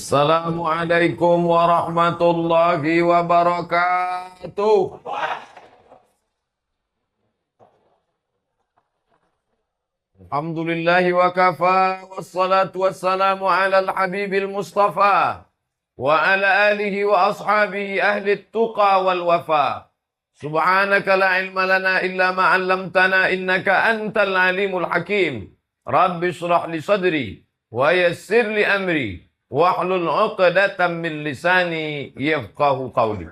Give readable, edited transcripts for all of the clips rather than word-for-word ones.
Assalamualaikum warahmatullahi wabarakatuh. Alhamdulillahi wa kafa wassalatu wassalamu ala al-habibil mustafa wa ala alihi wa ashabihi ahli tuqa wal wafa. Subhanaka la ilma lana illa ma 'allamtana innaka antal alimul hakim. Rabbi shrah li sadri wa yassir li amri wahlul 'uqdatam min lisani yafqahu qawli.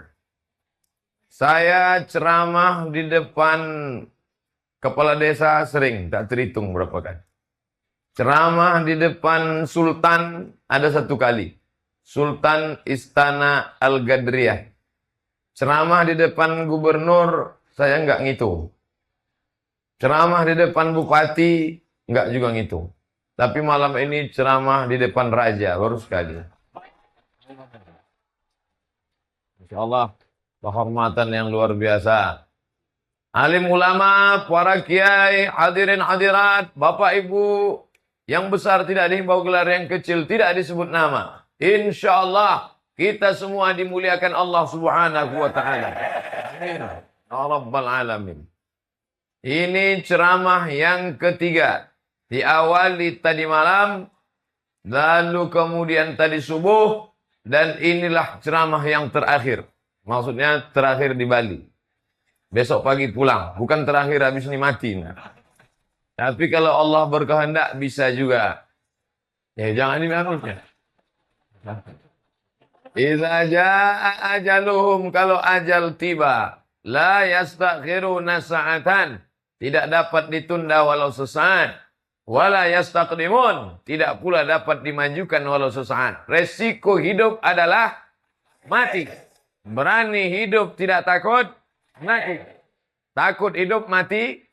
Saya ceramah di depan kepala desa sering, tak terhitung berapa kali. Ceramah di depan Sultan ada 1 kali. Sultan Istana Al-Gadriyah. Ceramah di depan gubernur saya enggak ngitung. Ceramah di depan bupati enggak juga ngitung. Tapi malam ini ceramah di depan raja, baru sekali. Insya Allah, kehormatan yang luar biasa. Alim ulama, para kiai, hadirin hadirat, bapak ibu, yang besar tidak dihimbau gelar, yang kecil tidak disebut nama. Insya Allah, kita semua dimuliakan Allah Subhanahu wa Ta'ala. Amin. Ya Rabbal Alamin. Ini ceramah yang ketiga. Diawali tadi malam, lalu kemudian tadi subuh, dan inilah ceramah yang terakhir. Maksudnya terakhir di Bali. Besok pagi pulang, bukan terakhir habis ini mati. Tapi kalau Allah berkehendak bisa juga. Ya jangan dimanutnya. Idza jaa ajaluhum, kalau ajal tiba, la yastakhiruna sa'atan, tidak dapat ditunda walau sesaat. Wala yastaqdimun, tidak pula dapat dimajukan walau sesaat. Resiko hidup adalah mati. Berani hidup tidak takut mati. Takut hidup mati.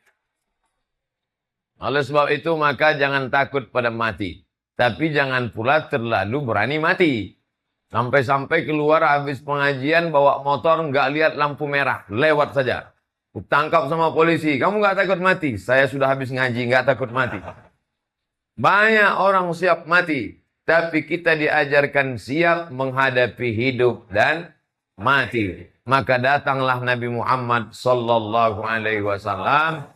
Oleh sebab itu maka jangan takut pada mati. Tapi jangan pula terlalu berani mati. Sampai-sampai keluar habis pengajian bawa motor nggak lihat lampu merah, lewat saja. Tangkap sama polisi, kamu nggak takut mati? Saya sudah habis ngaji, nggak takut mati. Banyak orang siap mati, tapi kita diajarkan siap menghadapi hidup dan mati. Maka datanglah Nabi Muhammad sallallahu alaihi wasallam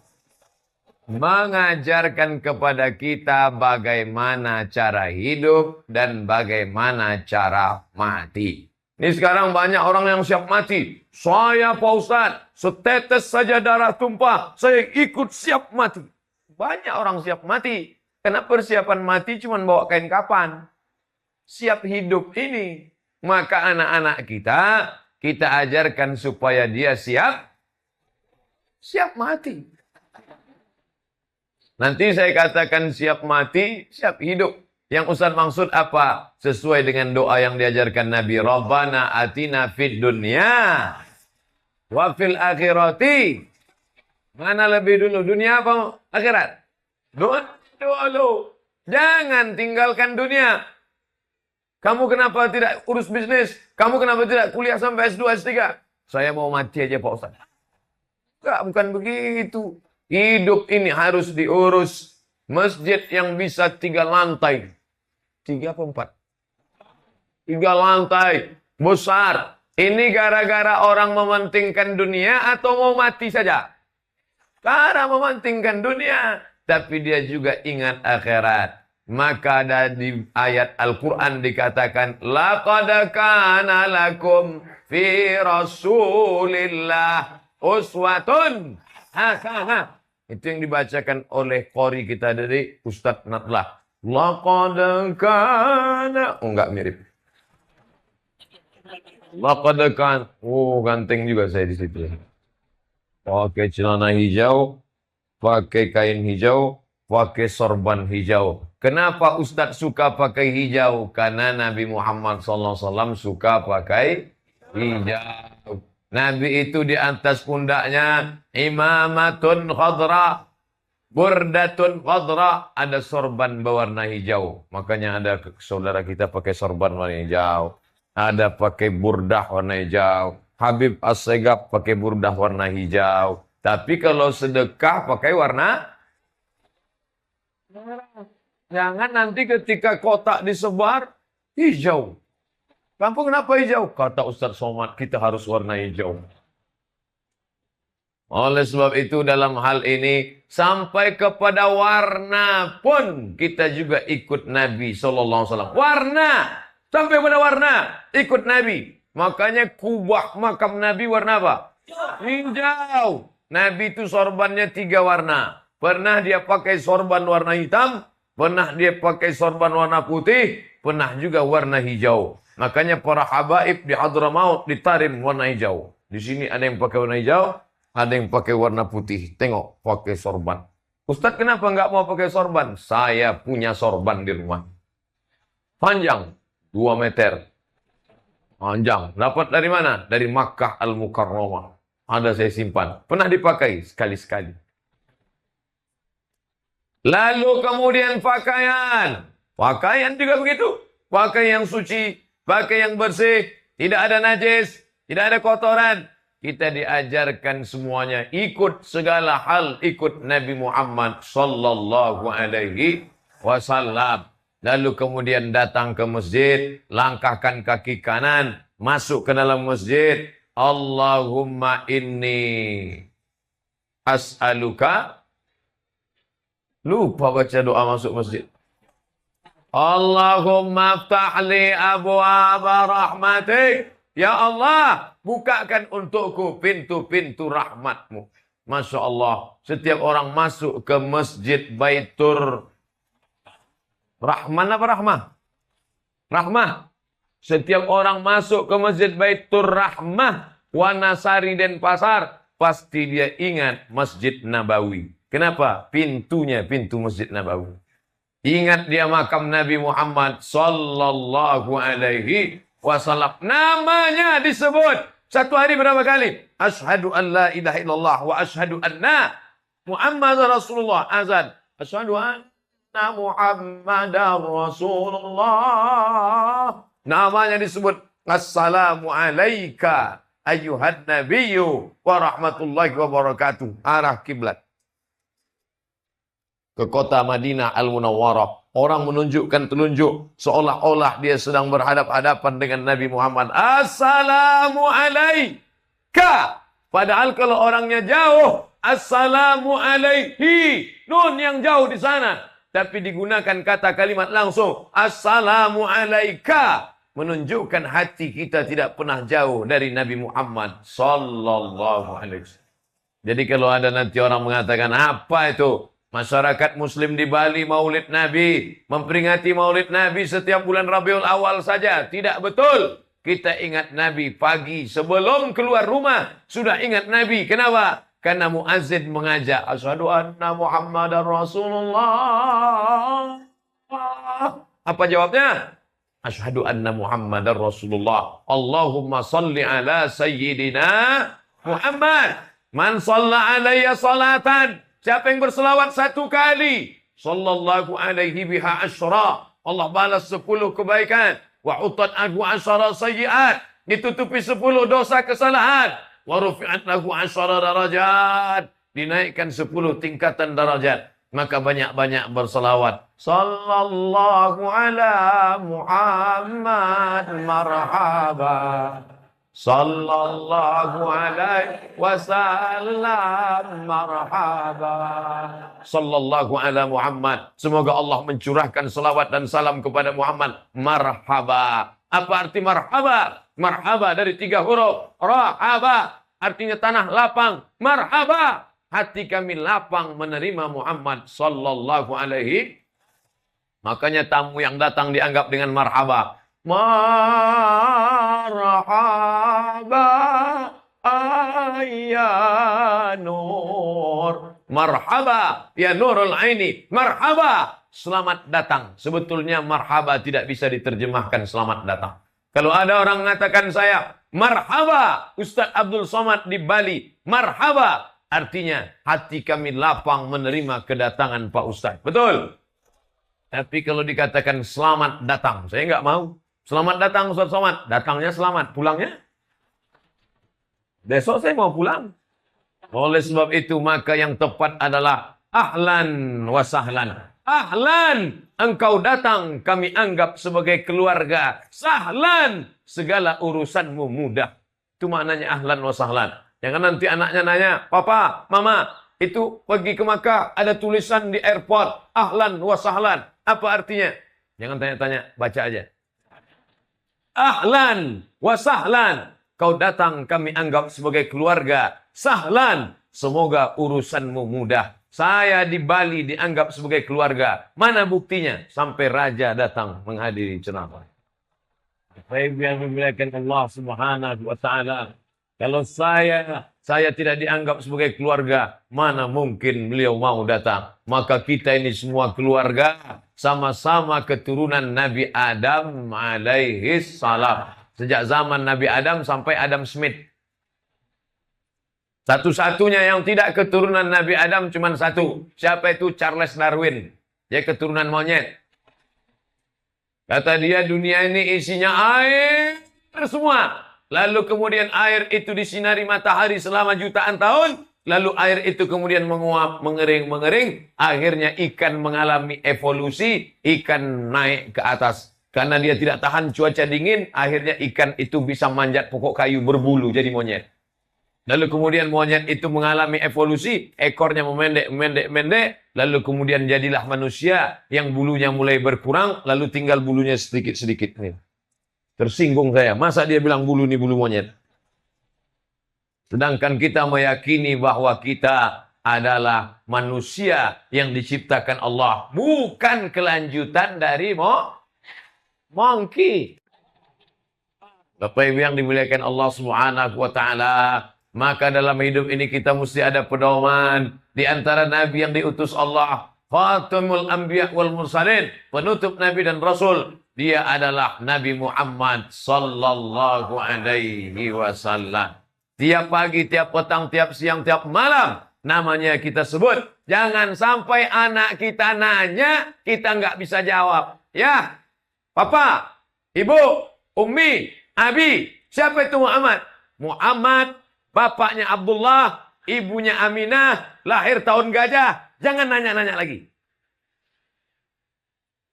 mengajarkan kepada kita bagaimana cara hidup dan bagaimana cara mati. Ini sekarang banyak orang yang siap mati. Saya Pak Ustadz, setetes saja darah tumpah, saya ikut siap mati. Banyak orang siap mati. Karena persiapan mati cuma bawa kain kapan. Siap hidup ini. Maka anak-anak kita ajarkan supaya dia siap mati. Nanti saya katakan siap mati, siap hidup. Yang Ustaz maksud apa? Sesuai dengan doa yang diajarkan Nabi. Rabbana atina fid dunya wa fil akhirati. Mana lebih dulu? Dunia apa akhirat? Dulu. Jangan tinggalkan dunia. Kamu kenapa tidak urus bisnis? Kamu kenapa tidak kuliah sampai S2, S3? Saya mau mati aja Pak Ustaz. Enggak, bukan begitu. Hidup ini harus diurus. Masjid yang bisa 3 lantai. 3 apa 4? 3 lantai. Besar. Ini gara-gara orang mementingkan dunia atau mau mati saja? Karena mementingkan dunia. Tapi dia juga ingat akhirat. Maka ada di ayat Al-Quran dikatakan, laqad kana lakum fi Rasulillah uswatun hasanah. Itu yang dibacakan oleh qori kita dari Ustadz Natlah. Laqad kana. Oh, enggak mirip. Laqad kana. Oh, ganteng juga saya di situ. Pakai celana hijau, pakai kain hijau, pakai sorban hijau. Kenapa Ustadz suka pakai hijau? Karena Nabi Muhammad SAW suka pakai hijau. Nabi itu di atas pundaknya imamatun khadra, burdatun khadra, ada sorban berwarna hijau. Makanya ada saudara kita pakai sorban warna hijau, ada pakai burdah warna hijau. Habib As-Segaf pakai burdah warna hijau. Tapi kalau sedekah pakai warna merah. Jangan nanti ketika kotak disebar, Hijau. Lampu kenapa hijau? Kata Ustaz Somad, kita harus warna hijau. Oleh sebab itu dalam hal ini sampai kepada warna pun kita juga ikut Nabi SAW. Warna sampai pada warna ikut Nabi. Makanya kubah makam Nabi warna apa? Hijau. Nabi itu sorbannya 3 warna. Pernah dia pakai sorban warna hitam, pernah dia pakai sorban warna putih, pernah juga warna hijau. Makanya para habaib di Hadramaut ditarim warna hijau. Di sini ada yang pakai warna hijau, ada yang pakai warna putih. Tengok, pakai sorban. Ustaz, kenapa nggak mau pakai sorban? Saya punya sorban di rumah. Panjang, 2 meter. Panjang. Dapat dari mana? Dari Makkah Al-Mukarramah. Ada saya simpan. Pernah dipakai sekali-sekali. Lalu kemudian pakaian. Pakaian juga begitu. Pakai yang suci, pakai yang bersih. Tidak ada najis, tidak ada kotoran. Kita diajarkan semuanya. Ikut segala hal. Ikut Nabi Muhammad sallallahu alaihi wasallam. Lalu kemudian datang ke masjid. Langkahkan kaki kanan. Masuk ke dalam masjid. Allahumma inni as'aluka. Lupa baca doa masuk masjid. Allahumma aftahli abwaaba rahmatik. Ya Allah, bukakan untukku pintu-pintu rahmatmu. Masya Allah, setiap orang masuk ke masjid Baitur Rahman apa Rahmah? Rahmah. Setiap orang masuk ke masjid Baitur Rahmah, Wanasari dan Pasar, pasti dia ingat Masjid Nabawi. Kenapa? Pintunya pintu Masjid Nabawi. Ingat dia makam Nabi Muhammad sallallahu alaihi wasallam. Namanya disebut satu hari berapa kali? Asyhadu an la ilaha illallah wa asyhadu anna Muhammadar Rasulullah. Azan. Asyhadu anna Muhammadar Rasulullah. Namanya disebut Assalamu alayka ayyuhan nabiyyu wa rahmatullahi wa barakatuh. Arah kiblat ke kota Madinah Al-Munawwarah. Orang menunjukkan telunjuk seolah-olah dia sedang berhadap-hadapan dengan Nabi Muhammad. Assalamu alayka. Padahal kalau orangnya jauh, Assalamu alaihi. Nun yang jauh di sana. Tapi digunakan kata kalimat langsung. Assalamu alayka. Menunjukkan hati kita tidak pernah jauh dari Nabi Muhammad sallallahu alaihi wasallam. Jadi kalau ada nanti orang mengatakan apa itu? Masyarakat Muslim di Bali Maulid Nabi, memperingati Maulid Nabi setiap bulan Rabiul Awal saja. Tidak betul. Kita ingat Nabi pagi sebelum keluar rumah sudah ingat Nabi. Kenapa? Karena muazzin mengajak asyhadu anna Muhammadar Rasulullah. Apa jawabnya? Asyhadu anna Muhammadar Rasulullah. Allahumma salli ala sayyidina Muhammad. Man shalla alayya salatan. Siapa yang berselawat 1 kali, sallallahu alaihi biha asyra, Allah balas 10 kebaikan. Wa utat anhu asyara sayyiat, ditutupi 10 dosa kesalahan. Wa rufi'at lahu asyara darajat, dinaikkan 10 tingkatan darajat. Maka banyak-banyak berselawat. Sallallahu ala Muhammad marhaba. Sallallahu alaihi wasallam marhaba. Sallallahu ala Muhammad. Semoga Allah mencurahkan salawat dan salam kepada Muhammad. Marhaba. Apa arti marhaba? Marhaba dari 3 huruf. Rahaba artinya tanah lapang. Marhaba, hati kami lapang menerima Muhammad sallallahu alaihi. Makanya tamu yang datang dianggap dengan marhaba. Marhaba ya nur. Marhaba ya nurul aini. Marhaba, selamat datang. Sebetulnya marhaba tidak bisa diterjemahkan selamat datang. Kalau ada orang mengatakan saya, marhaba Ustaz Abdul Somad di Bali. Marhaba artinya hati kami lapang menerima kedatangan Pak Ustaz. Betul. Tapi kalau dikatakan selamat datang, saya nggak mau. Selamat datang Ustaz Somad. Datangnya selamat, pulangnya besok saya mau pulang. Oleh sebab itu maka yang tepat adalah ahlan wa sahlan. Ahlan, engkau datang, kami anggap sebagai keluarga. Sahlan, segala urusanmu mudah. Itu maknanya ahlan wa sahlan. Jangan nanti anaknya nanya, Papa, Mama, itu pergi ke Makkah, ada tulisan di airport, ahlan wa sahlan. Apa artinya? Jangan tanya-tanya, baca aja. Ahlan wa sahlan. Kau datang, kami anggap sebagai keluarga. Sahlan, semoga urusanmu mudah. Saya di Bali dianggap sebagai keluarga. Mana buktinya? Sampai raja datang menghadiri ceramah. Baik yang memuliakan Allah Subhanahu wa taala. Kalau saya tidak dianggap sebagai keluarga, mana mungkin beliau mau datang? Maka kita ini semua keluarga, sama-sama keturunan Nabi Adam alaihi salam. Sejak zaman Nabi Adam sampai Adam Smith. Satu-satunya yang tidak keturunan Nabi Adam cuma satu. Siapa itu? Charles Darwin. Dia keturunan monyet. Kata dia, dunia ini isinya air semua. Lalu kemudian air itu disinari matahari selama jutaan tahun. Lalu air itu kemudian menguap, mengering. Akhirnya ikan mengalami evolusi. Ikan naik ke atas. Karena dia tidak tahan cuaca dingin. Akhirnya ikan itu bisa manjat pokok kayu berbulu jadi monyet. Lalu kemudian monyet itu mengalami evolusi, ekornya memendek, lalu kemudian jadilah manusia yang bulunya mulai berkurang, lalu tinggal bulunya sedikit-sedikit. Tersinggung saya, masa dia bilang bulu ini bulu monyet? Sedangkan kita meyakini bahwa kita adalah manusia yang diciptakan Allah, bukan kelanjutan dari monkey. Bapak Ibu yang dimuliakan Allah Subhanahu wa taala, maka dalam hidup ini kita mesti ada pedoman. Di antara nabi yang diutus Allah, Khatamul Anbiya wal Mursalin, penutup nabi dan rasul, dia adalah Nabi Muhammad sallallahu alaihi wasallam. Tiap pagi, tiap petang, tiap siang, tiap malam namanya kita sebut. Jangan sampai anak kita nanya, kita nggak bisa jawab. Ya, Papa, Ibu, Ummi, Abi, siapa itu Muhammad? Muhammad, bapaknya Abdullah, ibunya Aminah, lahir tahun gajah. Jangan nanya-nanya lagi.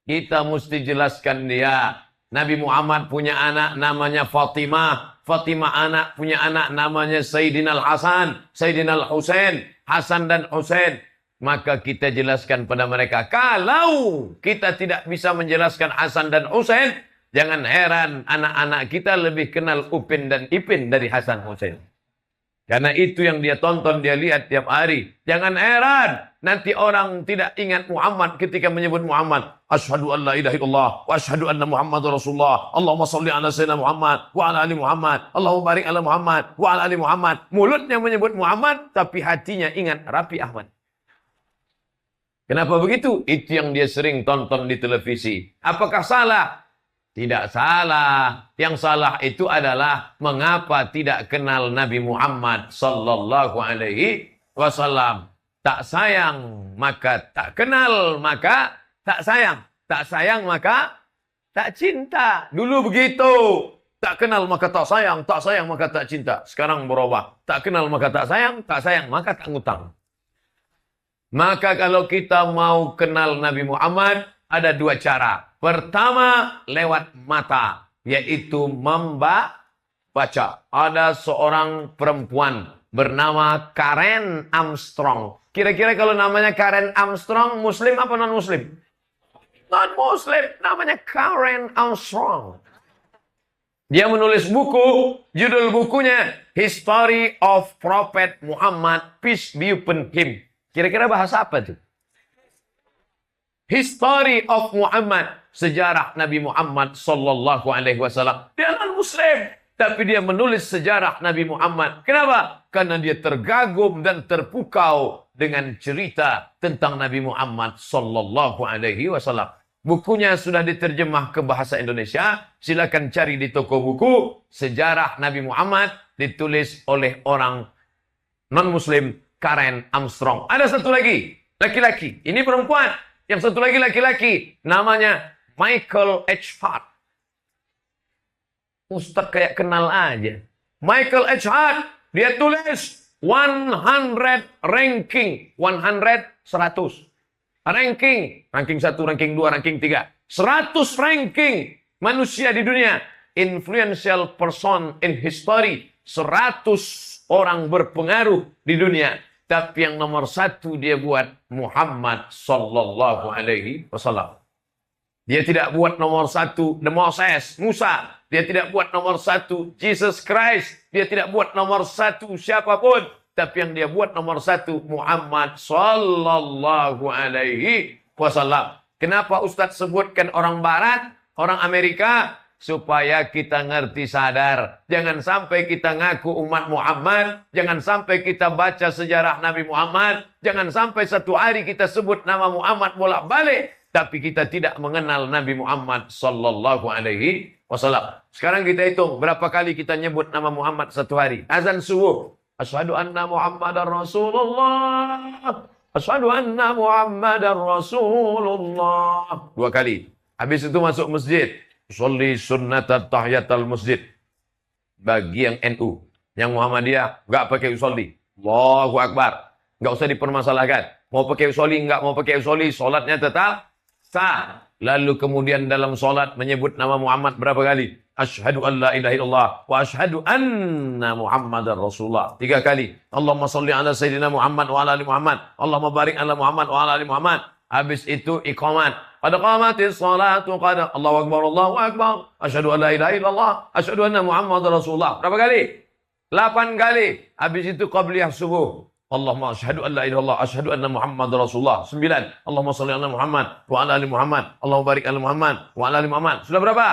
Kita mesti jelaskan dia. Nabi Muhammad punya anak namanya Fatimah. Fatimah anak punya anak namanya Sayyidina Al-Hasan, Sayyidina Al-Husain, Hasan dan Husain. Maka kita jelaskan pada mereka. Kalau kita tidak bisa menjelaskan Hasan dan Husain, jangan heran anak-anak kita lebih kenal Upin dan Ipin dari Hasan Husain. Karena itu yang dia tonton, dia lihat tiap hari. Jangan heran nanti orang tidak ingat Muhammad ketika menyebut Muhammad. Asyhadu an la ilaha illallah wa asyhadu anna Muhammadar Rasulullah. Allahumma shalli ala sayyidina Muhammad wa ala ali Muhammad. Allahumma barik ala Muhammad wa ala ali Muhammad. Mulutnya menyebut Muhammad tapi hatinya ingat Raffi Ahmad. Kenapa begitu? Itu yang dia sering tonton di televisi. Apakah salah? Tidak salah. Yang salah itu adalah mengapa tidak kenal Nabi Muhammad sallallahu alaihi wasallam. Tak sayang maka tak kenal, maka tak sayang. Tak sayang maka tak cinta. Dulu begitu. Tak kenal maka tak sayang maka tak cinta. Sekarang berubah. Tak kenal maka tak sayang maka tak ngutang. Maka kalau kita mau kenal Nabi Muhammad, ada dua cara. Pertama, lewat mata, yaitu membaca. Ada seorang perempuan bernama Karen Armstrong. Kira-kira kalau namanya Karen Armstrong, Muslim apa non-Muslim? Non-Muslim, namanya Karen Armstrong. Dia menulis buku, judul bukunya History of Prophet Muhammad, Peace be upon him. Kira-kira bahasa apa tuh? History of Muhammad, sejarah Nabi Muhammad sallallahu alaihi wasallam. Dia non-Muslim, tapi dia menulis sejarah Nabi Muhammad. Kenapa? Karena dia tergagum dan terpukau dengan cerita tentang Nabi Muhammad sallallahu alaihi wasallam. Bukunya sudah diterjemah ke bahasa Indonesia. Silakan cari di toko buku. Sejarah Nabi Muhammad ditulis oleh orang non-Muslim, Karen Armstrong. Ada satu lagi, laki-laki. Ini perempuan. Yang satu lagi laki-laki. Namanya Michael H. Hart. Ustaz kayak kenal aja. Michael H. Hart. Dia tulis 100 ranking. 100. Ranking 1, ranking 2, ranking 3. 100 ranking manusia di dunia. Influential person in history. 100 orang berpengaruh di dunia. Tapi yang nomor 1 dia buat Muhammad sallallahu alaihi wasallam. Dia tidak buat nomor 1 the Moses, Musa. Dia tidak buat nomor 1 Jesus Christ. Dia tidak buat nomor 1 siapapun. Tapi yang dia buat nomor 1 Muhammad sallallahu alaihi wasallam. Kenapa Ustadz sebutkan orang Barat, orang Amerika? Supaya kita ngerti sadar. Jangan sampai kita ngaku umat Muhammad. Jangan sampai kita baca sejarah Nabi Muhammad. Jangan sampai satu hari kita sebut nama Muhammad bolak-balik. Tapi kita tidak mengenal Nabi Muhammad sallallahu alaihi wasallam. Sekarang kita hitung berapa kali kita nyebut nama Muhammad satu hari. Azan subuh. Asyhadu anna Muhammadar Rasulullah. Asyhadu anna Muhammadar Rasulullah. 2 kali. Habis itu masuk masjid. Sholli sunnatat tahiyatal masjid. Bagi yang NU. Yang Muhammadiyah enggak pakai usolli. Allahu Akbar. Enggak usah dipermasalahkan. Mau pakai usolli, enggak mau pakai usolli, salatnya tetap sah. Lalu kemudian dalam salat menyebut nama Muhammad berapa kali? Asyhadu an la ilaha illallah wa asyhadu anna Muhammadar Rasulullah. 3 kali. Allahumma sholli ala sayyidina Muhammad wa ala ali Muhammad. Allahumma barik ala Muhammad wa ala ali Muhammad. Habis itu iqamat. Qad qamatis salatu qad Allahu akbar Allahu akbar. Asyhadu an la ilaha illallah, asyhadu anna Muhammadar Rasulullah. Berapa kali? 8 kali. Habis itu qabliyah subuh. Allahumma asyhadu an la ilaha illallah, asyhadu anna Muhammadar Rasulullah. 9. Allahumma shalli ala Muhammad wa ala ali Muhammad. Allahumma barik ala Muhammad wa ala ali Muhammad. Sudah berapa?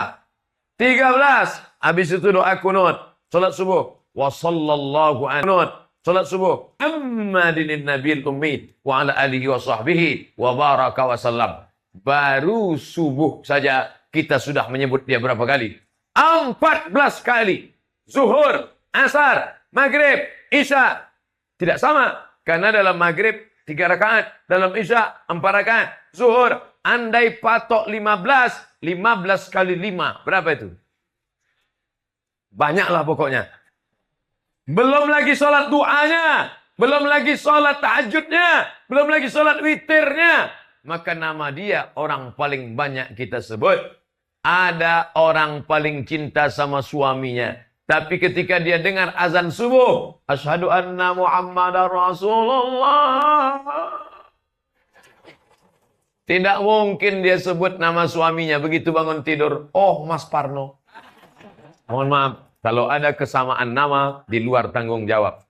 13. Habis itu doa kunut. Salat subuh. Wa sallallahu alaihi salat subuh. Muhammadin nabiyil ummi wa ala alihi wa sahbihi wa baraka wa sallam. Baru subuh saja kita sudah menyebut dia berapa kali? 14 kali. Zuhur, asar, maghrib, isya. Tidak sama. Karena dalam maghrib 3 rakaat. Dalam isya 4 rakaat. Zuhur, andai patok 15. 15 kali 5. Berapa itu? Banyaklah pokoknya. Belum lagi sholat duanya. Belum lagi sholat tahajudnya. Belum lagi sholat witirnya. Maka nama dia orang paling banyak kita sebut. Ada orang paling cinta sama suaminya. Tapi ketika dia dengar azan subuh. Asyhadu anna Muhammadar Rasulullah. Tidak mungkin dia sebut nama suaminya. Begitu bangun tidur. Oh, Mas Parno. Mohon maaf. Kalau ada kesamaan nama di luar tanggung jawab.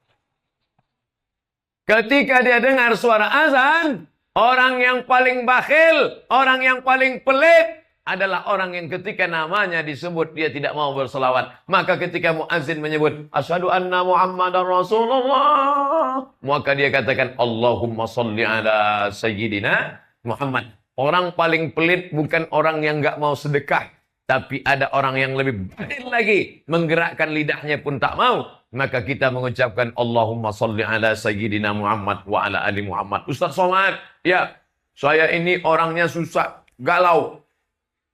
Ketika dia dengar suara azan. Orang yang paling bakhil. Orang yang paling pelit. Adalah orang yang ketika namanya disebut dia tidak mau berselawat. Maka ketika muazzin menyebut asyhadu anna Muhammadar Rasulullah, maka dia katakan Allahumma sholli ala sayyidina Muhammad. Orang paling pelit bukan orang yang enggak mau sedekah, tapi ada orang yang lebih bakhil lagi, menggerakkan lidahnya pun tak mau. Maka kita mengucapkan Allahumma sholli ala sayyidina Muhammad wa ala ali Muhammad. Ustaz Somad, ya, saya ini orangnya susah, galau,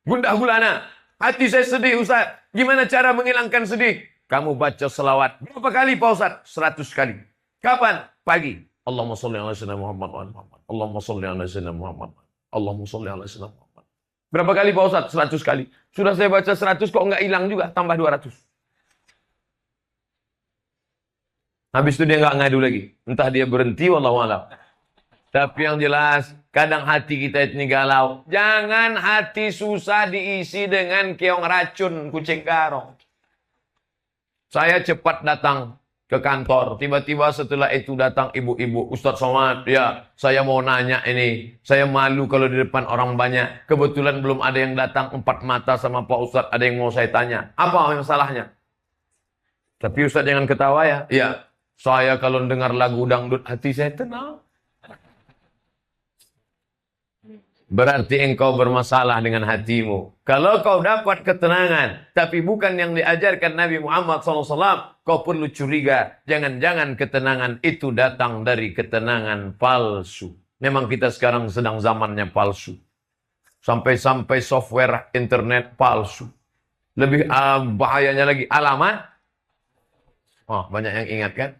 gundah gulana. Hati saya sedih, Ustaz. Gimana cara menghilangkan sedih? Kamu baca selawat. Berapa kali, Pak Ustaz? 100 kali. Kapan? Pagi. Allahumma sholli ala sayyidina Muhammad wa ala Muhammad. Allahumma sholli ala sayyidina Muhammad. Allahumma sholli ala sayyidina Muhammad. Berapa kali, Pak Ustaz? 100 kali. Sudah saya baca 100 kok enggak hilang juga. Tambah 200. Habis itu dia enggak ngadu lagi. Entah dia berhenti, wallahu a'lam. Tapi yang jelas, kadang hati kita ini galau. Jangan hati susah diisi dengan keong racun kucing garong. Saya cepat datang ke kantor. Tiba-tiba setelah itu datang ibu-ibu. Ustaz Somad, ya saya mau nanya ini. Saya malu kalau di depan orang banyak. Kebetulan belum ada yang datang 4 mata sama Pak Ustaz. Ada yang mau saya tanya. Apa yang salahnya? Tapi Ustaz jangan ketawa ya. Ya, saya kalau dengar lagu dangdut hati saya tenang. Berarti engkau bermasalah dengan hatimu. Kalau kau dapat ketenangan, tapi bukan yang diajarkan Nabi Muhammad SAW, kau perlu curiga. Jangan-jangan ketenangan itu datang dari ketenangan palsu. Memang kita sekarang sedang zamannya palsu. Sampai-sampai software internet palsu. Lebih bahayanya lagi, alamat. Oh, banyak yang ingat kan?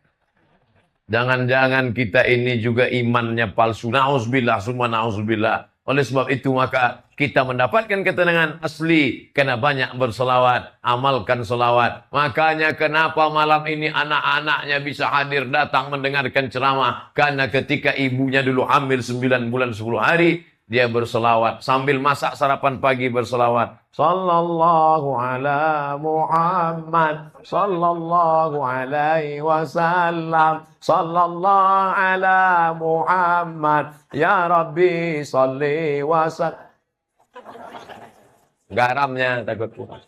Jangan-jangan kita ini juga imannya palsu. Na'udzubillah, semua na'udzubillah. Oleh sebab itu maka kita mendapatkan ketenangan asli karena banyak berselawat, amalkan selawat. Makanya kenapa malam ini anak-anaknya bisa hadir datang mendengarkan ceramah. Karena ketika ibunya dulu hamil 9 bulan 10 hari, dia berselawat sambil masak sarapan pagi berselawat. Sallallahu ala Muhammad, sallallahu alaihi wasallam, sallallahu ala Muhammad, ya Rabbi salli wasallam. Garamnya takut kurang.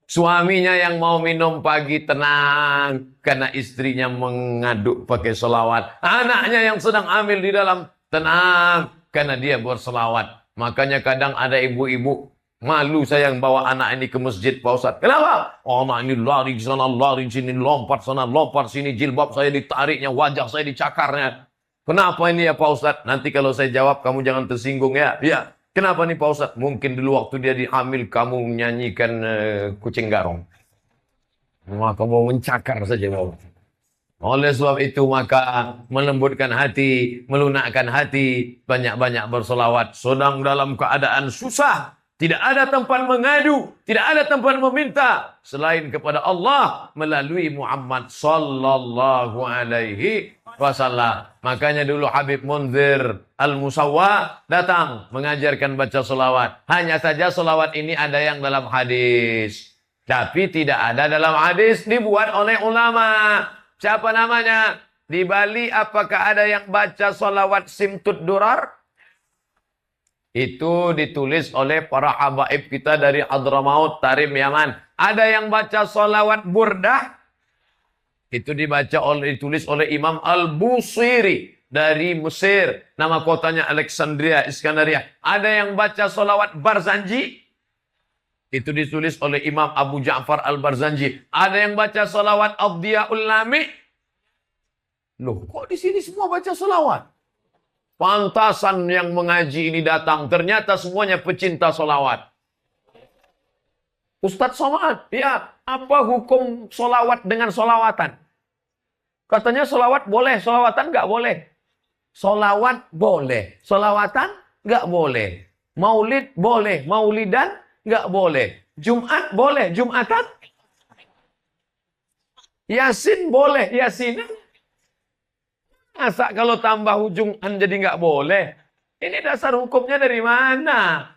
Suaminya yang mau minum pagi tenang karena istrinya mengaduk pakai selawat. Anaknya yang sedang hamil di dalam tenang karena dia berselawat. Makanya kadang ada ibu-ibu malu saya yang bawa anak ini ke masjid, Pak Ustaz. Kenapa? Oh, anak ini lari sana, lari sini, lompat sana, lompat sini, jilbab saya ditariknya, wajah saya dicakarnya. Kenapa ini ya Pak Ustaz? Nanti kalau saya jawab kamu jangan tersinggung ya. Ya. Kenapa nih Pak Ustaz? Mungkin dulu waktu dia dihamil kamu menyanyikan kucing garong. Wah, kamu mencakar saja mau. Oleh sebab itu maka melembutkan hati, melunakkan hati, banyak-banyak berselawat. Sedang dalam keadaan susah, tidak ada tempat mengadu, tidak ada tempat meminta selain kepada Allah melalui Muhammad sallallahu alaihi wasallam. Makanya dulu Habib Munzir Al-Musawwa datang mengajarkan baca selawat. Hanya saja selawat ini ada yang dalam hadis, tapi tidak ada dalam hadis dibuat oleh ulama. Siapa namanya? Di Bali apakah ada yang baca selawat Simtud Durar? Itu ditulis oleh para habaib kita dari Hadramaut, Tarim, Yaman. Ada yang baca selawat Burdah? Itu ditulis oleh Imam Al-Busiri dari Mesir. Nama kotanya Alexandria, Iskandaria. Ada yang baca selawat Barzanji? Itu ditulis oleh Imam Abu Ja'far Al-Barzanji. Ada yang baca salawat Abdiyaul Lami? Loh, kok di sini semua baca salawat? Pantasan yang mengaji ini datang. Ternyata semuanya pecinta salawat. Ustadz Somad, ya, apa hukum salawat dengan salawatan? Katanya salawat boleh, salawatan nggak boleh. Salawat boleh, salawatan nggak boleh. Maulid boleh, maulidan nggak boleh. Jumat boleh, Jumatan. Yasin boleh, Yasinan. Masa kalau tambah ujungan jadi nggak boleh? Ini dasar hukumnya dari mana?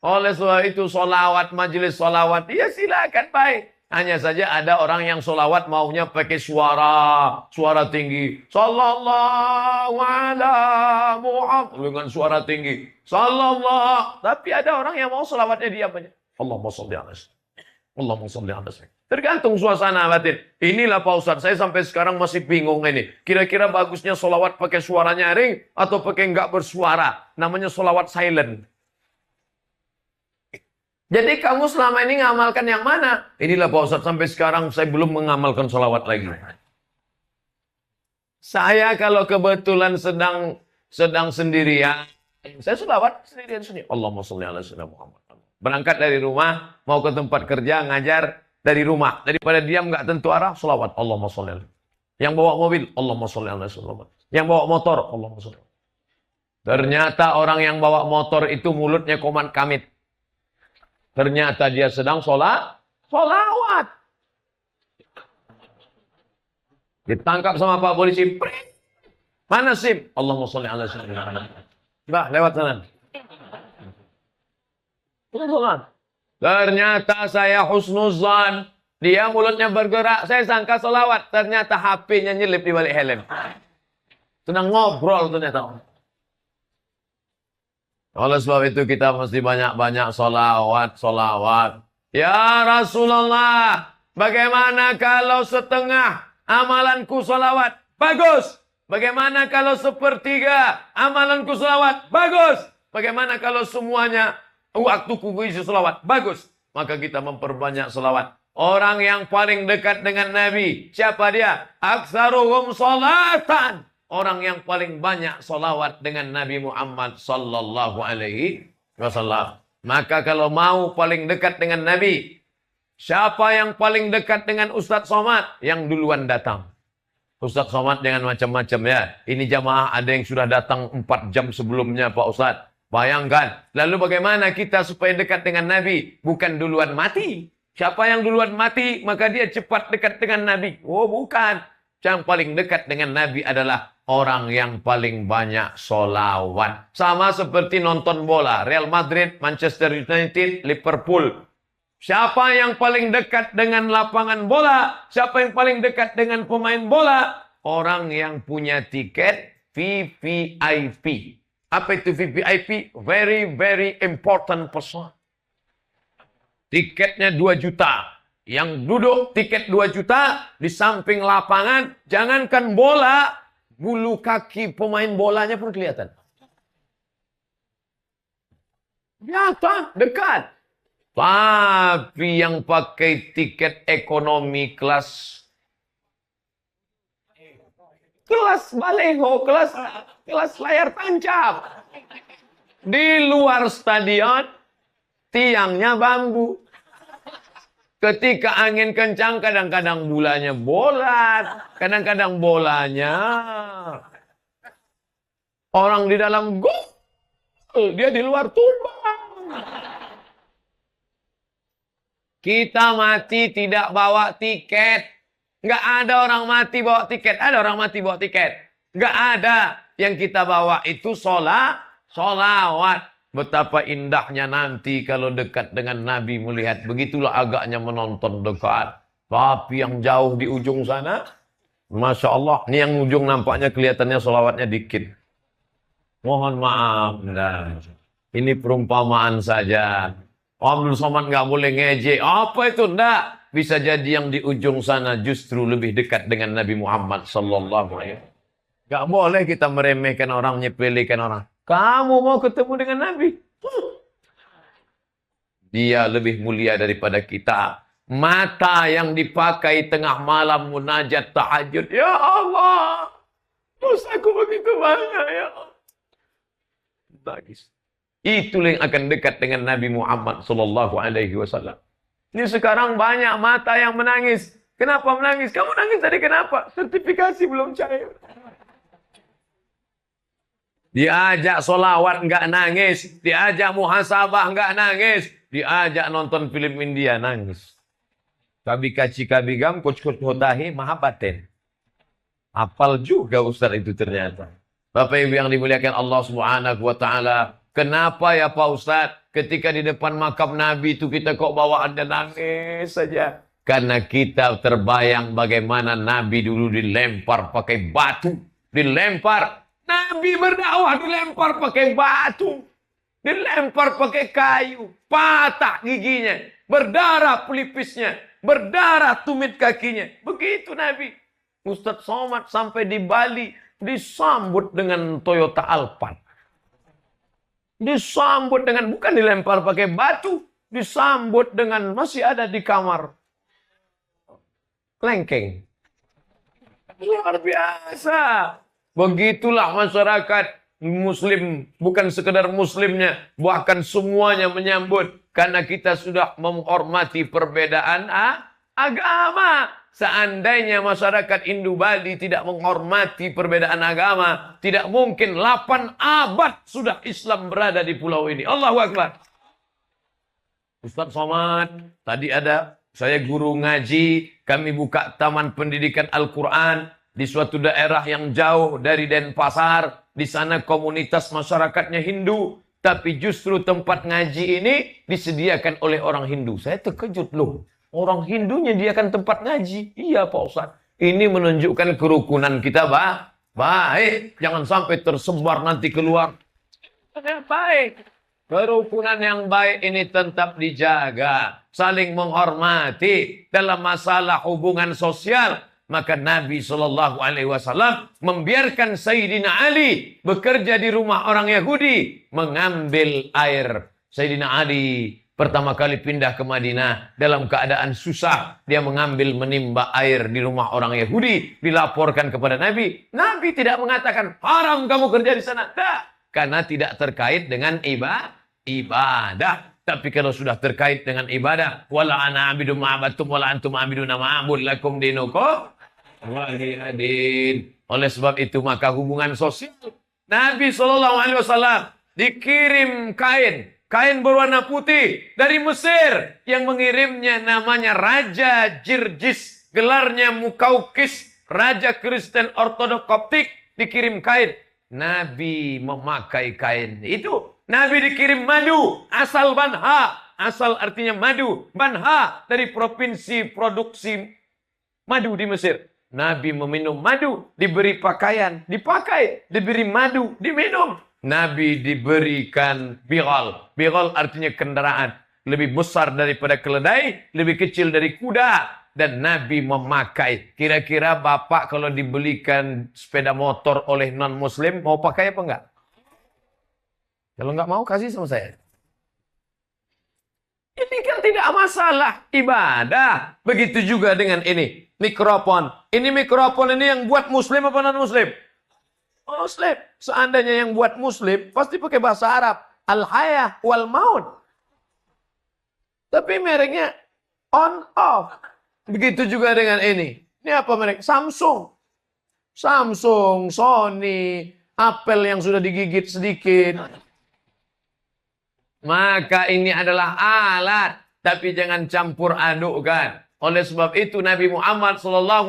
Oleh sebab itu solawat, majelis solawat, ya silakan baik. Hanya saja ada orang yang solawat maunya pakai suara tinggi. Sallallahu ala Muhammad dengan suara tinggi. Sallallahu. Tapi ada orang yang mau solawatnya diam aja. Allahumma sholli ala sayyidina. Allahumma sholli ala sayyidina. Tergantung suasana batin. Inilah Pak Ustadz, saya sampai sekarang masih bingung ini. Kira-kira bagusnya solawat pakai suara nyaring atau pakai nggak bersuara. Namanya solawat silent. Jadi kamu selama ini ngamalkan yang mana? Inilah Pak Ustadz, sampai sekarang saya belum mengamalkan solawat lagi. Saya kalau kebetulan sedang sendirian, saya solawat sendirian sendiri. Allahumma sholli ala sayyidina Muhammad. Berangkat dari rumah, mau ke tempat kerja, ngajar dari rumah. Daripada diam nggak tentu arah, solawat. Allahumma sholli ala. Yang bawa mobil, Allahumma sholli ala sayyidina. Yang bawa motor, Allahumma sholli. Ternyata orang yang bawa motor itu mulutnya komat kamit. Ternyata dia sedang solawat. Ditangkap sama Pak Polisi. Mana SIM? Allahumma sholli ala sayyidina. Bah, lewat sana. Ternyata saya husnuzan. Dia mulutnya bergerak. Saya sangka solawat. Ternyata HP-nya nyelip di balik helm. Sedang ngobrol ternyata. Oleh sebab itu kita mesti banyak-banyak solawat. Ya Rasulullah, bagaimana kalau setengah amalanku solawat? Bagus. Bagaimana kalau sepertiga amalanku solawat? Bagus. Bagaimana kalau semuanya waktuku isi solawat? Bagus. Maka kita memperbanyak solawat. Orang yang paling dekat dengan Nabi, siapa dia? Aktsaruhum sholatan. Orang yang paling banyak solawat dengan Nabi Muhammad sallallahu alaihi wasallam. Maka kalau mau paling dekat dengan Nabi, siapa yang paling dekat dengan Ustadz Somad? Yang duluan datang. Ustaz Somad dengan macam-macam ya. Ini jamaah ada yang sudah datang 4 jam sebelumnya Pak Ustaz. Bayangkan. Lalu bagaimana kita supaya dekat dengan Nabi? Bukan duluan mati. Siapa yang duluan mati, maka dia cepat dekat dengan Nabi. Oh bukan. Yang paling dekat dengan Nabi adalah orang yang paling banyak solawat. Sama seperti nonton bola. Real Madrid, Manchester United, Liverpool. Siapa yang paling dekat dengan lapangan bola? Siapa yang paling dekat dengan pemain bola? Orang yang punya tiket VVIP. Apa itu VVIP? Very, very important person. Tiketnya 2 juta. Yang duduk tiket 2 juta di samping lapangan. Jangankan bola, bulu kaki pemain bolanya pun kelihatan. Nyata, dekat. Tapi yang pakai tiket ekonomi kelas baleho, kelas layar tancap. Di luar stadion, tiangnya bambu. Ketika angin kencang, kadang-kadang bolanya bolat, kadang-kadang bolanya orang di dalam gol, dia di luar tumbang. Kita mati tidak bawa tiket. Nggak ada orang mati bawa tiket. Ada orang mati bawa tiket. Nggak ada. Yang kita bawa itu solawat. Betapa indahnya nanti kalau dekat dengan Nabi melihat. Begitulah agaknya menonton dekat. Tapi yang jauh di ujung sana, Masya Allah. Ini yang ujung nampaknya kelihatannya solawatnya dikit. Mohon maaf. Nah, ini perumpamaan saja. Abdul Somad nggak boleh ngejek. Apa itu? Enggak. Bisa jadi yang di ujung sana justru lebih dekat dengan Nabi Muhammad sallallahu alaihi wasallam. Nggak boleh kita meremehkan orang, menyepelekan orang. Kamu mau ketemu dengan Nabi? Dia lebih mulia daripada kita. Mata yang dipakai tengah malam munajat tahajud. Ya Allah, dosaku begitu banyak ya Allah. Nangis. Itulah yang akan dekat dengan Nabi Muhammad sallallahu alaihi wasallam. Ini sekarang banyak mata yang menangis. Kenapa menangis? Kamu nangis tadi kenapa? Sertifikasi belum cair. Diajak solawat nggak nangis. Diajak muhasabah nggak nangis. Diajak nonton film India nangis. Kabi kaci kabi gam coach hotahi mahabaten. Hafal juga Ustaz itu ternyata. Bapak Ibu yang dimuliakan Allah Subhanahu wa taala. Kenapa ya Pak Ustaz? Ketika di depan makam Nabi itu kita kok bawaannya nangis saja. Karena kita terbayang bagaimana Nabi dulu dilempar pakai batu. Dilempar. Nabi berdakwah dilempar pakai batu. Dilempar pakai kayu. Patah giginya. Berdarah pelipisnya. Berdarah tumit kakinya. Begitu Nabi. Ustaz Somad sampai di Bali disambut dengan Toyota Alphard. Disambut dengan, bukan dilempar pakai batu, disambut dengan masih ada di kamar. Lengkeng. Luar biasa. Begitulah masyarakat Muslim, bukan sekedar Muslimnya, bahkan semuanya menyambut. Karena kita sudah menghormati perbedaan agama. Seandainya masyarakat Hindu Bali tidak menghormati perbedaan agama, tidak mungkin 8 abad sudah Islam berada di pulau ini. Allahu Akbar. Ustaz Somad, tadi ada saya guru ngaji, kami buka taman pendidikan Al-Quran di suatu daerah yang jauh dari Denpasar. Di sana komunitas masyarakatnya Hindu, tapi justru tempat ngaji ini disediakan oleh orang Hindu. Saya terkejut loh. Orang Hindu menyediakan tempat ngaji. Iya Pak Ustaz. Ini menunjukkan kerukunan kita baik. Jangan sampai tersebar nanti keluar. Baik. Kerukunan yang baik ini tetap dijaga. Saling menghormati dalam masalah hubungan sosial. Maka Nabi SAW membiarkan Sayyidina Ali bekerja di rumah orang Yahudi. Mengambil air. Sayyidina Ali pertama kali pindah ke Madinah dalam keadaan susah. Dia mengambil menimba air di rumah orang Yahudi. Dilaporkan kepada Nabi. Nabi tidak mengatakan, haram kamu kerja di sana. Tak. Karena tidak terkait dengan ibadah. Tapi kalau sudah terkait dengan ibadah. Wala ana abidu ma'abatum wala antum abiduna ma'abud lakum dinukum. wahidin. Oleh sebab itu maka hubungan sosial Nabi SAW dikirim kain berwarna putih dari Mesir, yang mengirimnya namanya Raja Jirjis, gelarnya Mukaukis, Raja Kristen Ortodok Koptik, dikirim kain. Nabi memakai kain itu. Nabi dikirim madu asal Banha, asal artinya madu. Banha dari provinsi produksi madu di Mesir. Nabi meminum madu, diberi pakaian, dipakai, diberi madu, diminum. Nabi diberikan bighal. Bighal artinya kendaraan. Lebih besar daripada keledai, lebih kecil dari kuda. Dan Nabi memakai. Kira-kira Bapak kalau dibelikan sepeda motor oleh non-muslim, mau pakai apa enggak? Kalau enggak mau, kasih sama saya. Ini kan tidak masalah ibadah. Begitu juga dengan ini. Mikrofon. Ini mikrofon ini yang buat muslim apa non-muslim? Muslim. Seandainya yang buat muslim, pasti pakai bahasa Arab. Al-hayah wal maut. Tapi mereknya on off. Begitu juga dengan ini. Ini apa merek? Samsung. Samsung, Sony, Apple yang sudah digigit sedikit. Maka ini adalah alat. Tapi jangan campur adukkan. Oleh sebab itu Nabi Muhammad SAW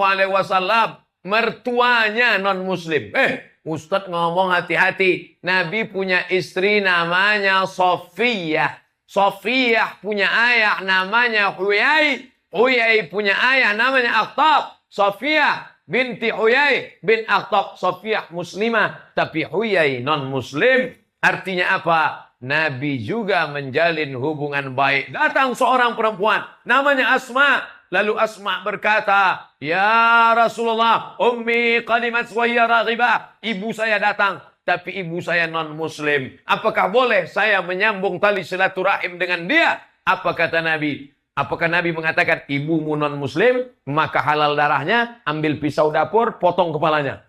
mertuanya non-muslim. Ustadz ngomong hati-hati. Nabi punya istri namanya Sofiyah. Sofiyah punya ayah namanya Huyai. Huyai punya ayah namanya Akhtab. Sofiyah binti Huyai bin Akhtab. Sofiyah muslimah. Tapi Huyai non-muslim. Artinya apa? Nabi juga menjalin hubungan baik. Datang seorang perempuan namanya Asma. Lalu Asma berkata, "Ya Rasulullah, ummi qadimat wa hiya raghibah." Ibu saya datang, tapi ibu saya non-muslim. Apakah boleh saya menyambung tali silaturahim dengan dia? Apa kata Nabi? Apakah Nabi mengatakan, ibumu non-muslim, maka halal darahnya, ambil pisau dapur, potong kepalanya?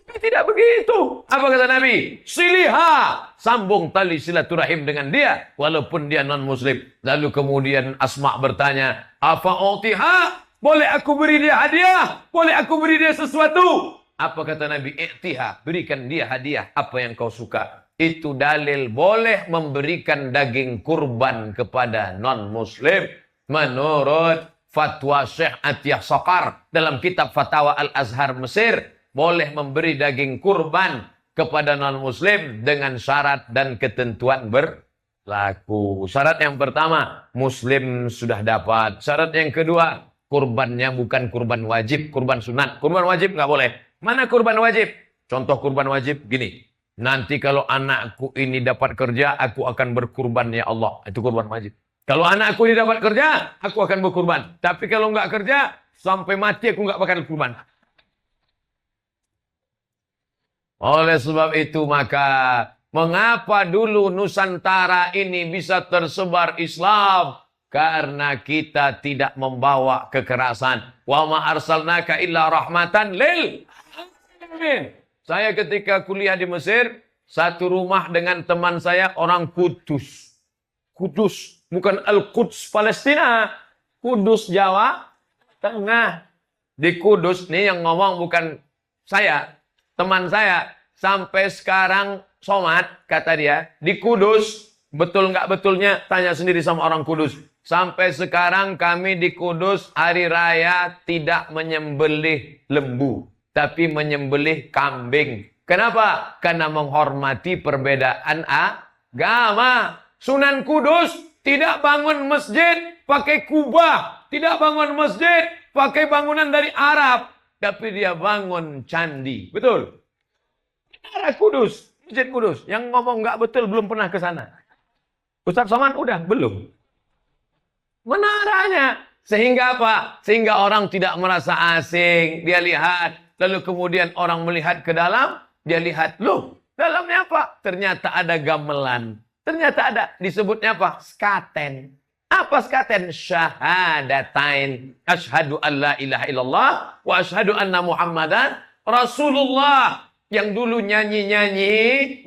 Tapi tidak begitu. Apa kata Nabi? Siliha. Sambung tali silaturahim dengan dia. Walaupun dia non-muslim. Lalu kemudian Asma bertanya. Afa'utiha? Boleh aku beri dia hadiah? Boleh aku beri dia sesuatu? Apa kata Nabi? I'tiha. Berikan dia hadiah. Apa yang kau suka. Itu dalil boleh memberikan daging kurban kepada non-muslim. Menurut fatwa Syekh Atiyah Saqar. Dalam kitab Fatwa Al-Azhar Mesir. Boleh memberi daging kurban kepada non-muslim dengan syarat dan ketentuan berlaku. Syarat yang pertama, muslim sudah dapat. Syarat yang kedua, kurbannya bukan kurban wajib, kurban sunat. Kurban wajib nggak boleh. Mana kurban wajib? Contoh kurban wajib gini. Nanti kalau anakku ini dapat kerja, aku akan berkurban ya Allah. Itu kurban wajib. Kalau anakku ini dapat kerja, aku akan berkurban. Tapi kalau nggak kerja, sampai mati aku nggak bakal kurban. Oleh sebab itu maka mengapa dulu Nusantara ini bisa tersebar Islam? Karena kita tidak membawa kekerasan. Wa ma arsalnaka illa rahmatan lil alamin. Saya ketika kuliah di Mesir, satu rumah dengan teman saya orang Kudus. Kudus, bukan Al-Quds Palestina. Kudus Jawa Tengah. Di Kudus nih yang ngomong bukan saya. Teman saya sampai sekarang somat, kata dia, di Kudus, betul nggak betulnya, tanya sendiri sama orang Kudus. Sampai sekarang kami di Kudus hari raya tidak menyembelih lembu, tapi menyembelih kambing. Kenapa? Karena menghormati perbedaan agama. Sunan Kudus tidak bangun masjid pakai kubah, tidak bangun masjid pakai bangunan dari Arab. Tapi dia bangun candi. Betul? Menara Kudus. Masjid Kudus. Yang ngomong nggak betul belum pernah ke sana. Ustaz Somad udah? Belum. Menaranya. Sehingga apa? Sehingga orang tidak merasa asing. Dia lihat. Lalu kemudian orang melihat ke dalam. Dia lihat. Loh, dalamnya apa? Ternyata ada gamelan. Ternyata ada. Disebutnya apa? Skaten. Apa skaten? Syahadatain. Asyhadu an la ilaha illallah wa asyhadu anna Muhammadan Rasulullah. Yang dulu nyanyi-nyanyi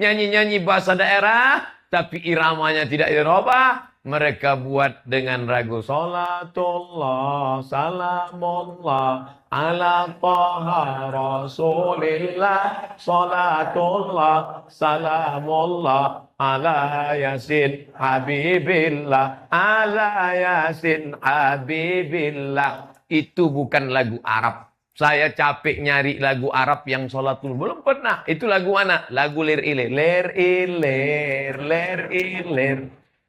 bahasa daerah, tapi iramanya tidak dirubah. Mereka buat dengan ragu. Salatullah, salamullah, ala taha rasulillah. Salatullah, salamullah, ala yasin habibillah. Ala yasin habibillah. Itu bukan lagu Arab. Saya capek nyari lagu Arab yang sholatul. Belum pernah. Itu lagu mana? Lagu lir ilir. Lir ilir, lir ilir.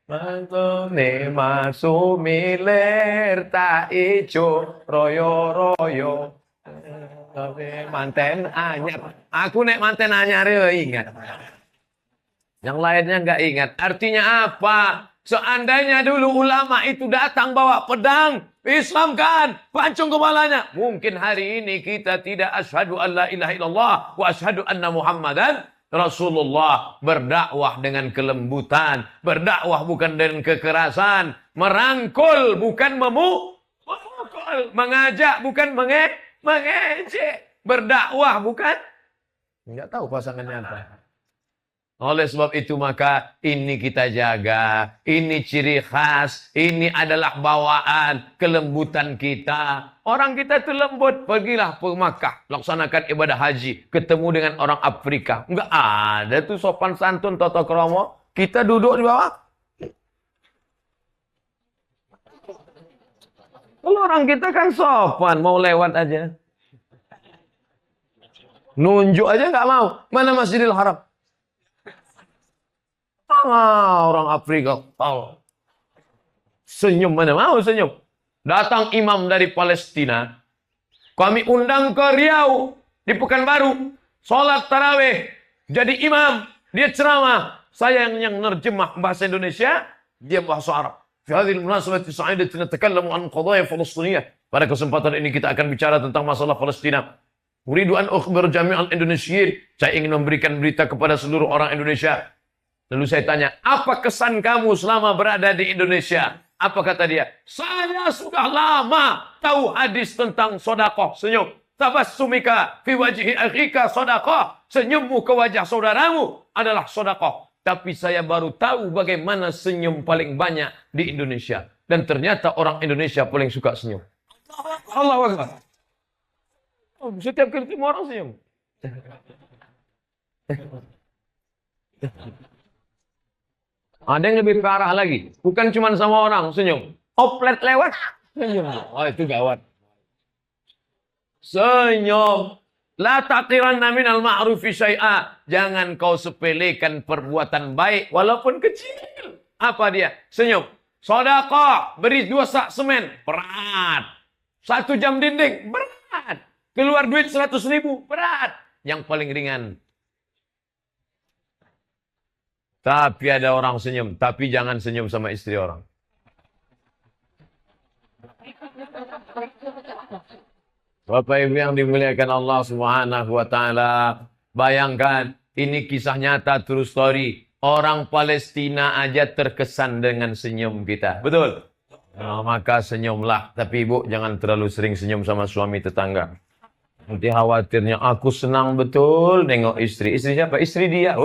Mantune masumi lir tak ijo. Royo royo. Manten anyar. Aku nek manten anyar ya ingat. Yang lainnya nggak ingat. Artinya apa? Seandainya dulu ulama itu datang bawa pedang, Islam kan, pancung kepalanya. Mungkin hari ini kita tidak asyhadu an la ilaha illallah wa asyhadu anna Muhammadan Rasulullah. Berdakwah dengan kelembutan, berdakwah bukan dengan kekerasan, merangkul bukan memukul, mengajak bukan mengejek, berdakwah bukan. Enggak tahu pasangannya apa. Oleh sebab itu maka ini kita jaga, ini ciri khas, ini adalah bawaan kelembutan kita. Orang kita itu lembut, pergilah ke Makkah, laksanakan ibadah haji, ketemu dengan orang Afrika. Enggak ada tuh sopan santun, tata krama. Kita duduk di bawah. Kalau orang kita kan sopan, mau lewat aja. Nunjuk aja nggak mau. Mana Masjidil Haram? Orang Afrika tahu. Senyum mana mau senyum. Datang imam dari Palestina. Kami undang ke Riau di Pekanbaru. Salat tarawih. Jadi imam. Dia ceramah. Saya yang nerjemah bahasa Indonesia. Dia bahasa Arab. Fi hadhil munasabati sa'idatin natakallamu an qadaya Falastiniyah. Pada kesempatan ini kita akan bicara tentang masalah Palestina. Uridu an ukhbir jami'al Indonesiyin. Saya ingin memberikan berita kepada seluruh orang Indonesia. Lalu saya tanya, apa kesan kamu selama berada di Indonesia? Apa kata dia? Saya sudah lama tahu hadis tentang sodakoh, senyum. Tabassumika fi wajhi akhika sodakoh. Senyummu ke wajah saudaramu adalah sodakoh. Tapi saya baru tahu bagaimana senyum paling banyak di Indonesia. Dan ternyata orang Indonesia paling suka senyum. Allahu Akbar. Oh, setiap kali ketemu orang senyum. Ada yang lebih parah lagi. Bukan cuma sama orang senyum. Oplet lewat. Senyum. Oh itu gawat. Senyum. La taqiranna minal ma'rufi syai'a. Jangan kau sepelekan perbuatan baik walaupun kecil. Apa dia? Senyum. Sedekah. Beri 2 sak semen. Berat. 1 jam dinding. Berat. Keluar duit 100.000. Berat. Yang paling ringan. Tapi ada orang senyum. Tapi jangan senyum sama istri orang. Bapak Ibu yang dimuliakan Allah Subhanahu wa taala, bayangkan ini kisah nyata true story. Orang Palestina aja terkesan dengan senyum kita. Betul? Nah, maka senyumlah. Tapi Ibu jangan terlalu sering senyum sama suami tetangga. Nanti khawatirnya aku senang betul nengok istri. Istri siapa? Istri dia.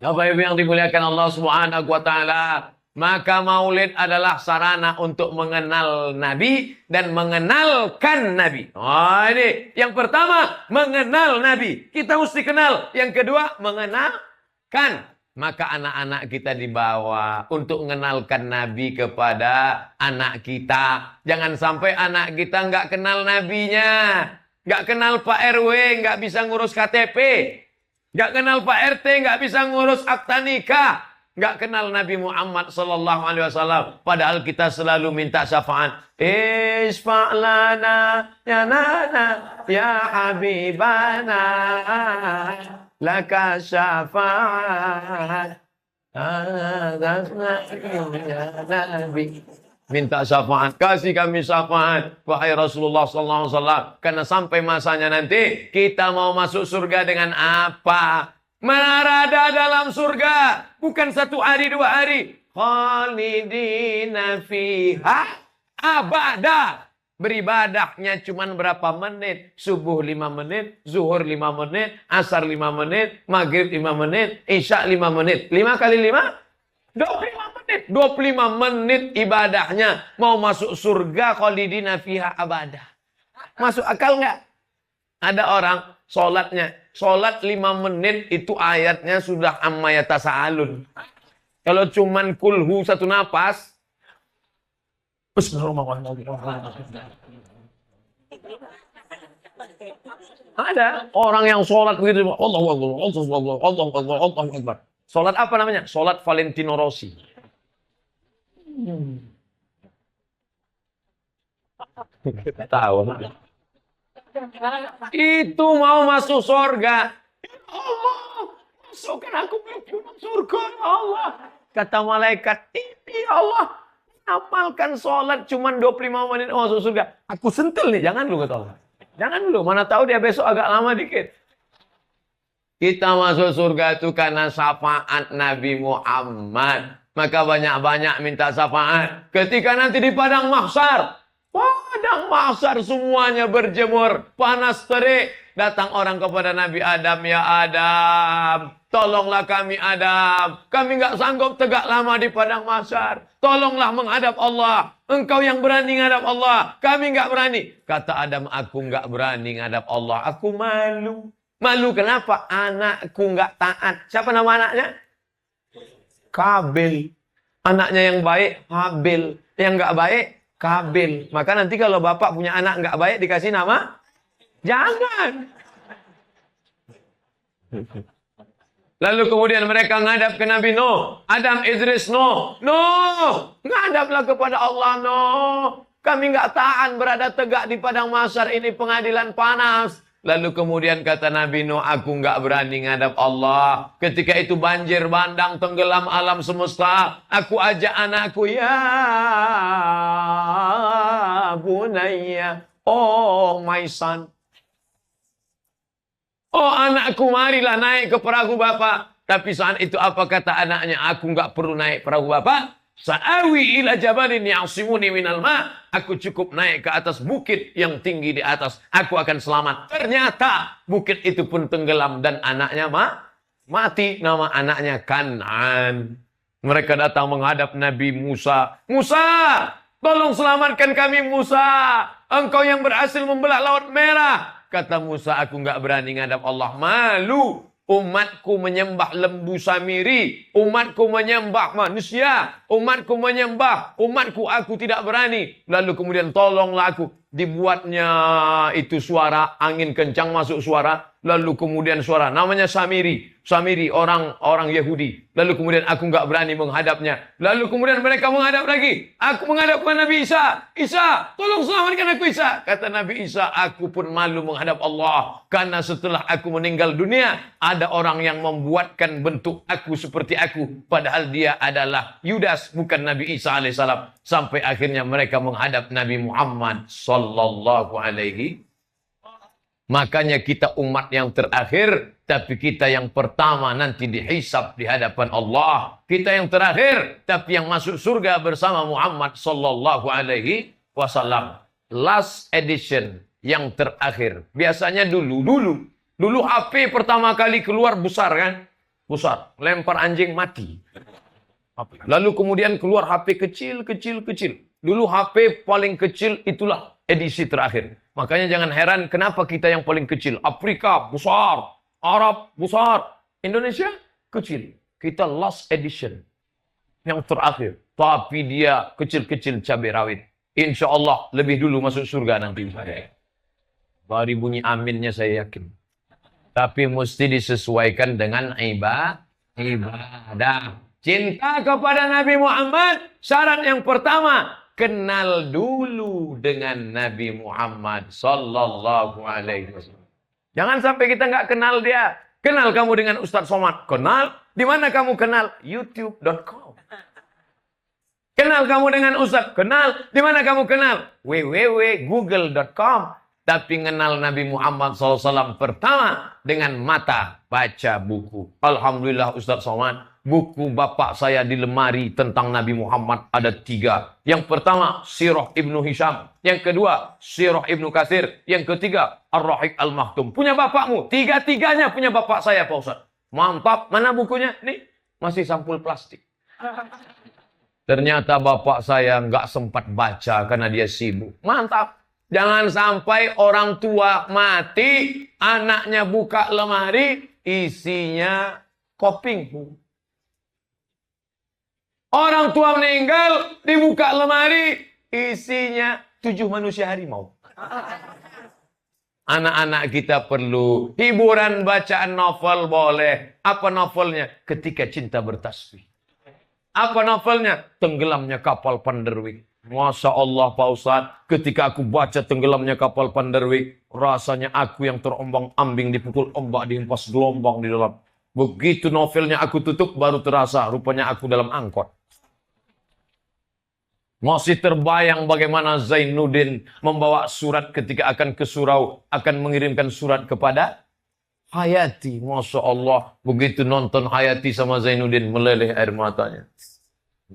Bapak Ibu yang dimuliakan Allah Subhanahu wa taala, maka maulid adalah sarana untuk mengenal Nabi dan mengenalkan Nabi. Oh, ini yang pertama, mengenal Nabi. Kita mesti kenal. Yang kedua, mengenalkan. Maka anak-anak kita dibawa untuk mengenalkan Nabi kepada anak kita. Jangan sampai anak kita nggak kenal Nabinya, nggak kenal Pak RW, nggak bisa ngurus KTP. Nggak kenal Pak RT, nggak bisa ngurus akta nikah. Nggak kenal Nabi Muhammad sallallahu alaihi wasallam. Padahal kita selalu minta syafaat. Isfa'lana ya nana ya habibana laka syafaat. Ya Nabi. Minta syafaat, kasih kami syafaat, wahai Rasulullah sallallahu alaihi wasallam. Karena sampai masanya nanti kita mau masuk surga dengan apa? Menarada dalam surga, bukan 1 hari 2 hari. Khalidina fiha abada. Beribadahnya cuma berapa menit? Subuh 5 menit, zuhur 5 menit, asar 5 menit, maghrib 5 menit, isya 5 menit. 5 kali 5? 25 menit. 25 menit ibadahnya. Mau masuk surga khalidina fiha abadah. Masuk akal nggak? Ada orang sholatnya. Sholat 5 menit itu ayatnya sudah amma yatasaalun. Kalau cuman kulhu satu napas. Ada orang yang sholat begitu. Allah Akbar. Sholat apa namanya? Sholat Valentino Rossi. Tahu. Itu mau masuk surga. Allah, masukkan aku ke surga, ya Allah. Kata malaikat, ini Allah. Amalkan sholat cuma 25 menit masuk surga. Aku sentil nih, jangan dulu kata Allah. Jangan dulu, mana tahu dia besok agak lama dikit. Kita masuk surga itu karena syafaat Nabi Muhammad. Maka banyak-banyak minta syafaat. Ketika nanti di padang mahsyar. Padang mahsyar semuanya berjemur. Panas terik. Datang orang kepada Nabi Adam. Ya Adam. Tolonglah kami Adam. Kami nggak sanggup tegak lama di padang mahsyar. Tolonglah menghadap Allah. Engkau yang berani menghadap Allah. Kami nggak berani. Kata Adam, aku nggak berani menghadap Allah. Aku malu. Malu kenapa? Anakku nggak taat. Siapa nama anaknya? Kabil. Anaknya yang baik, Habil. Yang nggak baik, Kabil. Maka nanti kalau bapak punya anak nggak baik dikasih nama? Jangan. Lalu kemudian mereka ngadap ke Nabi Nuh. Adam, Idris, Nuh. Nuh, ngadaplah kepada Allah, Nuh. Kami nggak tahan berada tegak di padang mahsyar ini, pengadilan panas. Lalu kemudian kata Nabi Nuh, aku nggak berani ngadap Allah. Ketika itu banjir bandang tenggelam alam semesta. Aku ajak anakku, ya bunayya. Oh my son. Oh anakku, marilah naik ke perahu Bapak. Tapi saat itu apa kata anaknya? Aku nggak perlu naik perahu Bapak. Sa'awi ila jabalin ya'simuni minal ma. Aku cukup naik ke atas bukit yang tinggi di atas. Aku akan selamat. Ternyata bukit itu pun tenggelam dan anaknya mati. Nama anaknya Kan'an. Mereka datang menghadap Nabi Musa. Musa, tolong selamatkan kami Musa. Engkau yang berhasil membelah Laut Merah. Kata Musa, aku nggak berani ngadap Allah. Malu. Umatku menyembah lembu Samiri. Umatku menyembah manusia. Umatku menyembah. Umatku, aku tidak berani. Lalu kemudian tolonglah aku. Dibuatnya itu suara, angin kencang masuk suara. Lalu kemudian suara, namanya Samiri. Samiri, orang Yahudi. Lalu kemudian aku nggak berani menghadapnya. Lalu kemudian mereka menghadap lagi. Aku menghadap ke Nabi Isa. Isa, tolong selamatkan aku Isa. Kata Nabi Isa, aku pun malu menghadap Allah. Karena setelah aku meninggal dunia, ada orang yang membuatkan bentuk aku seperti aku. Padahal dia adalah Yudas, bukan Nabi Isa alaihissalam. Sampai akhirnya mereka menghadap Nabi Muhammad sallallahu alaihi. Makanya kita umat yang terakhir, tapi kita yang pertama nanti dihisab di hadapan Allah. Kita yang terakhir, tapi yang masuk surga bersama Muhammad sallallahu alaihi wasallam. Last edition, yang terakhir. Biasanya dulu HP pertama kali keluar besar kan? Besar, lempar anjing mati. Lalu kemudian keluar HP kecil. Dulu HP paling kecil itulah edisi terakhir. Makanya jangan heran kenapa kita yang paling kecil. Afrika besar, Arab besar, Indonesia kecil. Kita last edition, yang terakhir. Tapi dia kecil-kecil cabai rawit. Insya Allah lebih dulu masuk surga nanti. Bari bunyi aminnya saya yakin. Tapi mesti disesuaikan dengan ibadah. Cinta kepada Nabi Muhammad, syarat yang pertama, kenal dulu dengan Nabi Muhammad sallallahu alaihi wasallam. Jangan sampai kita nggak kenal dia. Kenal kamu dengan Ustadz Somad. Kenal? Di mana kamu kenal? YouTube.com. Kenal kamu dengan Ustadz? Kenal? Di mana kamu kenal? www.google.com. Tapi kenal Nabi Muhammad SAW pertama dengan mata baca buku. Alhamdulillah Ustadz Somad, buku bapak saya di lemari tentang Nabi Muhammad ada 3. Yang pertama, Sirah Ibnu Hisham. Yang kedua, Sirah Ibnu Katsir. Yang ketiga, Ar-Rahiq Al-Maktum. Punya bapakmu? 3-tiganya punya bapak saya, Pak Ustadz. Mantap. Mana bukunya? Nih, masih sampul plastik. Ternyata bapak saya nggak sempat baca karena dia sibuk. Mantap. Jangan sampai orang tua mati, anaknya buka lemari, isinya koping. Orang tua meninggal, dibuka lemari, isinya 7 manusia harimau. Anak-anak kita perlu hiburan, bacaan novel boleh. Apa novelnya? Ketika Cinta Bertasbih. Apa novelnya? Tenggelamnya Kapal Panderwik. Masya Allah Pak Ustadz, ketika aku baca Tenggelamnya Kapal Panderwik, rasanya aku yang terombang-ambing, dipukul ombak, dihempas gelombang di dalam. Begitu novelnya aku tutup, baru terasa rupanya aku dalam angkot. Masih terbayang bagaimana Zainuddin membawa surat ketika akan ke surau, akan mengirimkan surat kepada Hayati. Masya Allah, begitu nonton Hayati sama Zainuddin, meleleh air matanya.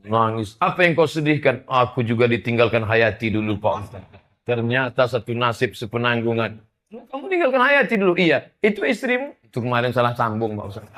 Nangis. Apa yang kau sedihkan? Aku juga ditinggalkan Hayati dulu, Pak Ustaz. Ternyata satu nasib sepenanggungan. Kamu tinggalkan Hayati dulu? Iya. Itu istrimu? Itu kemarin salah sambung, Pak Ustaz.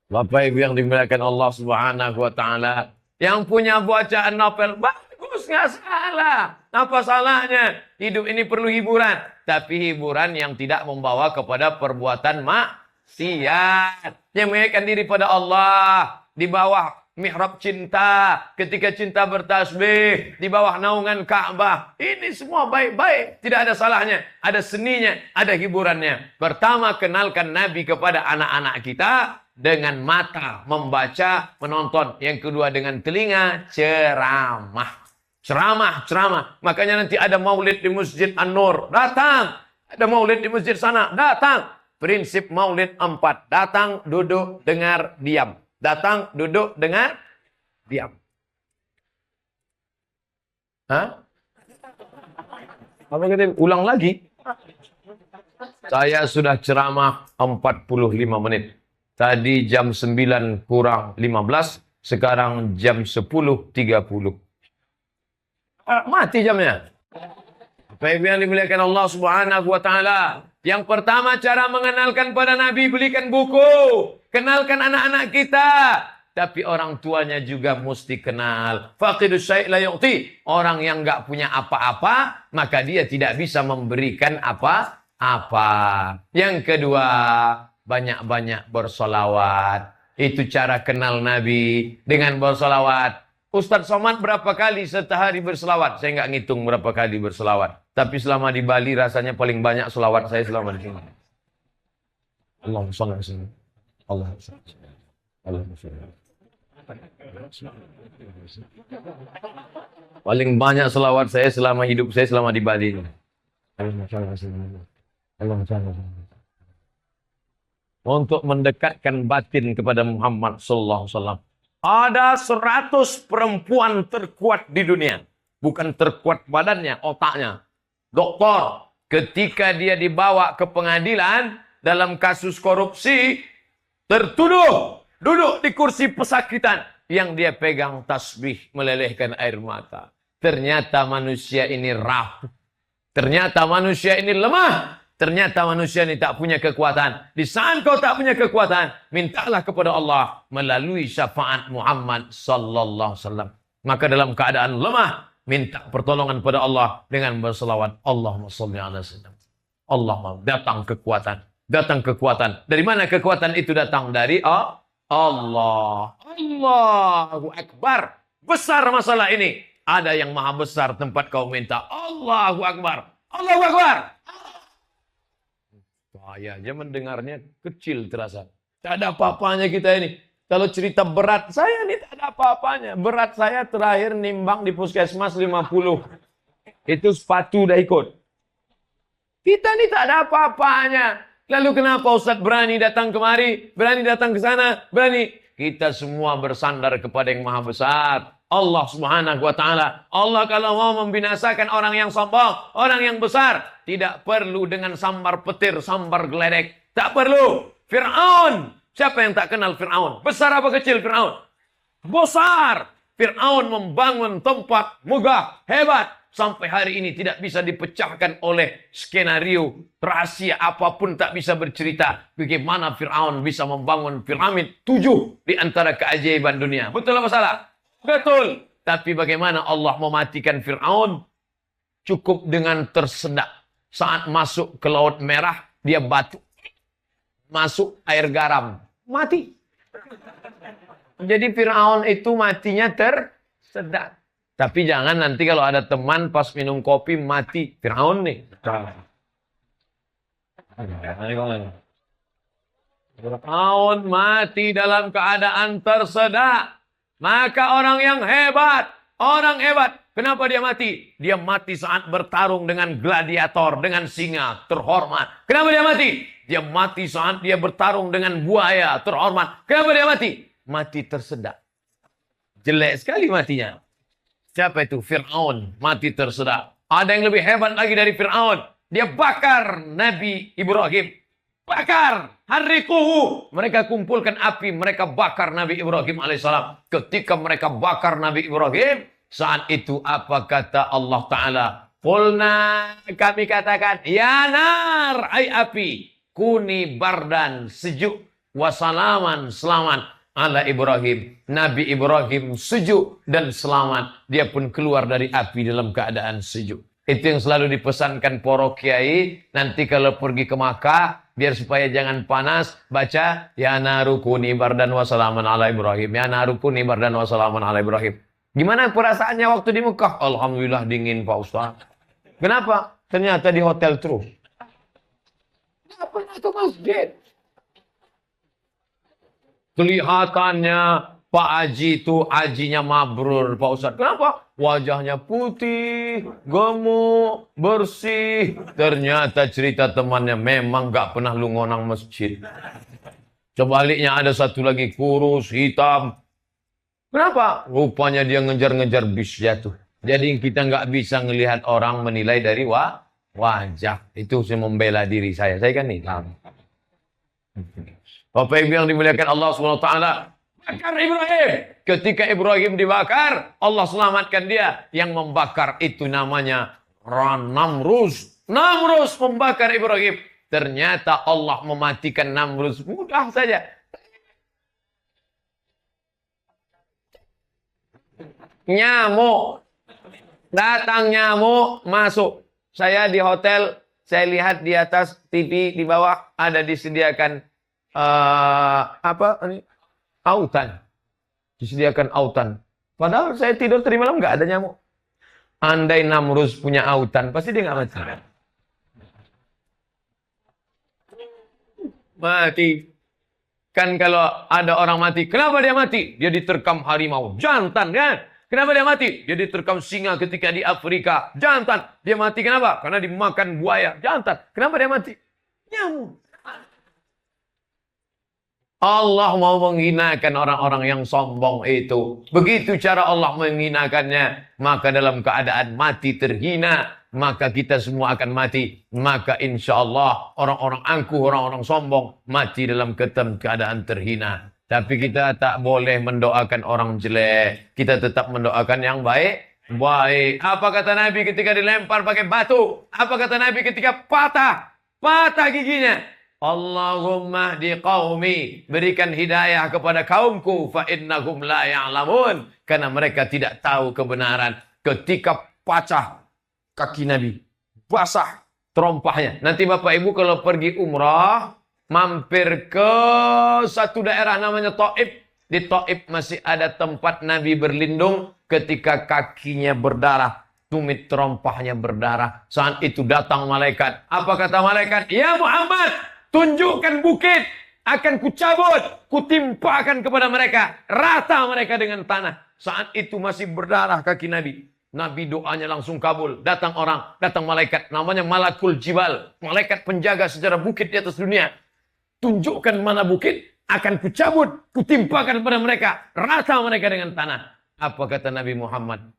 Bapak Ibu yang dimuliakan Allah Subhanahu wa Ta'ala, yang punya bacaan novel, bagus, nggak salah. Apa salahnya? Hidup ini perlu hiburan, tapi hiburan yang tidak membawa kepada perbuatan maksiat. Yang mengingatkan diri pada Allah di bawah mihrab cinta, ketika cinta bertasbih, di bawah naungan Ka'bah. Ini semua baik-baik, tidak ada salahnya. Ada seninya, ada hiburannya. Pertama, kenalkan Nabi kepada anak-anak kita dengan mata, membaca, menonton. Yang kedua, dengan telinga, ceramah. Ceramah. Makanya nanti ada maulid di Masjid An-Nur, datang. Ada maulid di masjid sana, datang. Prinsip maulid 4. Datang, duduk, dengar, diam. Datang, duduk, dengar, diam. Hah? Apa kata? Ulang lagi. Saya sudah ceramah 45 menit. Tadi jam 9 kurang 15, sekarang jam 10.30. Mati jamnya. Bapak Ibu yang dimuliakan Allah Subhanahu wa Ta'ala. Yang pertama, cara mengenalkan pada Nabi, belikan buku. Kenalkan anak-anak kita. Tapi orang tuanya juga mesti kenal. Faqidus syai' la yu'ti. Orang yang nggak punya apa-apa, maka dia tidak bisa memberikan apa-apa. Yang kedua, banyak-banyak bersolawat. Itu cara kenal Nabi, dengan bersolawat. Ustadz Somad berapa kali sehari berselawat? Saya nggak ngitung berapa kali berselawat. Tapi selama di Bali rasanya paling banyak selawat saya selama di sini. Allahumma shalli ala sayyidina Allahumma shalli. Allahumma shalli. Paling banyak selawat saya selama hidup saya selama di Bali. Allahumma shalli ala sayyidina Allahumma shalli. Untuk mendekatkan batin kepada Muhammad sallallahu alaihi wasallam. Ada 100 perempuan terkuat di dunia. Bukan terkuat badannya, otaknya. Doktor, ketika dia dibawa ke pengadilan dalam kasus korupsi, tertuduh, duduk di kursi pesakitan. Yang dia pegang tasbih, melelehkan air mata. Ternyata manusia ini rapuh. Ternyata manusia ini lemah. Ternyata manusia ini tak punya kekuatan. Di saat kau tak punya kekuatan, mintalah kepada Allah melalui syafaat Muhammad sallallahu alaihi wasallam. Maka dalam keadaan lemah, minta pertolongan pada Allah dengan berselawat. Allahumma shalli ala sayyidina. Allahumma, datang kekuatan. Datang kekuatan. Dari mana kekuatan itu datang? Dari Allah. Allahu Akbar. Besar masalah ini. Ada yang maha besar tempat kau minta. Allahu Akbar. Allahu Akbar. Saya aja mendengarnya kecil terasa. Tak ada apa-apanya kita ini. Kalau cerita berat, saya ini tak ada apa-apanya. Berat saya terakhir nimbang di puskesmas 50. Itu sepatu udah ikut. Kita ini tak ada apa-apanya. Lalu kenapa Ustadz berani datang kemari? Berani datang ke sana? Berani. Kita semua bersandar kepada yang maha besar. Allah Subhanahu wa Ta'ala. Allah kalau mau membinasakan orang yang sombong, orang yang besar, tidak perlu dengan sambar petir, sambar geledek. Tak perlu. Fir'aun. Siapa yang tak kenal Fir'aun? Besar apa kecil Fir'aun? Besar. Fir'aun membangun tempat megah, hebat. sampai hari ini tidak bisa dipecahkan oleh skenario rahasia apapun, tak bisa bercerita bagaimana Fir'aun bisa membangun piramid 7 di antara keajaiban dunia. Betul apa salah? Betul. Tapi bagaimana Allah mematikan Fir'aun? Cukup dengan tersedak. Saat masuk ke Laut Merah, dia batuk. Masuk air garam. Mati. Jadi Fir'aun itu matinya tersedak. Tapi jangan nanti kalau ada teman pas minum kopi mati. Fir'aun nih. Fir'aun mati dalam keadaan tersedak. Maka orang yang hebat. Orang hebat. Kenapa dia mati? Dia mati saat bertarung dengan gladiator, dengan singa, terhormat. Kenapa dia mati? Dia mati saat dia bertarung dengan buaya, terhormat. Kenapa dia mati? Mati tersedak. Jelek sekali matinya. Siapa itu? Fir'aun. Mati tersedak. Ada yang lebih hebat lagi dari Fir'aun. Dia bakar Nabi Ibrahim. Bakar. Harrikuhu. Mereka kumpulkan api. Mereka bakar Nabi Ibrahim alaihissalam. Ketika mereka bakar Nabi Ibrahim, saat itu apa kata Allah Ta'ala? Qulna, kami katakan, ya nar, ay api, kuni bardan, sejuk, wasalaman, selamat, ala Ibrahim. Nabi Ibrahim sejuk dan selamat. Dia pun keluar dari api dalam keadaan sejuk. Itu yang selalu dipesankan para kiai. Nanti kalau pergi ke Makkah, biar supaya jangan panas, baca, ya naru kuni bardan, wasalaman, ala Ibrahim. Ya naru kuni bardan, wasalaman, ala Ibrahim. Gimana perasaannya waktu di Mekah? Alhamdulillah dingin Pak Ustaz. Kenapa? Ternyata di hotel terus. Nggak pernah ke masjid. Kelihatannya Pak Haji itu hajinya mabrur Pak Ustaz. Kenapa? Wajahnya putih, gemuk, bersih. Ternyata cerita temannya memang nggak pernah lu ngonang masjid. Sebaliknya ada satu lagi kurus, hitam. Kenapa? Rupanya dia ngejar-ngejar bis jatuh. Jadi kita nggak bisa ngelihat orang menilai dari wajah. Itu saya membela diri saya. Saya kan hitam. Bapak Ibu yang dimuliakan Allah SWT. Bakar Ibrahim. Ketika Ibrahim dibakar, Allah selamatkan dia. Yang membakar itu namanya Namrus. Namrus membakar Ibrahim. Ternyata Allah mematikan Namrus. Mudah saja. Nyamuk. Datang nyamuk, masuk. Saya di hotel, saya lihat di atas TV, di bawah ada disediakan autan. Disediakan autan. Padahal saya tidur tadi malam nggak ada nyamuk. Andai Namrus punya autan, pasti dia nggak mati. Mati. Kan kalau ada orang mati, kenapa dia mati? Dia diterkam harimau, jantan kan? Kenapa dia mati? Dia diterkam singa ketika di Afrika, jantan. Dia mati kenapa? Karena dimakan buaya, jantan. Kenapa dia mati? Nyamuk. Allah mau menghinakan orang-orang yang sombong itu. Begitu cara Allah menghinakannya. Maka dalam keadaan mati terhina, maka kita semua akan mati. Maka insya Allah orang-orang angkuh, orang-orang sombong mati dalam keadaan terhina. Tapi kita tak boleh mendoakan orang jelek. Kita tetap mendoakan yang baik. Baik. Apa kata Nabi ketika dilempar pakai batu? Apa kata Nabi ketika patah? Patah giginya. Allahumma di qaumi. Berikan hidayah kepada kaumku. Fa innahum la ya'lamun. Karena mereka tidak tahu kebenaran. Ketika patah kaki Nabi. Basah terompahnya. Nanti Bapak Ibu kalau pergi umrah. Mampir ke satu daerah namanya Taif. Di Taif masih ada tempat Nabi berlindung ketika kakinya berdarah. Tumit terompahnya berdarah. Saat itu datang malaikat. Apa kata malaikat? Ya Muhammad, tunjukkan bukit. Akan kucabut. Kutimpakan kepada mereka. Rata mereka dengan tanah. Saat itu masih berdarah kaki Nabi. Nabi doanya langsung kabul. Datang orang, datang malaikat. Namanya Malakul Jibal. Malaikat penjaga sejarah bukit di atas dunia. Tunjukkan mana bukit, akan kucabut, kutimpakan kepada mereka, rata mereka dengan tanah. Apa kata Nabi Muhammad?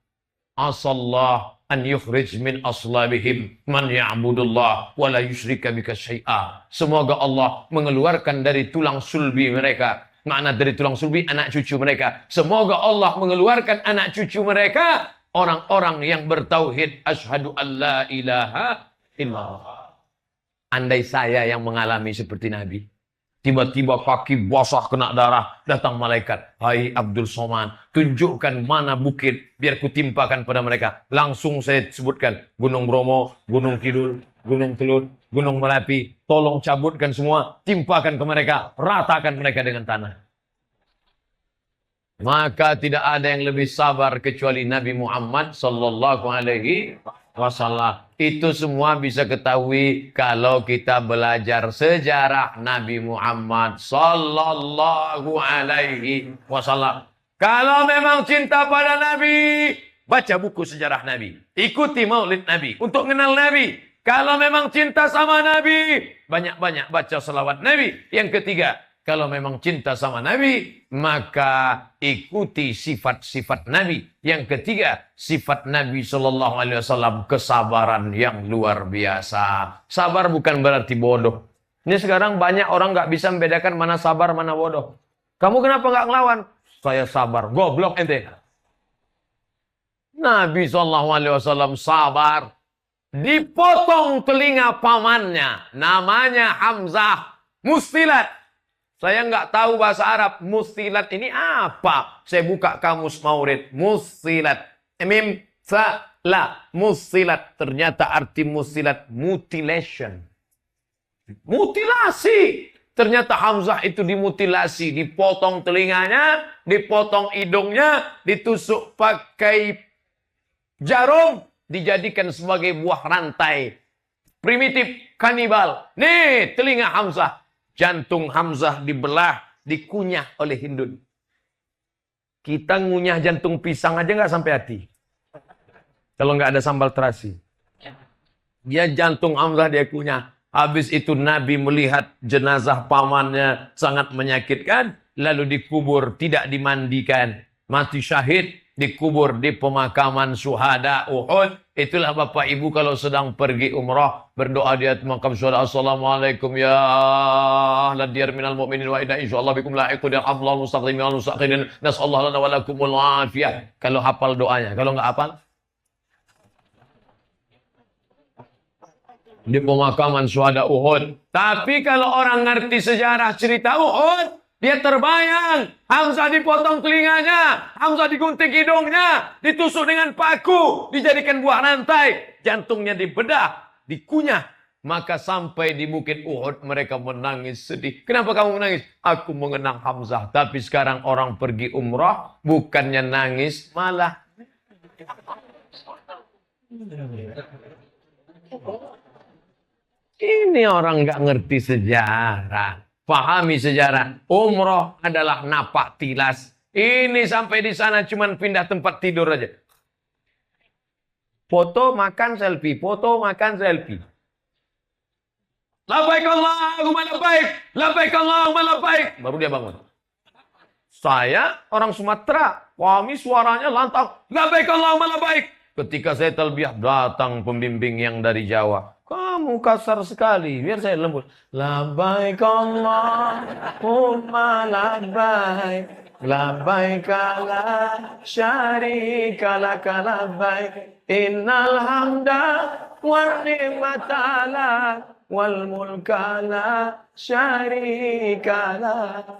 Asallah an yukhrij min aslabihim man ya'budullah wa la yusyrika bika syai'a. Semoga Allah mengeluarkan dari tulang sulbi mereka. Makna dari tulang sulbi anak cucu mereka. Semoga Allah mengeluarkan anak cucu mereka orang-orang yang bertauhid, asyhadu an la ilaha illallah. Andai saya yang mengalami seperti Nabi, tiba-tiba kaki basah kena darah, datang malaikat. Hai Abdul Somad, tunjukkan mana bukit, biar kutimpakan pada mereka. Langsung saya sebutkan, Gunung Bromo, Gunung Kidul, Gunung Kelut, Gunung Merapi. Tolong cabutkan semua, timpakan ke mereka, ratakan mereka dengan tanah. Maka tidak ada yang lebih sabar kecuali Nabi Muhammad sallallahu alaihi wasallam. Itu semua bisa ketahui kalau kita belajar sejarah Nabi Muhammad sallallahu alaihi wasallam. Kalau memang cinta pada Nabi, baca buku sejarah Nabi. Ikuti maulid Nabi untuk mengenal Nabi. Kalau memang cinta sama Nabi, banyak-banyak baca selawat Nabi. Yang ketiga, kalau memang cinta sama Nabi, maka ikuti sifat-sifat Nabi. Yang ketiga, sifat Nabi Sallallahu Alaihi Wasallam, kesabaran yang luar biasa. Sabar bukan berarti bodoh. Ini sekarang banyak orang nggak bisa membedakan mana sabar, mana bodoh. Kamu kenapa nggak ngelawan? Saya sabar. Goblok ente. Nabi Sallallahu Alaihi Wasallam sabar. Dipotong telinga pamannya. Namanya Hamzah. Mustilat. Saya nggak tahu bahasa Arab. Mustilat ini apa? Saya buka kamus Maurid. Mustilat. Mim, sa, la. Mustilat. Ternyata arti mustilat mutilation. Mutilasi. Ternyata Hamzah itu dimutilasi. Dipotong telinganya, dipotong hidungnya, ditusuk pakai jarum, dijadikan sebagai buah rantai. Primitif, kanibal. Nih, telinga Hamzah. Jantung Hamzah dibelah, dikunyah oleh Hindun. Kita ngunyah jantung pisang aja nggak sampai hati. Kalau nggak ada sambal terasi. Dia jantung Hamzah dia kunyah. Habis itu Nabi melihat jenazah pamannya sangat menyakitkan. Lalu dikubur, tidak dimandikan. Mati syahid, dikubur di pemakaman syuhada Uhud. Itulah Bapak Ibu kalau sedang pergi umrah, berdoa di makam syuhada. Assalamualaikum ya ahla diyar minal mu'minin wa inna insyaallah bikum lahiqun ya Abdullah mustaqim ya mustaqim nasallahu lana wa lakumul afiyah. Kalau hafal doanya, kalau enggak hafal di pemakaman syuhada Uhud. Tapi kalau orang ngerti sejarah cerita Uhud, dia terbayang, Hamzah dipotong telinganya, Hamzah digunting hidungnya, ditusuk dengan paku, dijadikan buah rantai, jantungnya dibedah, dikunyah. Maka sampai di bukit Uhud mereka menangis sedih. Kenapa kamu menangis? Aku mengenang Hamzah. Tapi sekarang orang pergi umrah, bukannya nangis, malah ini orang nggak ngerti sejarah. Pahami sejarah. Umroh adalah napak tilas. Ini sampai di sana cuman pindah tempat tidur aja. Foto, makan, selfie. Foto, makan, selfie. Labbaik Allahumma labbaik. Labbaik Allahumma labbaik. Baru dia bangun. Saya orang Sumatera. Kami suaranya lantang. Labbaik Allahumma labbaik. Ketika saya talbiyah, datang pembimbing yang dari Jawa. Kamu kasar sekali, biar saya lembut. Labbaik Allahumma labbaik. Labbaik la syarika laka labbaik. Innal hamda wa ni'mata lak wal mulka la syarika lak.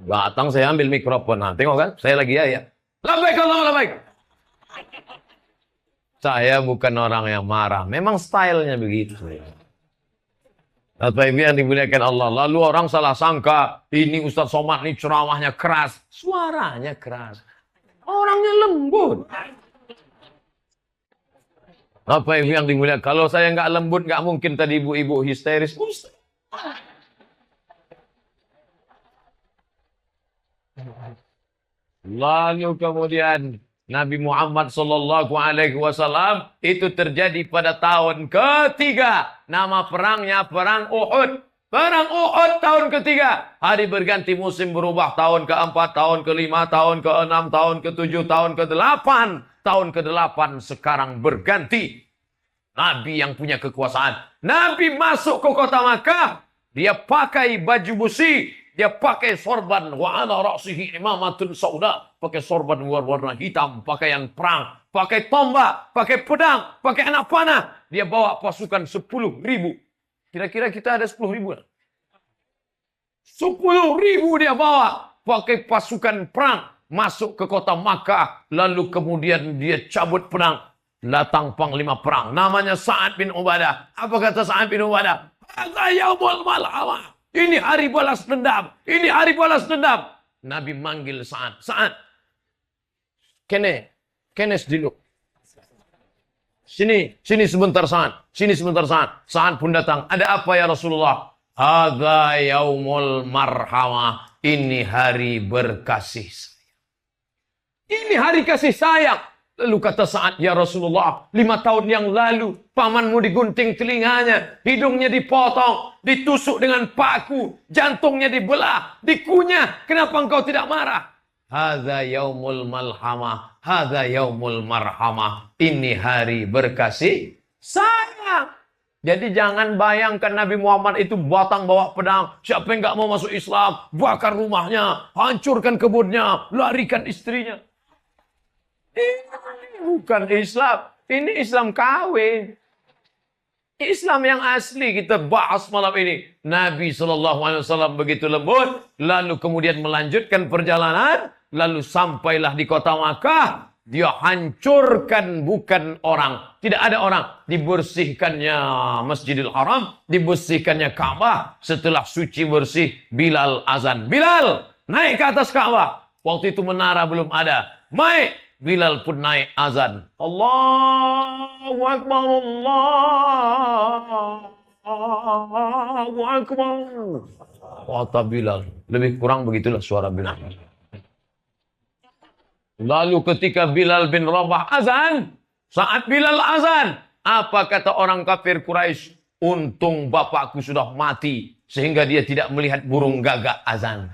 Datang saya ambil mikrofon. Nah, tengok kan, saya lagi ya. Labbaik Allahumma labbaik. Saya bukan orang yang marah. Memang stylenya begitu. Bapak Ibu yang dimuliakan Allah. Lalu orang salah sangka, ini Ustaz Somad ini ceramahnya keras. Suaranya keras. Orangnya lembut. Bapak Ibu yang dimuliakan. Kalau saya nggak lembut, nggak mungkin tadi ibu-ibu histeris. Ustaz. Lalu kemudian Nabi Muhammad Sallallahu Alaihi Wasallam itu terjadi pada tahun ketiga. Nama perangnya Perang Uhud. Perang Uhud tahun ketiga. Hari berganti musim berubah. Tahun keempat, tahun kelima, tahun keenam, tahun ketujuh, tahun kedelapan. Tahun kedelapan sekarang berganti. Nabi yang punya kekuasaan. Nabi masuk ke kota Makkah. Dia pakai baju besi. Dia pakai sorban. Wa ala ra'sihi imamatun sauda. Pakai sorban warna hitam. Pakaian perang. Pakai tombak. Pakai pedang. Pakai anak panah. Dia bawa pasukan 10.000. Kira-kira kita ada 10.000. 10.000 dia bawa. Pakai pasukan perang. Masuk ke kota Makkah. Lalu kemudian dia cabut pedang. Datang panglima perang. Namanya Sa'ad bin Ubadah. Apa kata Sa'ad bin Ubadah? Hadza yaumul malhamah. Ini hari balas dendam. Ini hari balas dendam. Nabi manggil Sa'ad. Sa'ad. Kenes dulu. Sini sebentar Sa'ad. Sini sebentar Sa'ad. Sa'ad pun datang. Ada apa ya Rasulullah? Hadza yaumul marhamah. Ini hari berkasih sayang. Ini hari kasih sayang. Lalu kata Sa'ad, ya Rasulullah, 5 tahun yang lalu, pamanmu digunting telinganya, hidungnya dipotong, ditusuk dengan paku, jantungnya dibelah, dikunyah. Kenapa engkau tidak marah? Hadza yaumul malhamah, hadza yaumul marhamah. Ini hari berkasih sayang. Jadi jangan bayangkan Nabi Muhammad itu batang bawa pedang. Siapa yang nggak mau masuk Islam, bakar rumahnya, hancurkan kebunnya, larikan istrinya. Ini bukan Islam. Ini Islam KW. Islam yang asli kita bahas malam ini. Nabi SAW begitu lembut. Lalu kemudian melanjutkan perjalanan. Lalu sampailah di kota Makkah. Dia hancurkan bukan orang. Tidak ada orang. Dibersihkannya Masjidil Haram. Dibersihkannya Ka'bah. Setelah suci bersih, Bilal azan. Bilal, naik ke atas Ka'bah. Waktu itu menara belum ada. Naik. Bilal pun naik azan. Allahu Akbar, Allahu Akbar. Kata Bilal. Lebih kurang begitulah suara Bilal. Lalu ketika Bilal bin Rabah azan, saat Bilal azan, apa kata orang kafir Quraisy? Untung bapakku sudah mati, sehingga dia tidak melihat burung gagak azan.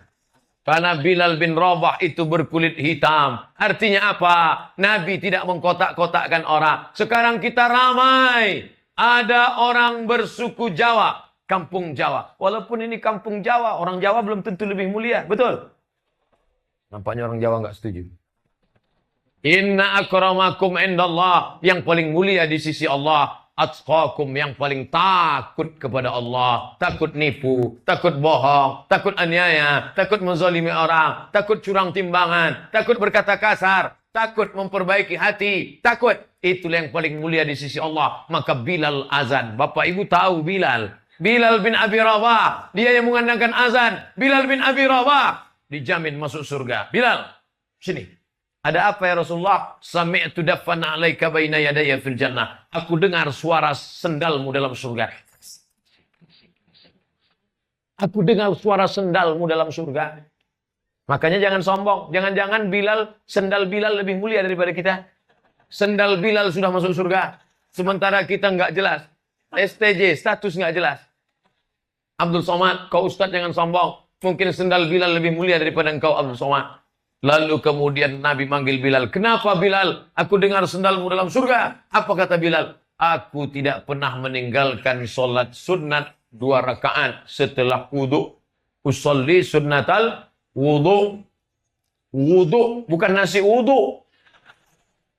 Karena Bilal bin Rabah itu berkulit hitam. Artinya apa? Nabi tidak mengkotak-kotakkan orang. Sekarang kita ramai. Ada orang bersuku Jawa. Kampung Jawa. Walaupun ini kampung Jawa. Orang Jawa belum tentu lebih mulia. Betul? Nampaknya orang Jawa nggak setuju. Inna akramakum indallah. Yang paling mulia di sisi Allah. Atqakum, yang paling takut kepada Allah, takut nipu, takut bohong, takut aniaya, takut menzalimi orang, takut curang timbangan, takut berkata kasar, takut memperbaiki hati, takut. Itulah yang paling mulia di sisi Allah. Maka Bilal azan. Bapak Ibu tahu Bilal. Bilal bin Abi Rabah. Dia yang mengandangkan azan. Bilal bin Abi Rabah. Dijamin masuk surga. Bilal, sini. Ada apa ya Rasulullah? Sami'tu daffana 'alaika baina yadayya fil jannah. Aku dengar suara sendalmu dalam surga. Aku dengar suara sendalmu dalam surga. Makanya jangan sombong. Jangan-jangan sendal Bilal lebih mulia daripada kita. Sendal Bilal sudah masuk surga. Sementara kita nggak jelas. STJ, status nggak jelas. Abdul Somad, kau Ustaz jangan sombong. Mungkin sendal Bilal lebih mulia daripada engkau Abdul Somad. Lalu kemudian Nabi manggil Bilal. Kenapa Bilal? Aku dengar sendalmu dalam surga. Apa kata Bilal? Aku tidak pernah meninggalkan solat sunat 2 rakaat setelah wudu. Usolli sunnatal wudu. Wudu, bukan nasi wudu.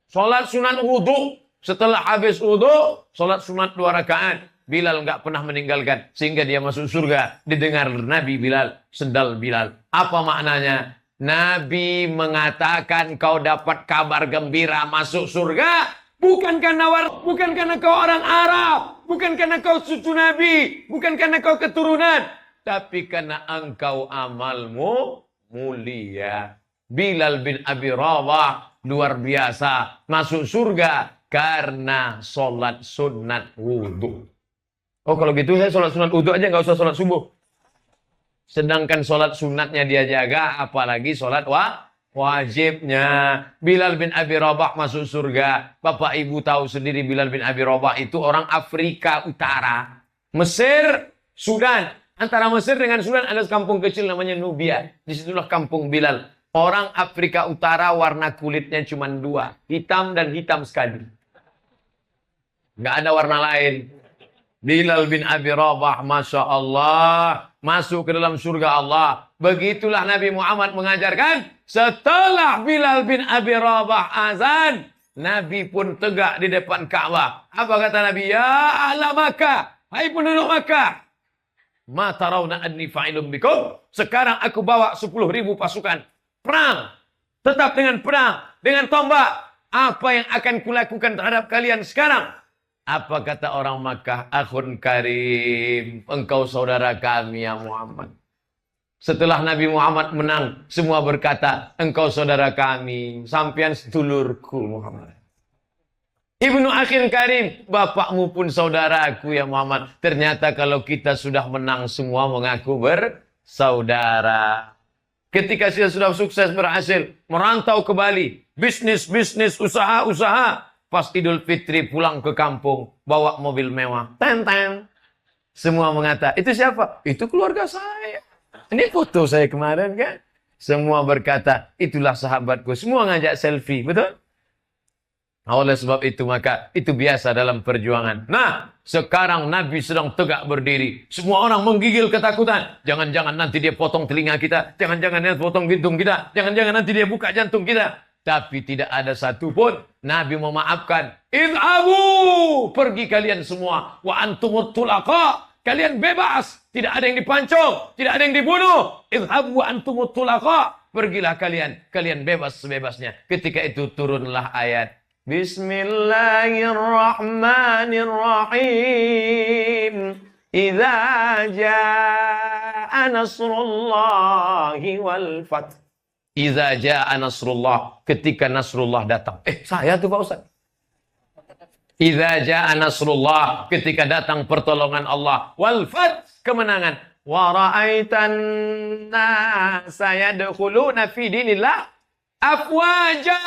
Solat sunat wudu. Setelah habis wudu, solat sunat 2 rakaat. Bilal nggak pernah meninggalkan. Sehingga dia masuk surga. Didengar Nabi Bilal. Sendal Bilal. Apa maknanya? Nabi mengatakan kau dapat kabar gembira masuk surga. Bukan karena kau orang Arab. Bukan karena kau cucu Nabi. Bukan karena kau keturunan. Tapi karena engkau amalmu mulia. Bilal bin Abi Rabah luar biasa. Masuk surga karena sholat sunat wudhu. Oh kalau gitu saya sholat sunat wudhu aja nggak usah sholat subuh. Sedangkan sholat sunatnya dia jaga, apalagi sholat wajibnya. Bilal bin Abi Rabah masuk surga. Bapak Ibu tahu sendiri Bilal bin Abi Rabah itu orang Afrika Utara. Mesir, Sudan. Antara Mesir dengan Sudan ada kampung kecil namanya Nubia. Disitulah kampung Bilal. Orang Afrika Utara warna kulitnya cuma 2. Hitam dan hitam sekali. Nggak ada warna lain. Bilal bin Abi Rabah, Masya Allah. Masuk ke dalam surga Allah. Begitulah Nabi Muhammad mengajarkan. Setelah Bilal bin Abi Rabah azan, Nabi pun tegak di depan Ka'bah. Apa kata Nabi? Ya ahla Makkah, hai penduduk Makkah. Ma tarawna anni fa'ilun bikum. Sekarang aku bawa 10.000 pasukan. Perang. Tetap dengan perang. Dengan tombak. Apa yang akan kulakukan terhadap kalian sekarang? Apa kata orang Makkah? Akhun karim. Engkau saudara kami ya Muhammad. Setelah Nabi Muhammad menang, semua berkata, engkau saudara kami. Sampian sedulurku Muhammad. Ibnu Akhil Karim, bapakmu pun saudaraku ya Muhammad. Ternyata kalau kita sudah menang, semua mengaku bersaudara. Ketika sudah sukses berhasil, merantau ke Bali, bisnis, usaha. Pas Idul Fitri pulang ke kampung, bawa mobil mewah. Ten. Semua mengata, itu siapa? Itu keluarga saya. Ini foto saya kemarin kan. Semua berkata, itulah sahabatku. Semua ngajak selfie, betul? Oleh sebab itu maka itu biasa dalam perjuangan. Nah, sekarang Nabi sedang tegak berdiri. Semua orang menggigil ketakutan. Jangan-jangan nanti dia potong telinga kita. Jangan-jangan dia potong hidung kita. Jangan-jangan nanti dia buka jantung kita. Tapi tidak ada satupun Nabi memaafkan. Idhabu, pergi kalian semua. Wa antumut tulaqa, kalian bebas. Tidak ada yang dipancung, tidak ada yang dibunuh. Idhabu wa antumut tulaqa, pergilah kalian. Kalian bebas sebebasnya. Ketika itu turunlah ayat. Bismillahirrahmanirrahim. Idza jaa nasrullahi wal fath. Idza jaa nasrullah, ketika nasrullah datang. Saya tuh Pak Ustaz. Idza jaa nasrullah, ketika datang pertolongan Allah. Wal fath, kemenangan. Wa ra'aitan nasa yadkhuluna fi dinillah afwaja.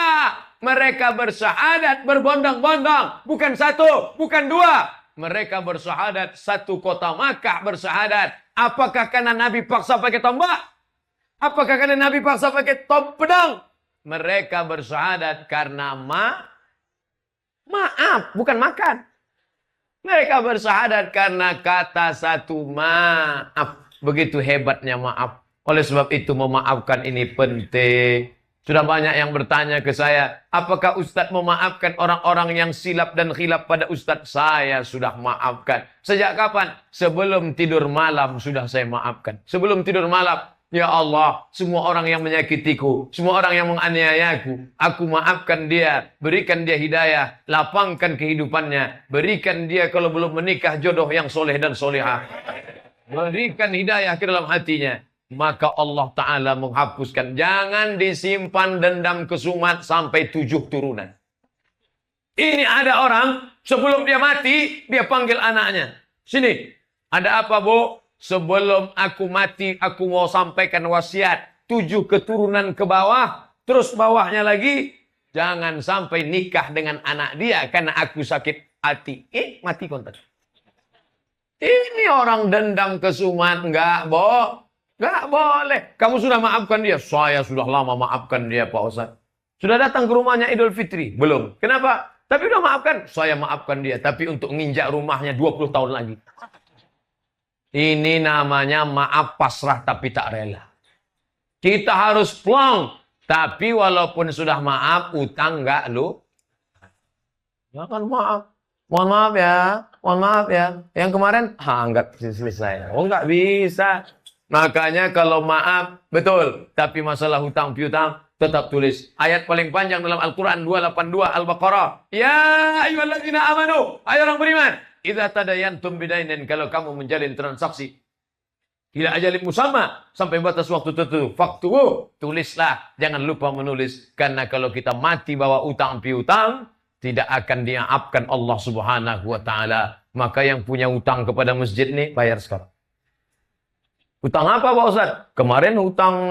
Mereka bersyahadat berbondong-bondong, bukan satu, bukan dua. Mereka bersyahadat, satu kota Makkah bersyahadat. Apakah karena Nabi paksa pakai tombak? Apakah karena Nabi paksa pakai pedang? Mereka bersyahadat karena maaf, bukan makan. Mereka bersyahadat karena kata satu maaf. Begitu hebatnya maaf. Oleh sebab itu memaafkan ini penting. Sudah banyak yang bertanya ke saya, apakah Ustadz memaafkan orang-orang yang silap dan khilaf pada Ustadz? Saya sudah maafkan. Sejak kapan? Sebelum tidur malam sudah saya maafkan. Sebelum tidur malam. Ya Allah, semua orang yang menyakitiku, semua orang yang menganiayaku, aku maafkan dia, berikan dia hidayah, lapangkan kehidupannya, berikan dia kalau belum menikah jodoh yang soleh dan solehah, berikan hidayah ke dalam hatinya. Maka Allah Ta'ala menghapuskan. Jangan disimpan dendam kesumat sampai 7 turunan. Ini ada orang, sebelum dia mati, dia panggil anaknya. Sini, ada apa Bu? Sebelum aku mati, aku mau sampaikan wasiat. 7 keturunan ke bawah, terus bawahnya lagi. Jangan sampai nikah dengan anak dia, karena aku sakit hati. Mati kontak. Ini orang dendam kesumat, enggak, Bo. Enggak boleh. Kamu sudah maafkan dia? Saya sudah lama maafkan dia, Pak Ustaz. Sudah datang ke rumahnya Idul Fitri? Belum. Kenapa? Tapi udah maafkan. Saya maafkan dia. Tapi untuk nginjak rumahnya 20 tahun lagi. Ini namanya maaf pasrah tapi tak rela. Kita harus plong. Tapi walaupun sudah maaf, utang enggak lu. Jangan maaf. Mohon maaf ya. Mohon maaf ya. Yang kemarin, enggak selesai. Oh enggak bisa. Makanya kalau maaf, betul. Tapi masalah hutang piutang, tetap tulis. Ayat paling panjang dalam Al-Quran 282 Al-Baqarah. Ya ayyuhalladzina amanu. Ayo orang beriman. Idza tadayantum bidainin, kalau kamu menjalin transaksi ila ajalin musamma, sampai batas waktu tertentu, faktuhu, tulislah, jangan lupa menulis, karena kalau kita mati bawa utang piutang tidak akan dimaafkan Allah Subhanahu wa taala. Maka yang punya utang kepada masjid ini bayar sekarang. Utang apa Pak Ustaz? Kemarin utang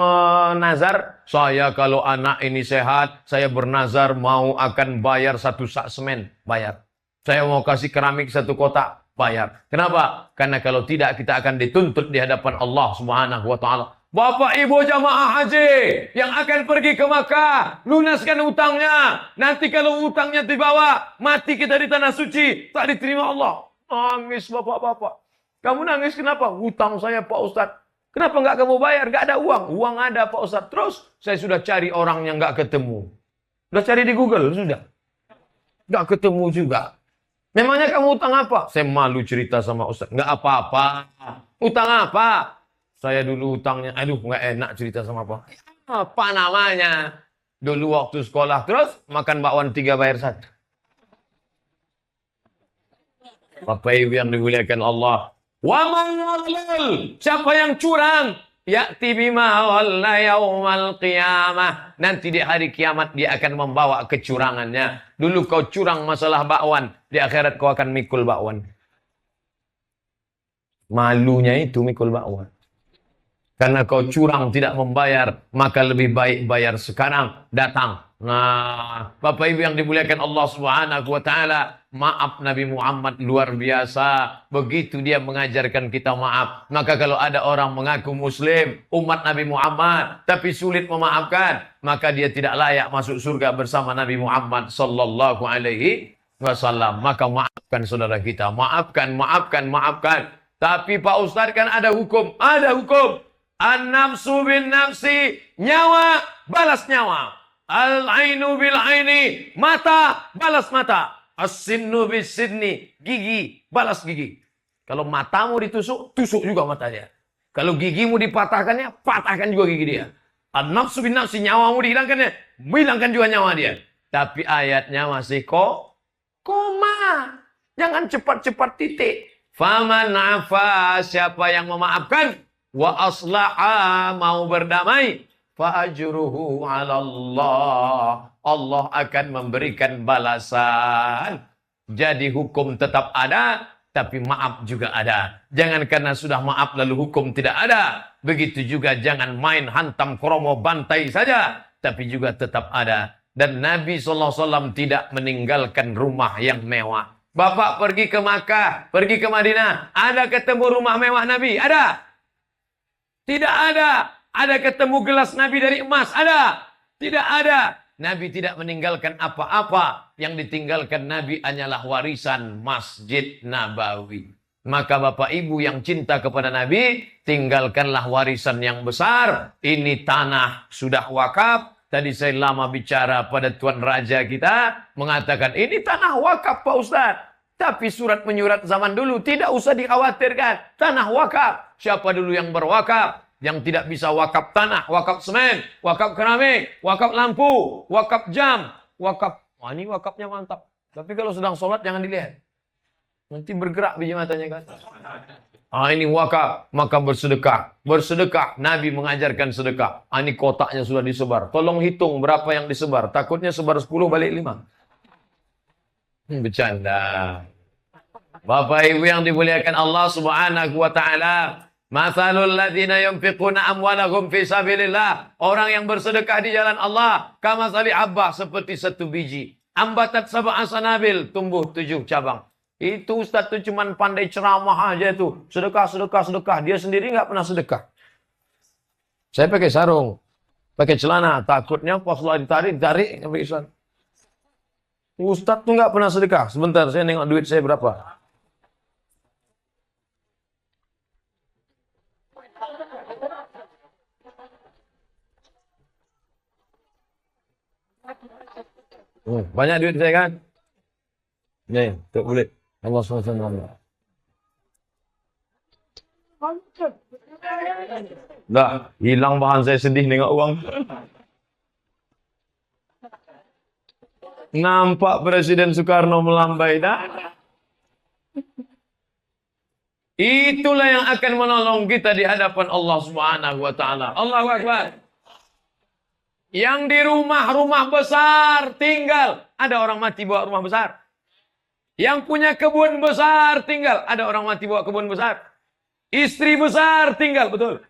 nazar, saya kalau anak ini sehat, saya bernazar mau akan bayar 1 sak semen, bayar. Saya mau kasih keramik 1 kotak, bayar. Kenapa? Karena kalau tidak kita akan dituntut di hadapan Allah Subhanahu wa taala. Bapak Ibu jamaah haji yang akan pergi ke Makkah, lunaskan utangnya. Nanti kalau utangnya dibawa, mati kita di tanah suci, tak diterima Allah. Nangis bapak-bapak. Kamu nangis kenapa? Hutang saya Pak Ustaz. Kenapa nggak kamu bayar? Nggak ada uang. Uang ada Pak Ustaz. Terus saya sudah cari orang yang nggak ketemu. Sudah cari di Google, sudah. Nggak ketemu juga. Memangnya kamu utang apa? Saya malu cerita sama Ustaz. Nggak apa-apa. Utang apa? Saya dulu utangnya, aduh nggak enak cerita sama apa. Apa namanya? Dulu waktu sekolah. Terus makan bakwan 3 bayar 1. Bapak Ibu yang dimuliakan Allah. Wa man yadlil, siapa yang curang, ya'ti bima walla yaumal qiyamah, nanti di hari kiamat dia akan membawa kecurangannya. Dulu kau curang masalah bakwan, di akhirat kau akan mikul bakwan. Malunya itu mikul bakwan. Karena kau curang tidak membayar, maka lebih baik bayar sekarang, datang. Nah, Bapak Ibu yang dimuliakan Allah Subhanahu wa taala, maaf Nabi Muhammad luar biasa. Begitu dia mengajarkan kita maaf. Maka kalau ada orang mengaku muslim, umat Nabi Muhammad, tapi sulit memaafkan, maka dia tidak layak masuk surga bersama Nabi Muhammad sallallahu alaihi wasallam. Maka maafkan saudara kita, maafkan. Tapi Pak Ustadz kan ada hukum, An-nafsu bin nafsi, nyawa balas nyawa. Al-ainu bil aini, mata balas mata. As-sinnu bis sinni, gigi balas gigi. Kalau matamu ditusuk, tusuk juga matanya. Kalau gigimu dipatahkannya, patahkan juga gigi dia. An-nafsu bin nafsi, nyawamu dihilangkannya, hilangkan juga nyawa dia. Tapi ayatnya masih koma. Jangan cepat-cepat titik. Faman afa, siapa yang memaafkan, wa aslaha, mau berdamai, fa ajruhu 'ala Allah. Allah akan memberikan balasan. Jadi hukum tetap ada, tapi maaf juga ada. Jangan karena sudah maaf lalu hukum tidak ada. Begitu juga jangan main hantam kromo bantai saja, tapi juga tetap ada. Dan Nabi SAW tidak meninggalkan rumah yang mewah. Bapak pergi ke Makkah, pergi ke Madinah, ada ketemu rumah mewah Nabi? Ada? Tidak ada. Ada ketemu gelas Nabi dari emas? Ada? Tidak ada. Nabi tidak meninggalkan apa-apa. Yang ditinggalkan Nabi hanyalah warisan Masjid Nabawi. Maka Bapak Ibu yang cinta kepada Nabi, tinggalkanlah warisan yang besar. Ini tanah sudah wakaf. Tadi saya lama bicara pada Tuan Raja kita, mengatakan ini tanah wakaf Pak Ustadz. Tapi surat menyurat zaman dulu tidak usah dikhawatirkan. Tanah wakaf. Siapa dulu yang berwakaf? Yang tidak bisa wakaf tanah, wakaf semen, wakaf keramik, wakaf lampu, wakaf jam, wakaf. Wah, ini wakafnya mantap. Tapi kalau sedang sholat jangan dilihat. Nanti bergerak biji matanya kan. Ini wakaf, maka bersedekah. Bersedekah, Nabi mengajarkan sedekah. Ini kotaknya sudah disebar. Tolong hitung berapa yang disebar. Takutnya sebar 10 balik 5. Bercanda. Bapak Ibu yang dimuliakan Allah Subhanahu wa taala. Mathalul ladzina yunfiquna amwalahum fi sabilillah. Orang yang bersedekah di jalan Allah, kamathali habbah, seperti satu biji. Ambatat sab'a sanabil, tumbuh 7 cabang. Itu Ustaz tuh cuman pandai ceramah aja tuh. Sedekah. Dia sendiri nggak pernah sedekah. Saya pakai sarung, pakai celana, takutnya pas lagi ditarik sampai Islam. Ustaz tuh nggak pernah sedekah. Sebentar, saya nengok duit saya berapa. Banyak duit saya kan? Nih, tuh kulit. Allah SWT. Dah, hilang bahan saya sedih nengok uang. Nampak Presiden Soekarno melambai dah. Itulah yang akan menolong kita di hadapan Allah Subhanahu wa taala. Allahu Akbar. Yang di rumah-rumah besar tinggal, ada orang mati bawa rumah besar. Yang punya kebun besar tinggal, ada orang mati bawa kebun besar. Istri besar tinggal, betul.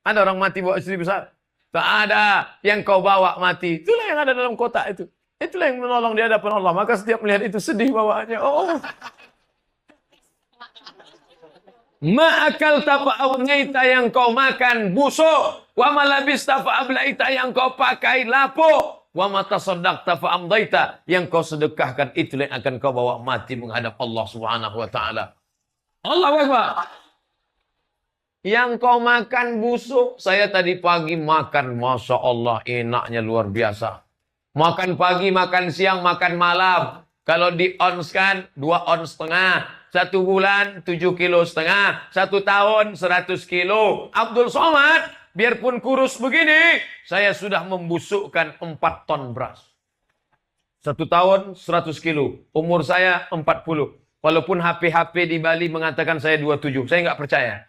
Ada orang mati bawa istri besar. Tak ada yang kau bawa mati. Itulah yang ada dalam kotak itu. Itulah yang menolong di hadapan Allah. Maka setiap melihat itu sedih bawaannya. Oh. Ma'akal tafa'abnaita, yang kau makan busuk. Wa malabis tafa'ablaita, yang kau pakai lapuk. Wa matasaddaqta fa'amdaita, yang kau sedekahkan, itulah yang akan kau bawa mati menghadap Allah Subhanahu wa taala. Allahu Akbar. Yang kau makan busuk. Saya tadi pagi makan. Masya Allah, enaknya luar biasa. Makan pagi, makan siang, makan malam. Kalau di-onskan, 2 ons setengah. 1 bulan, 7,5 kilo. 1 tahun, 100 kilo. Abdul Somad, biarpun kurus begini, saya sudah membusukkan 4 ton beras. 1 tahun, 100 kilo. Umur saya 40. Walaupun HP-HP di Bali mengatakan saya 27. Saya nggak percaya.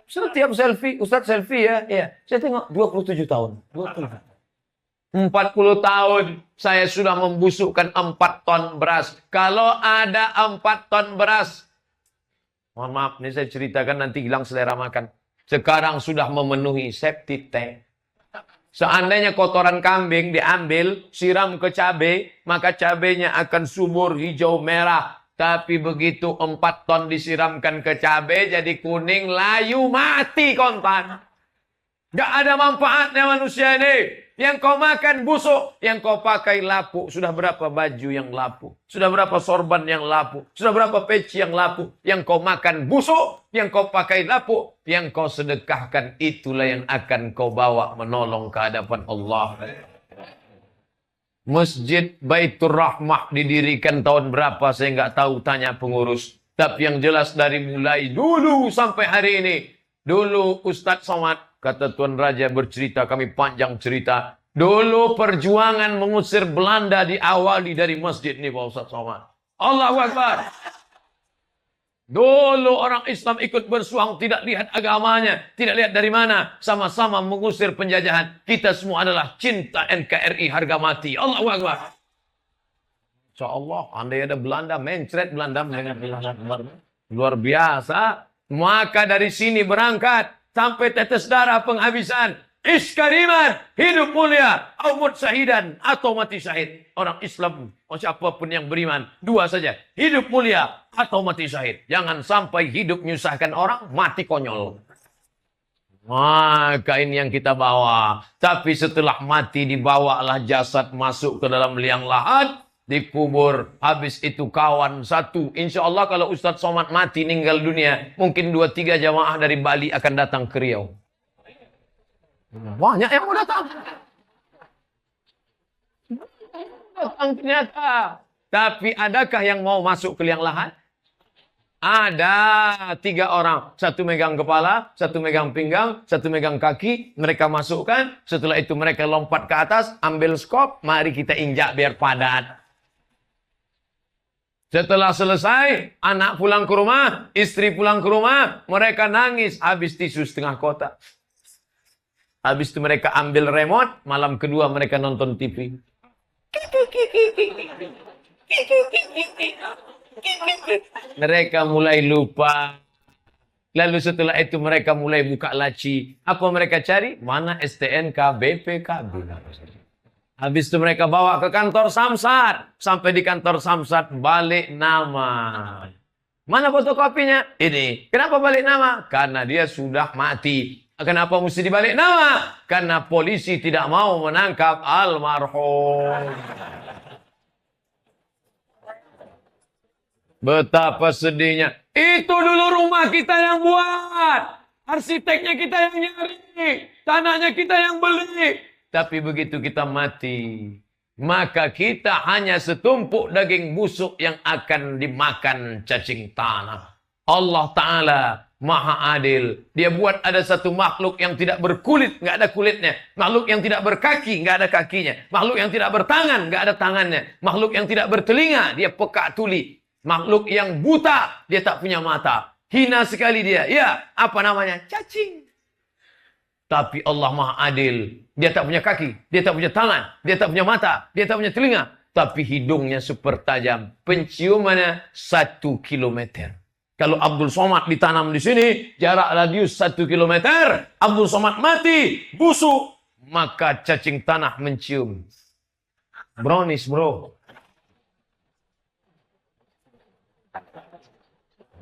Setiap selfie, Ustadz selfie ya. Saya tengok 27 tahun. 40 tahun saya sudah membusukkan 4 ton beras. Kalau ada 4 ton beras, mohon maaf, ini saya ceritakan nanti hilang selera makan. Sekarang sudah memenuhi septic tank. Seandainya kotoran kambing diambil, siram ke cabai, maka cabainya akan subur, hijau, merah. Tapi begitu 4 ton disiramkan ke cabai, jadi kuning, layu, mati kontan. Gak ada manfaatnya manusia ini. Yang kau makan busuk, yang kau pakai lapuk. Sudah berapa baju yang lapuk? Sudah berapa sorban yang lapuk? Sudah berapa peci yang lapuk? Yang kau makan busuk, yang kau pakai lapuk, yang kau sedekahkan, itulah yang akan kau bawa menolong ke hadapan Allah. Masjid Baitur Rahmah didirikan tahun berapa? Saya nggak tahu, tanya pengurus. Tapi yang jelas dari mulai dulu sampai hari ini. Dulu Ustadz Somad, kata Tuan Raja bercerita, kami panjang cerita. Dulu perjuangan mengusir Belanda diawali dari masjid ini Pak Ustadz Somad. Allahu Akbar. Dulu orang Islam ikut bersuang, tidak lihat agamanya, tidak lihat dari mana. Sama-sama mengusir penjajahan. Kita semua adalah cinta NKRI harga mati. Allahu Akbar. Insya Allah, andai ada Belanda, mencret Belanda. Luar biasa. Maka dari sini berangkat sampai tetes darah penghabisan. Iskariman, hidup mulia, aumut syahidan, atau mati syahid. Orang Islam, siapapun yang beriman, 2 saja. Hidup mulia, atau mati syahid. Jangan sampai hidup menyusahkan orang, mati konyol. Maka ini yang kita bawa. Tapi setelah mati, dibawalah jasad masuk ke dalam liang lahat. Dikubur, habis itu kawan satu. Insya Allah kalau Ustadz Somad mati meninggal dunia, mungkin 2-3 jamaah dari Bali akan datang ke Riau. Banyak yang mau datang. Datang ternyata. Tapi adakah yang mau masuk ke liang lahat? Ada 3 orang. 1 megang kepala, 1 megang pinggang, 1 megang kaki. Mereka masukkan. Setelah itu mereka lompat ke atas, ambil skop. Mari kita injak biar padat. Setelah selesai, anak pulang ke rumah, istri pulang ke rumah, mereka nangis, habis tisu setengah kotak. Habis itu mereka ambil remote, malam kedua mereka nonton TV. Mereka mulai lupa. Lalu setelah itu mereka mulai buka laci. Apa mereka cari? Mana STNK, BPKB. Habis itu mereka bawa ke kantor Samsat. Sampai di kantor Samsat, balik nama. Mana fotokopinya? Ini. Kenapa balik nama? Karena dia sudah mati. Kenapa mesti dibalik nama? Karena polisi tidak mau menangkap almarhum. Betapa sedihnya. Itu dulu rumah kita yang buat. Arsiteknya kita yang nyari. Tanahnya kita yang beli. Tapi begitu kita mati, maka kita hanya setumpuk daging busuk yang akan dimakan cacing tanah. Allah Ta'ala Maha Adil. Dia buat ada satu makhluk yang tidak berkulit, nggak ada kulitnya. Makhluk yang tidak berkaki, nggak ada kakinya. Makhluk yang tidak bertangan, nggak ada tangannya. Makhluk yang tidak bertelinga, dia peka tuli. Makhluk yang buta, dia tak punya mata. Hina sekali dia. Ya, apa namanya? Cacing. Tapi Allah Maha Adil. Dia tak punya kaki, dia tak punya tangan, dia tak punya mata, dia tak punya telinga. Tapi hidungnya super tajam. Penciumannya 1 kilometer. Kalau Abdul Somad ditanam di sini, jarak radius 1 kilometer. Abdul Somad mati, busuk. Maka cacing tanah mencium. Brownies bro.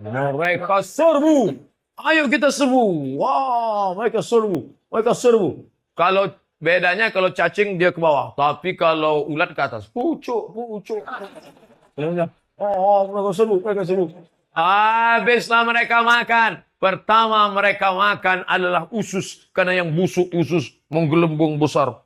Mereka serbu. Ayo kita serbu. Wah, mereka serbu. Mereka serbu. Kalau bedanya kalau cacing dia ke bawah, tapi kalau ulat ke atas. Pucuk. Oh, mereka serbu. Habislah mereka makan. Pertama mereka makan adalah usus. Karena yang busuk usus menggelembung besar.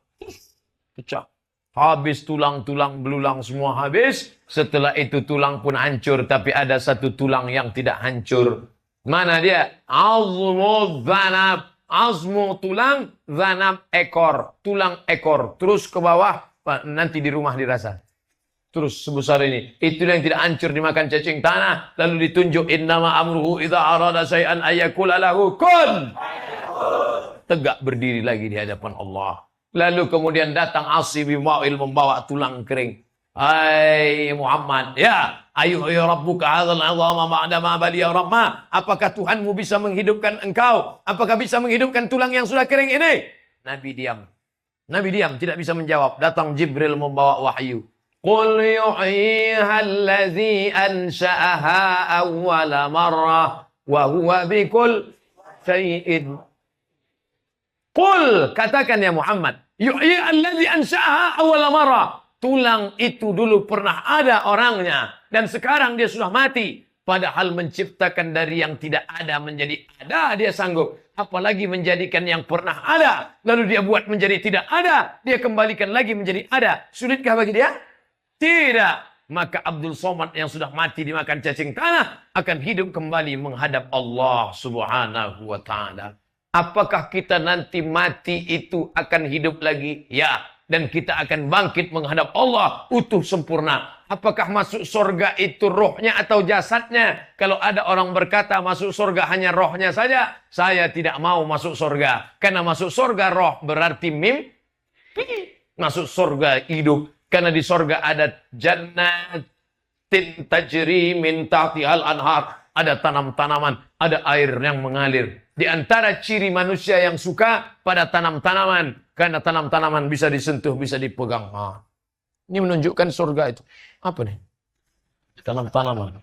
Pecah. Habis tulang-tulang belulang semua habis. Setelah itu tulang pun hancur. Tapi ada satu tulang yang tidak hancur. Mana dia? Azmu zanab. Azmu tulang, zanab ekor. Tulang ekor. Terus ke bawah. Nanti di rumah dirasa. Terus sebesar ini. Itu yang tidak hancur dimakan cacing tanah. Lalu ditunjuk. Innama amruhu idha arada syai'an ayyakula lahu kun. Tegak berdiri lagi di hadapan Allah. Lalu kemudian datang Asi bin Wa'il membawa tulang kering. Hai Muhammad, ya, ayu rabbuka hadzal 'idhama ba'da ma baliya rabma. Apakah Tuhanmu bisa menghidupkan engkau? Apakah bisa menghidupkan tulang yang sudah kering ini? Nabi diam. Nabi diam, tidak bisa menjawab. Datang Jibril membawa wahyu. Qul yuhyiha allazi ansha'aha awwala marrah wa huwa bikul syai'in. Qul, katakan ya Muhammad, yuhyi allazi ansha'aha awwala marrah. Tulang itu dulu pernah ada orangnya dan sekarang dia sudah mati. Padahal menciptakan dari yang tidak ada menjadi ada dia sanggup. Apalagi menjadikan yang pernah ada lalu dia buat menjadi tidak ada, dia kembalikan lagi menjadi ada. Sulitkah bagi dia? Tidak. Maka Abdul Somad yang sudah mati dimakan cacing tanah akan hidup kembali menghadap Allah Subhanahu wa taala. Apakah kita nanti mati itu akan hidup lagi? Ya. Dan kita akan bangkit menghadap Allah utuh sempurna. Apakah masuk surga itu rohnya atau jasadnya? Kalau ada orang berkata masuk surga hanya rohnya saja, saya tidak mau masuk surga. Karena masuk surga roh berarti mimpi. Masuk surga hidup. Karena di surga ada jannatin tajri min tahtihal anhar. Ada tanam-tanaman, ada air yang mengalir. Di antara ciri manusia yang suka pada tanam-tanaman. Karena tanam-tanaman bisa disentuh, bisa dipegang. Ini menunjukkan surga itu. Apa nih? Tanam-tanaman.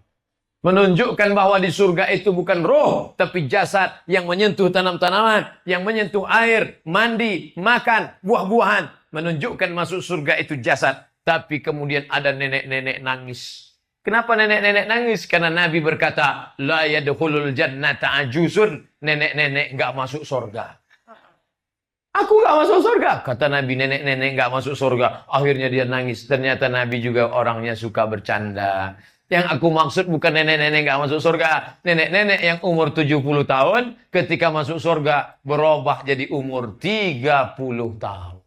Menunjukkan bahwa di surga itu bukan roh, tapi jasad yang menyentuh tanam-tanaman. Yang menyentuh air, mandi, makan, buah-buahan. Menunjukkan masuk surga itu jasad. Tapi kemudian ada nenek-nenek nangis. Kenapa nenek-nenek nangis? Karena Nabi berkata, la yadkhulul jannata ajuzun. Nenek-nenek enggak masuk surga. Aku enggak masuk surga. Kata Nabi, nenek-nenek enggak masuk surga. Akhirnya dia nangis. Ternyata Nabi juga orangnya suka bercanda. Yang aku maksud bukan nenek-nenek enggak masuk surga. Nenek-nenek yang umur 70 tahun ketika masuk surga berubah jadi umur 30 tahun.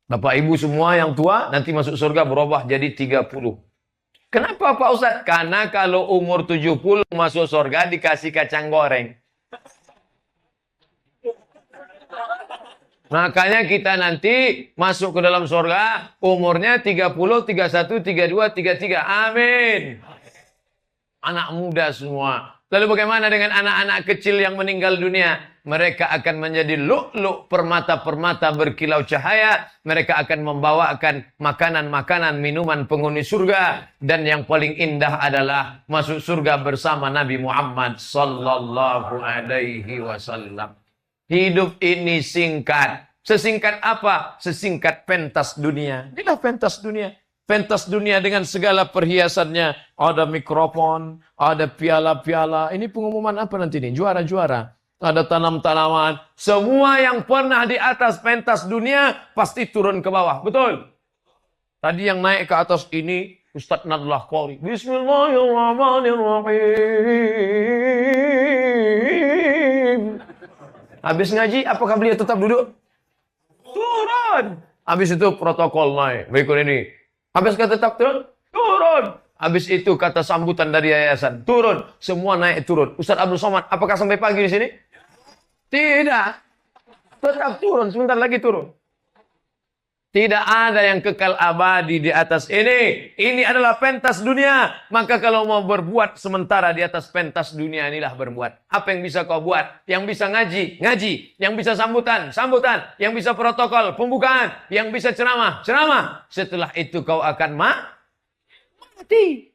Bapak Ibu semua yang tua nanti masuk surga berubah jadi 30. Kenapa Pak Ustadz? Karena kalau umur 70 masuk surga dikasih kacang goreng. Makanya kita nanti masuk ke dalam surga umurnya 30, 31, 32, 33. Amin. Anak muda semua. Lalu bagaimana dengan anak-anak kecil yang meninggal dunia? Mereka akan menjadi lu'lu' permata-permata berkilau cahaya. Mereka akan membawakan makanan-makanan, minuman penghuni surga. Dan yang paling indah adalah masuk surga bersama Nabi Muhammad sallallahu alaihi wasallam. Hidup ini singkat. Sesingkat apa? Sesingkat pentas dunia. Inilah pentas dunia. Pentas dunia dengan segala perhiasannya. Ada mikrofon, ada piala-piala. Ini pengumuman apa nanti nih? Juara-juara. Ada tanam-tanaman. Semua yang pernah di atas pentas dunia pasti turun ke bawah. Betul? Tadi yang naik ke atas ini Ustadz Nadlah Qori. Bismillahirrahmanirrahim. Habis ngaji, apakah beliau tetap duduk? Turun. Habis itu protokol naik. Berikut ini. Habis kata tetap turun? Turun. Habis itu kata sambutan dari yayasan. Turun. Semua naik turun. Ustadz Abdul Somad, apakah sampai pagi di sini? Tidak. Tetap turun. Sebentar lagi turun. Tidak ada yang kekal abadi di atas ini. Ini adalah pentas dunia. Maka kalau mau berbuat sementara di atas pentas dunia inilah berbuat. Apa yang bisa kau buat? Yang bisa ngaji, ngaji. Yang bisa sambutan, sambutan. Yang bisa protokol, pembukaan. Yang bisa ceramah, ceramah. Setelah itu kau akan mati.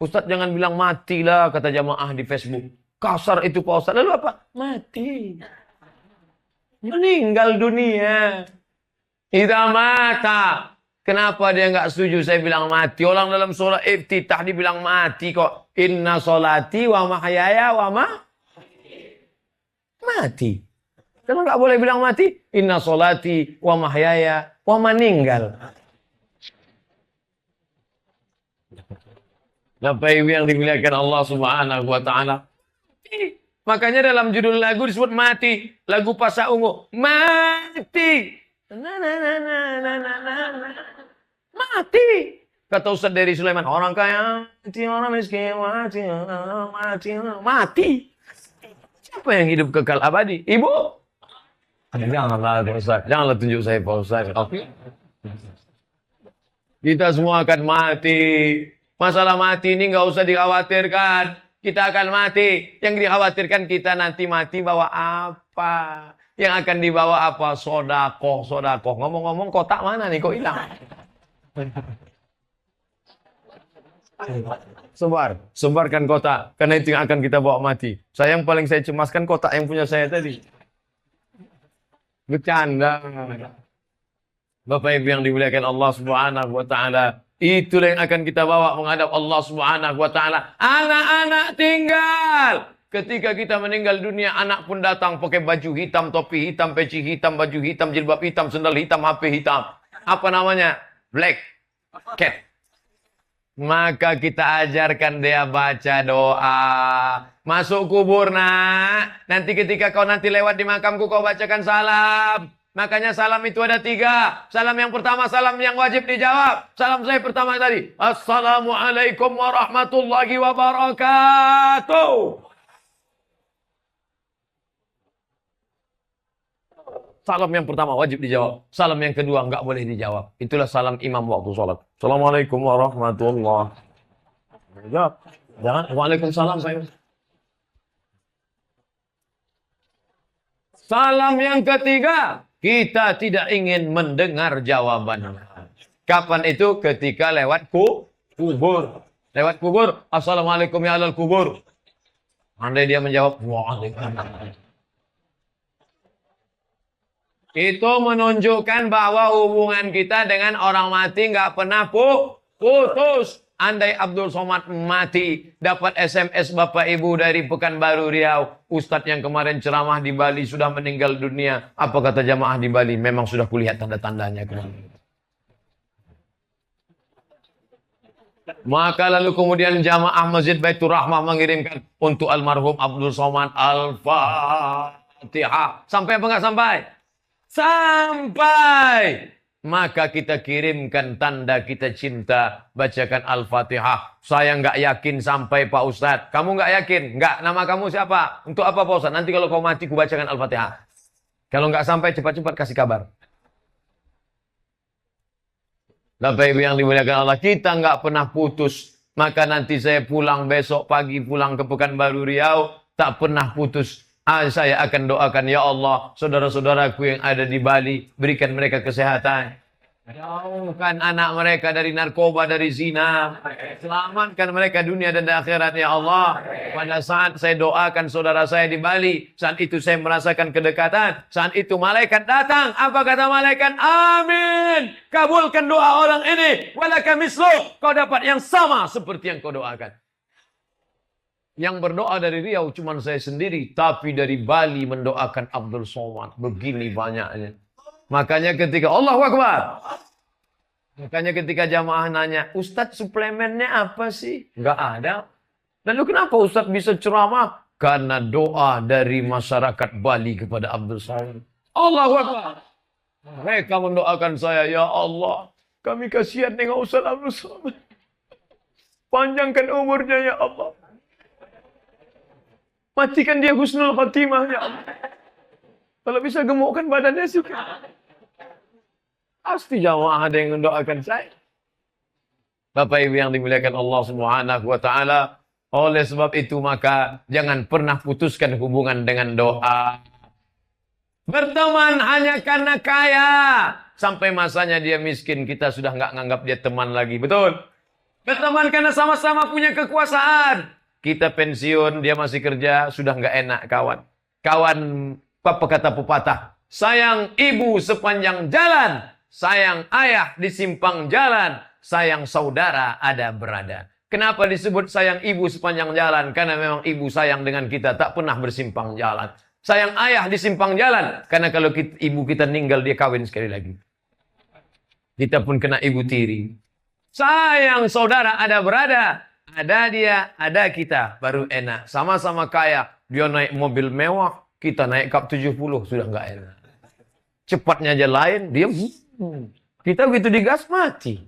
Ustadz jangan bilang matilah, kata jamaah di Facebook. Kasar itu Pak Ustadz. Lalu apa? Mati. Meninggal dunia. Idza mata. Kenapa dia enggak setuju saya bilang mati? Orang dalam surah Iftitah dibilang mati kok. Inna solati wa mahyaya wa Mati. Kalau nggak boleh bilang mati, inna solati wa mahyaya wa maninggal. Bapak Ibu yang dimuliakan Allah Subhanahu wa taala. Makanya dalam judul lagu disebut mati. Lagu Pasha Ungu. Mati. Mati. Kata Ustaz Dery Sulaiman. Orang kaya mati, orang miskin mati, mati. Siapa yang hidup kekal abadi? Ibu? Janganlah Ustaz. Janganlah tunjuk saya Pak Ustaz. Kita semua akan mati. Masalah mati ini nggak usah dikhawatirkan. Kita akan mati. Yang dikhawatirkan kita nanti mati bawa apa? Yang akan dibawa apa? Sodakoh. Ngomong-ngomong kotak mana nih? Kok hilang? Sebarkan kotak. Karena itu yang akan kita bawa mati. Yang paling saya cemaskan kotak yang punya saya tadi. Bercanda. Bapak Ibu yang dimuliakan Allah Subhanahu wa taala. Itulah yang akan kita bawa menghadap Allah Subhanahu wa taala. Anak-anak tinggal. Ketika kita meninggal dunia, anak pun datang pakai baju hitam, topi hitam, peci hitam, baju hitam, jilbab hitam, sendal hitam, HP hitam. Apa namanya? Black cat. Maka kita ajarkan dia baca doa. Masuk kubur nak. Nanti ketika kau nanti lewat di makamku, kau bacakan salam. Makanya salam itu ada 3. Salam yang pertama, salam yang wajib dijawab. Salam saya pertama tadi. Assalamualaikum warahmatullahi wabarakatuh. Salam yang pertama wajib dijawab. Salam yang kedua enggak boleh dijawab. Itulah salam imam waktu sholat. Assalamualaikum warahmatullahi wabarakatuh. Jangan. Waalaikumsalam saya. Salam yang ketiga. Kita tidak ingin mendengar jawaban. Kapan itu? Ketika lewat kubur. Lewat kubur. Assalamualaikum ya ahlal kubur. Andai dia menjawab. Waalaikumsalam. Itu menunjukkan bahwa hubungan kita dengan orang mati nggak pernah putus. Andai Abdul Somad mati, dapat SMS Bapak Ibu dari Pekanbaru Riau. Ustadz yang kemarin ceramah di Bali sudah meninggal dunia. Apa kata jamaah di Bali? Memang sudah kulihat tanda-tandanya kemarin. Maka lalu kemudian jamaah Masjid Baitur Rahmah mengirimkan untuk almarhum Abdul Somad Al-Fatihah. Sampai apa nggak sampai? Sampai. Maka kita kirimkan tanda kita cinta. Bacakan Al-Fatihah. Saya nggak yakin sampai Pak Ustadz. Kamu nggak yakin? Nggak. Nama kamu siapa? Untuk apa Pak Ustadz? Nanti kalau kau mati, ku bacakan Al-Fatihah. Kalau nggak sampai, cepat-cepat kasih kabar. Bapak Ibu yang dimuliakan Allah, kita nggak pernah putus. Maka nanti saya pulang besok pagi, pulang ke Pekanbaru Riau. Tak pernah putus. Saya akan doakan, ya Allah, saudara-saudaraku yang ada di Bali, berikan mereka kesehatan. Jauhkan anak mereka dari narkoba, dari zina. Selamatkan mereka dunia dan akhirat, ya Allah. Pada saat saya doakan saudara saya di Bali, saat itu saya merasakan kedekatan. Saat itu malaikat datang. Apa kata malaikat? Amin. Kabulkan doa orang ini. Walaka mislu. Kau dapat yang sama seperti yang kau doakan. Yang berdoa dari Riau cuma saya sendiri. Tapi dari Bali mendoakan Abdul Somad. Begini banyaknya. Makanya ketika Allahu Akbar. Makanya ketika jamaah nanya, Ustadz suplemennya apa sih? Nggak ada. Lalu kenapa Ustadz bisa ceramah? Karena doa dari masyarakat Bali kepada Abdul Somad. Allahu Akbar. Mereka mendoakan saya, ya Allah. Kami kasihan dengan Ustadz Abdul Somad. Panjangkan umurnya ya Allah. Matikan dia husnul khatimah, ya Allah. Kalau bisa gemukkan badannya juga. Pasti jamaah ada yang mendoakan saya. Bapak Ibu yang dimuliakan Allah Subhanahu wa taala, oleh sebab itu maka jangan pernah putuskan hubungan dengan doa. Berteman hanya karena kaya. Sampai masanya dia miskin, kita sudah nggak nganggap dia teman lagi. Betul? Berteman karena sama-sama punya kekuasaan. Kita pensiun, dia masih kerja, sudah nggak enak kawan. Kawan, apa kata pepatah? Sayang ibu sepanjang jalan, sayang ayah di simpang jalan, sayang saudara ada berada. Kenapa disebut sayang ibu sepanjang jalan? Karena memang ibu sayang dengan kita, tak pernah bersimpang jalan. Sayang ayah di simpang jalan. Karena kalau ibu kita meninggal, dia kawin sekali lagi. Kita pun kena ibu tiri. Sayang saudara ada berada. Ada dia, ada kita. Baru enak. Sama-sama kaya. Dia naik mobil mewah. Kita naik kap 70. Sudah nggak enak. Cepatnya aja lain. Dia kita begitu digas mati.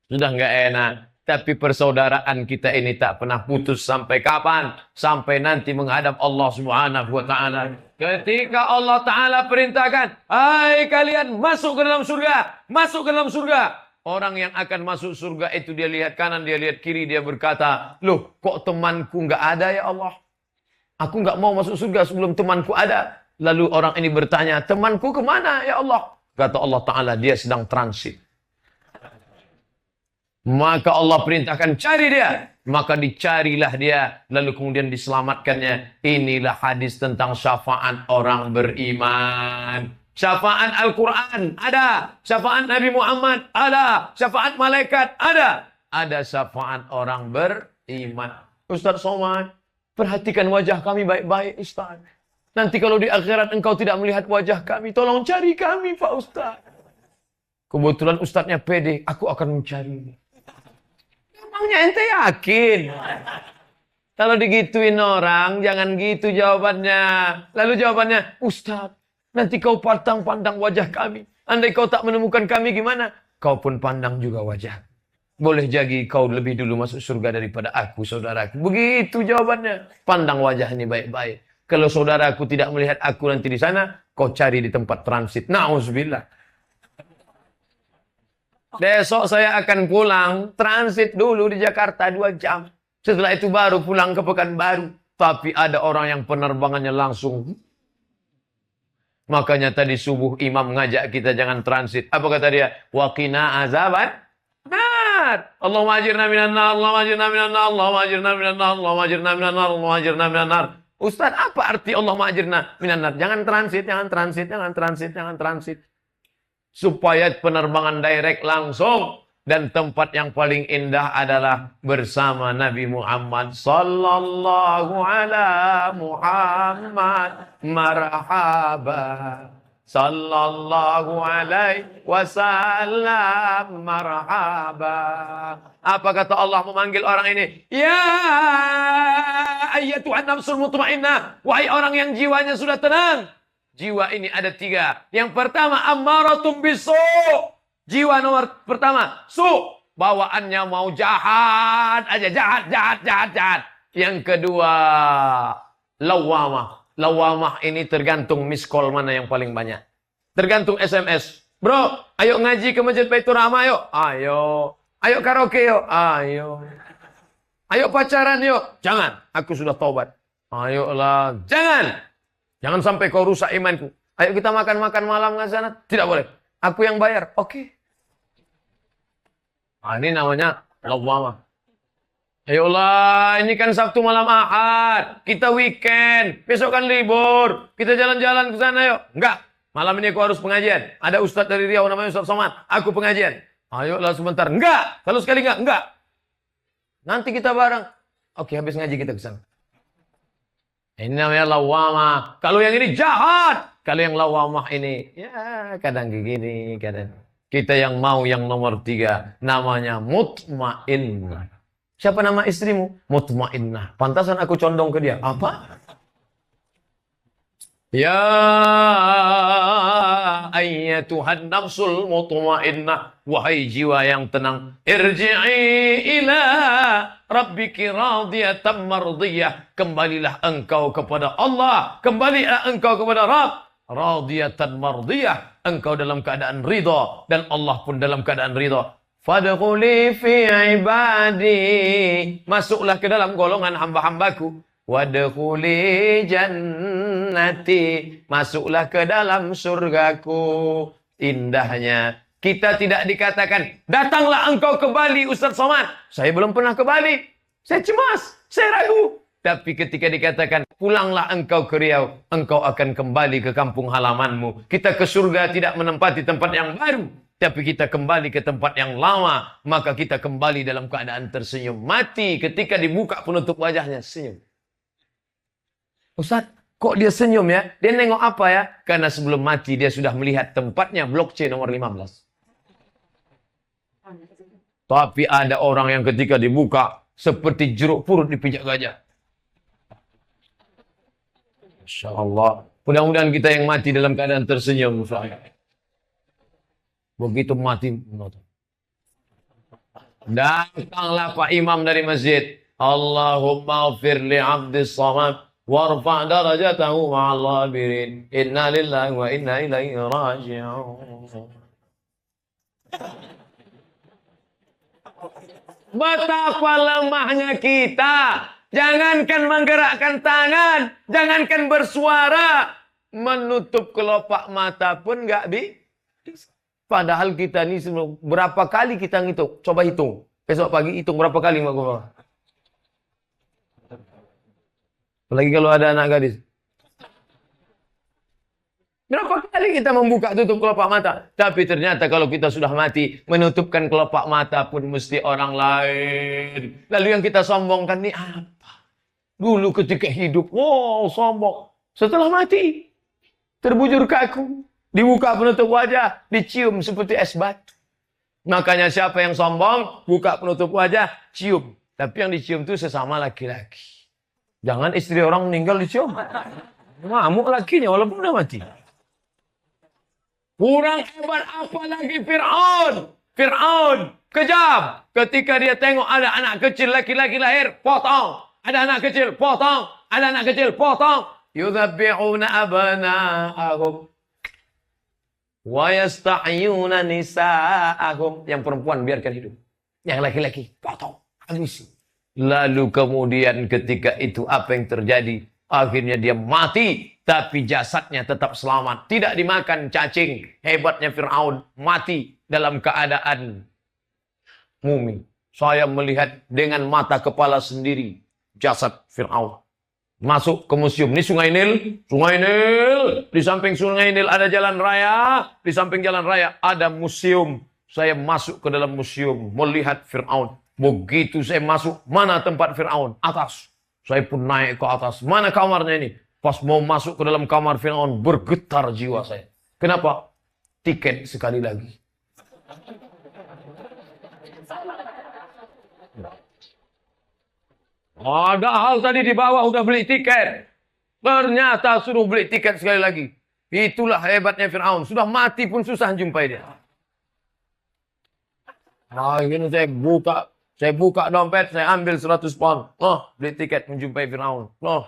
Sudah nggak enak. Tapi persaudaraan kita ini tak pernah putus sampai kapan? Sampai nanti menghadap Allah Subhanahu wa taala. Ketika Allah taala perintahkan, "Hai kalian masuk ke dalam surga, masuk ke dalam surga." Orang yang akan masuk surga itu dia lihat kanan, dia lihat kiri, dia berkata, "Loh, kok temanku nggak ada ya Allah? Aku nggak mau masuk surga sebelum temanku ada." Lalu orang ini bertanya, "Temanku kemana ya Allah?" Kata Allah taala, "Dia sedang transit." Maka Allah perintahkan cari dia. Maka dicarilah dia. Lalu kemudian diselamatkannya. Inilah hadis tentang syafaat orang beriman. Syafaat Al-Quran ada. Syafaat Nabi Muhammad ada. Syafaat malaikat ada. Ada syafaat orang beriman. Ustaz Somad, perhatikan wajah kami baik-baik Ustaz. Nanti kalau di akhirat engkau tidak melihat wajah kami, tolong cari kami Pak Ustaz. Kebetulan Ustaznya pede, aku akan mencari. Emangnya ente yakin? Kalau digituin orang, jangan gitu jawabannya. Lalu jawabannya, "Ustaz, nanti kau pandang wajah kami. Andai kau tak menemukan kami gimana? Kau pun pandang juga wajah. Boleh jadi kau lebih dulu masuk surga daripada aku, saudaraku." Begitu jawabannya. Pandang wajah ini baik-baik. Kalau saudaraku tidak melihat aku nanti di sana, kau cari di tempat transit. Na'udzubillah. Besok saya akan pulang, transit dulu di Jakarta 2 jam. Setelah itu baru pulang ke Pekanbaru. Tapi ada orang yang penerbangannya langsung. Makanya tadi subuh imam ngajak kita jangan transit. Apa kata dia? Waqina azaban nar. Allahumma ajirna minan nar, Allahumma ajirna minan nar, Allahumma ajirna minan nar, Allahumma ajirna minan nar, Allahumma ajirna minan nar. Ustaz, apa arti Allahumma ajirna minan nar? Jangan transit, jangan transit, jangan transit, jangan transit. Supaya penerbangan direct langsung. Dan tempat yang paling indah adalah bersama Nabi Muhammad sallallahu ala Muhammad marhaba sallallahu alaihi wasallam marhaba. Apa kata Allah memanggil orang ini? Ya ayyatuhan nafsul mutmainnah, wahai orang yang jiwanya sudah tenang. Jiwa ini ada 3. Yang pertama, ammaratum bisu. Jiwa nomor pertama, su. Bawaannya mau jahat aja. Jahat. Yang kedua, lawamah. Lawamah ini tergantung miss call mana yang paling banyak. Tergantung SMS. Bro, ayo ngaji ke Masjid Baitur Rahmah yuk. Ayo. Ayo karaoke yuk. Ayo. Ayo pacaran yuk. Jangan, aku sudah taubat. Ayolah, jangan. Jangan sampai kau rusak imanku. Ayo kita makan malam nggak sana? Tidak boleh. Aku yang bayar. Oke. Nah, ini namanya lawamah. Ayolah, ini kan Sabtu malam Ahad. Kita weekend. Besok kan libur. Kita jalan-jalan ke sana yuk. Enggak. Malam ini aku harus pengajian. Ada Ustadz dari Riau namanya Ustadz Somad. Aku pengajian. Ayolah sebentar. Enggak. Kalau sekali enggak. Nanti kita bareng. Oke, habis ngaji kita ke sana. Ini namanya lawamah. Kalau yang ini jahat. Kalau yang lawamah ini, ya kadang gini, kadang. Kita yang mau yang nomor 3. Namanya mutmainnah. Siapa nama istrimu? Mutmainnah. Pantasan aku condong ke dia. Apa? Ya ayyatuhan nafsul mutmainnah. Wahai jiwa yang tenang. Irji'i ila rabbiki radiyatan mardiyah. Kembalilah engkau kepada Allah. Kembalilah engkau kepada Rabb. Radiyatan mardiyah. Engkau dalam keadaan ridha. Dan Allah pun dalam keadaan ridha. Fadkhuli fi ibadi. Masuklah ke dalam golongan hamba-hambaku. Wadkhuli jannati. Masuklah ke dalam surgaku. Indahnya. Kita tidak dikatakan, datanglah engkau ke Bali Ustaz Somad. Saya belum pernah ke Bali. Saya cemas. Saya ragu. Tapi ketika dikatakan, pulanglah engkau ke Riau. Engkau akan kembali ke kampung halamanmu. Kita ke surga tidak menempati tempat yang baru. Tapi kita kembali ke tempat yang lama. Maka kita kembali dalam keadaan tersenyum. Mati ketika dibuka penutup wajahnya. Senyum. Ustaz, Kok dia senyum ya? Dia nengok apa ya? Karena sebelum mati dia sudah melihat tempatnya blok C nomor 15. Tapi ada orang yang ketika dibuka seperti jeruk purut dipijak gajah. Masya Allah. Mudah-mudahan kita yang mati dalam keadaan tersenyum. Begitu mati. Datanglah Pak Imam dari masjid. Allahumma ghfir li 'abdis samad warfa' darajatahu ma'al ghabirin. Inna lillahi wa inna ilaihi raji'un. Betapa lemahnya kita. Jangankan menggerakkan tangan, jangankan bersuara, menutup kelopak mata pun nggak bisa. Padahal kita ini berapa kali kita ngitung? Coba hitung. Besok pagi hitung berapa kali Mak Gua. Apalagi kalau ada anak gadis. Berapa kali kita membuka tutup kelopak mata? Tapi ternyata kalau kita sudah mati, menutupkan kelopak mata pun mesti orang lain. Lalu yang kita sombongkan ini apa? Dulu ketika hidup, wow sombong. Setelah mati, terbujur kaku. Dibuka penutup wajah, dicium seperti es batu. Makanya siapa yang sombong, buka penutup wajah, cium. Tapi yang dicium itu sesama laki-laki. Jangan istri orang meninggal dicium. Ngamuk lakinya walaupun udah mati. Kurang hebat apalagi Fir'aun. Fir'aun kejam. Ketika dia tengok ada anak kecil laki-laki lahir, potong. Ada anak kecil, potong. Ada anak kecil, potong. Yudhabbi'una abana'ahum. Wa yasta'yuna nisa'ahum. Yang perempuan biarkan hidup. Yang laki-laki, potong. Habisi. Lalu kemudian ketika itu apa yang terjadi? Akhirnya dia mati. Tapi jasadnya tetap selamat. Tidak dimakan cacing. Hebatnya Fir'aun. Mati dalam keadaan mumi. Saya melihat dengan mata kepala sendiri. Jasad Fir'aun. Masuk ke museum. Ini Sungai Nil. Sungai Nil. Di samping Sungai Nil ada jalan raya. Di samping jalan raya ada museum. Saya masuk ke dalam museum. Melihat Fir'aun. Begitu saya masuk. Mana tempat Fir'aun? Atas. Saya pun naik ke atas. Mana kamarnya ini? Pas mau masuk ke dalam kamar Fir'aun, bergetar jiwa saya. Kenapa? Tiket sekali lagi. Padahal tadi di bawah udah beli tiket. Ternyata suruh beli tiket sekali lagi. Itulah hebatnya Fir'aun. Sudah mati pun susah jumpai dia. Nah, ini saya buka dompet, saya ambil 100 pound. Oh, beli tiket menjumpai Fir'aun. Oh.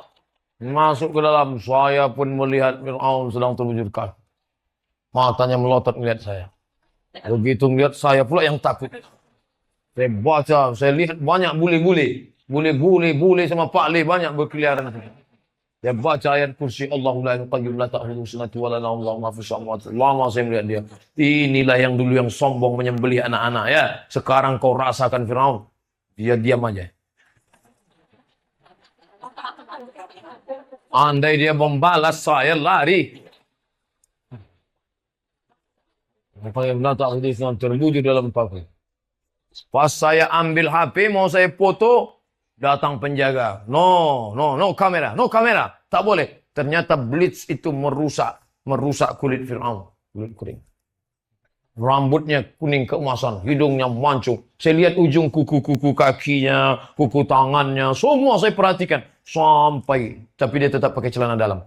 Masuk ke dalam, saya pun melihat Fir'aun sedang terbujur kaku. Matanya melotot melihat saya. Begitu melihat saya pula yang takut. Saya baca, saya lihat banyak bule-bule. Bule sama Pak Le banyak berkeliaran. Saya baca ayat kursi Allahu la ilaha qayyum la ta'khudhuhu sinatun wa la nawm lahu ma fis samawati. Lama saya melihat dia. Inilah yang dulu yang sombong menyembelih anak-anak ya. Sekarang kau rasakan Fir'aun. Dia diam aja. Andai dia membalas, saya lari. Terbujur dalam paku. Pas saya ambil HP, mau saya foto, datang penjaga. No kamera. Tak boleh. Ternyata blitz itu merusak kulit Fir'aun. Kulit kuning. Rambutnya kuning keemasan, hidungnya mancung. Saya lihat ujung kuku-kuku kakinya, kuku tangannya, semua saya perhatikan. Sampai, tapi dia tetap pakai celana dalam.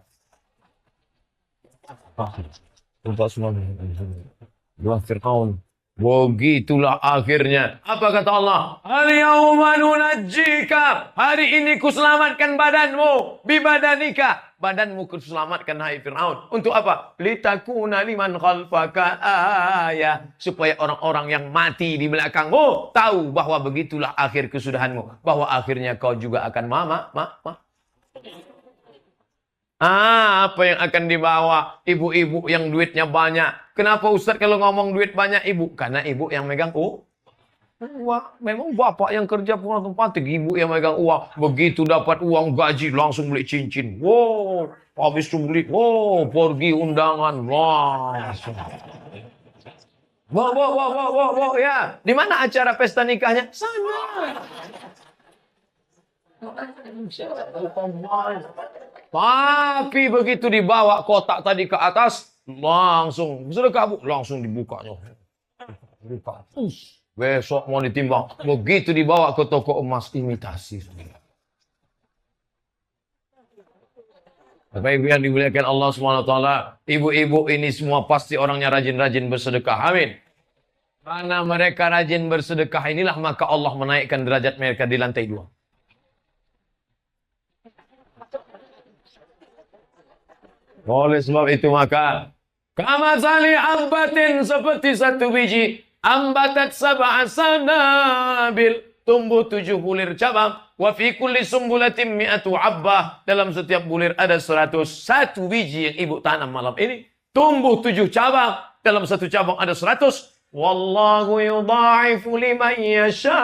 Dua Fir'aun. Begitulah akhirnya. Apa kata Allah? Al-yawma nunajjika. Hari ini kuselamatkan badanmu. Bibadanika. Badanmu kuselamatkan hai Fir'aun. Untuk apa? Litakuna liman khalfaka ayah. Supaya orang-orang yang mati di belakangmu tahu bahwa begitulah akhir kesudahanmu. Bahwa akhirnya kau juga akan apa yang akan dibawa ibu-ibu yang duitnya banyak? Kenapa Ustaz kalau ngomong duit banyak ibu? Karena ibu yang megang uang. Memang bapak yang kerja pulang tempat, ibu yang megang uang. Begitu dapat uang gaji langsung beli cincin. Wow, habis itu beli, wow, pergi undangan. Wah. Wow, ya. Di mana acara pesta nikahnya? Sana. Tapi begitu dibawa kotak tadi ke atas, langsung sedekah bu, langsung dibukanya. Buka. Besok mau ditimbang. Begitu dibawa ke toko emas imitasi. Bapak Ibu yang dimuliakan Allah SWT, ibu-ibu ini semua pasti orangnya rajin-rajin bersedekah. Amin. Karena mereka rajin bersedekah inilah maka Allah menaikkan derajat mereka di lantai 2. Oleh sebab itu maka kamasali ambatin seperti satu biji ambatat sab'a sanabil, tumbuh 7 bulir cabang. Wa fi kulli sumbulatin mi'atu abbah, dalam setiap bulir ada 101 biji yang ibu tanam malam ini. Tumbuh 7 cabang, dalam satu cabang ada 100. Wallahu yudha'ifu liman yasha.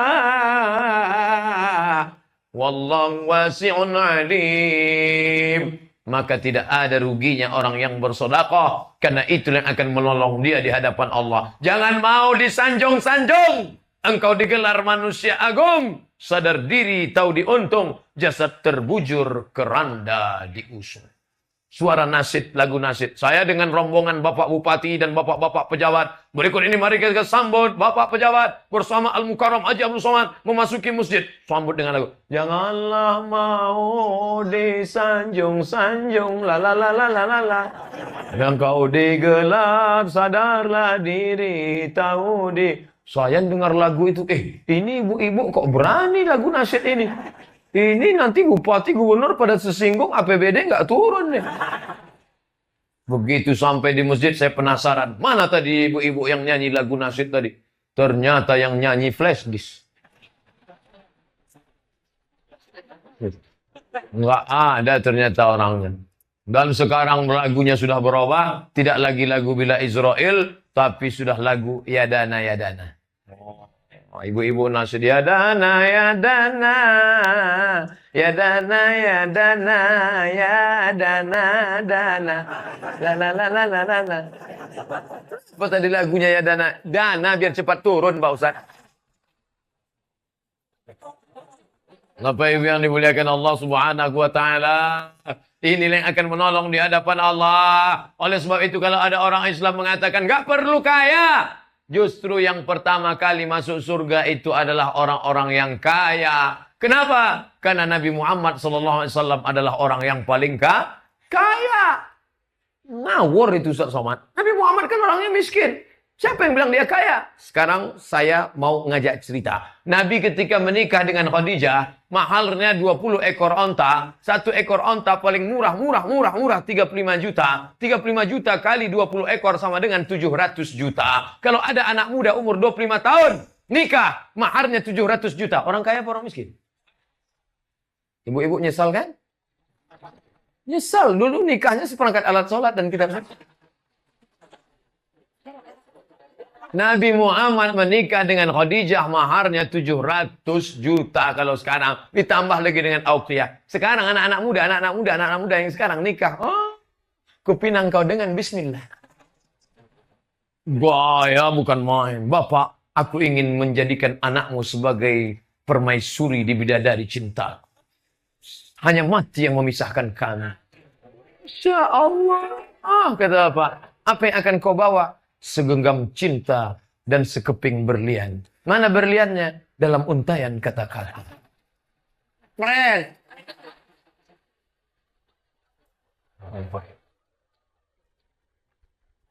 Wallahu wasi'un alim. Maka tidak ada ruginya orang yang bersedekah, karena itu yang akan menolong dia di hadapan Allah. Jangan mau disanjung-sanjung. Engkau digelar manusia agung, sadar diri tahu diuntung, jasad terbujur keranda diusung. Suara nasyid, lagu nasyid. Saya dengan rombongan Bapak Bupati dan Bapak-Bapak pejabat. Berikut ini mari kita sambut Bapak pejabat bersama Al-Mukarram Haji Abdul Somad memasuki masjid. Sambut dengan lagu. Janganlah mau disanjung-sanjung, la la la la la la la. Dan kau digelar, sadarlah diri, tahu di. Saya dengar lagu itu, ini ibu-ibu kok berani lagu nasyid ini. Ini nanti bupati gubernur pada sesinggung APBD nggak turun nih. Begitu sampai di masjid saya penasaran. Mana tadi ibu-ibu yang nyanyi lagu nasyid tadi? Ternyata yang nyanyi flash disk. Nggak ada ternyata orangnya. Dan sekarang lagunya sudah berubah. Tidak lagi lagu Bila Israel. Tapi sudah lagu Yadana Yadana. Ibu-ibu nasyid Yadana Yadana Yadana Yadana Yadana Dana la la la la la la. Apa tadi lagunya Yadana? Dana biar cepat turun Pak Ustaz. Bapak Ibu yang dimuliakan Allah Subhanahu wa taala, inilah yang akan menolong di hadapan Allah. Oleh sebab itu kalau ada orang Islam mengatakan enggak perlu kaya, justru yang pertama kali masuk surga itu adalah orang-orang yang kaya. Kenapa? Karena Nabi Muhammad SAW adalah orang yang paling kaya. Ngawur itu Ustaz Somad. Nabi Muhammad kan orangnya miskin. Siapa yang bilang dia kaya? Sekarang saya mau ngajak cerita. Nabi ketika menikah dengan Khadijah, mahalnya 20 ekor onta. 1 ekor onta paling murah, 35 juta. 35 juta kali 20 ekor sama dengan 700 juta. Kalau ada anak muda umur 25 tahun, nikah, maharnya 700 juta. Orang kaya apa orang miskin? Ibu-ibu nyesal kan? Nyesal, dulu nikahnya seperangkat alat sholat dan kitab suci. Nabi Muhammad menikah dengan Khadijah, maharnya 700 juta kalau sekarang. Ditambah lagi dengan Auqiyah. Sekarang anak-anak muda yang sekarang nikah. Oh, kupinang kau dengan bismillah. Gaya bukan main. Bapak, aku ingin menjadikan anakmu sebagai permaisuri di bidadari cinta. Hanya mati yang memisahkan kami. Insya Allah. Kata Bapak, apa yang akan kau bawa? Segenggam cinta dan sekeping berlian. Mana berliannya? Dalam untayan kata-kata. Keren.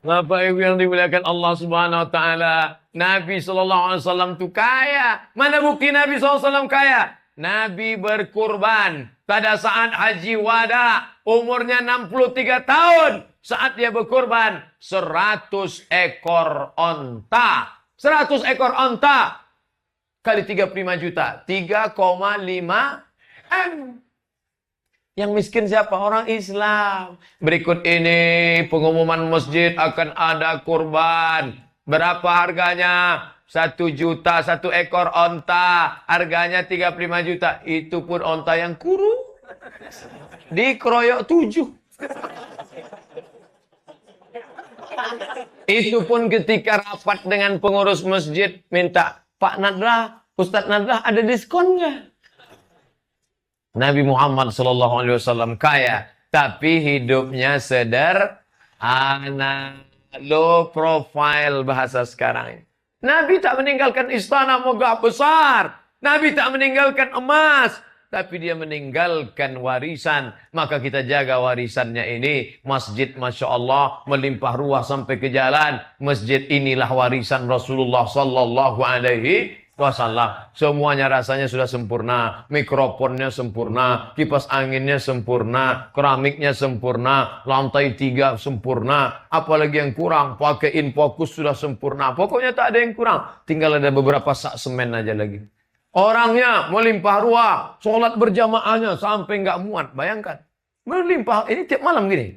Bapak Ibu yang dimuliakan Allah Subhanahu wa taala, Nabi sallallahu alaihi wasallam itu kaya. Mana bukti Nabi sallallahu alaihi wasallam kaya? Nabi berkurban pada saat haji wada, umurnya 63 tahun. Saat dia berkurban 100 ekor onta. 100 ekor onta kali 35 juta. 3,5 M. Yang miskin siapa? Orang Islam. Berikut ini pengumuman masjid akan ada kurban. Berapa harganya? 1 juta 1 ekor onta. Harganya 35 juta. Itu pun onta yang kurung. Dikeroyok 7. Itu pun ketika rapat dengan pengurus masjid minta, Pak Nadlah, Ustadz Nadlah ada diskon nggak? Nabi Muhammad SAW kaya, tapi hidupnya sederhana, low profile bahasa sekarang. Nabi tak meninggalkan istana megah besar. Nabi tak meninggalkan emas. Tapi dia meninggalkan warisan. Maka kita jaga warisannya ini. Masjid Masya Allah melimpah ruah sampai ke jalan. Masjid inilah warisan Rasulullah Sallallahu Alaihi Wasallam. Semuanya rasanya sudah sempurna. Mikrofonnya sempurna. Kipas anginnya sempurna. Keramiknya sempurna. Lantai 3 sempurna. Apalagi yang kurang? Pakai infocus sudah sempurna. Pokoknya tak ada yang kurang. Tinggal ada beberapa sak semen aja lagi. Orangnya melimpah ruah, sholat berjamaahnya sampai nggak muat. Bayangkan, melimpah ini tiap malam gini.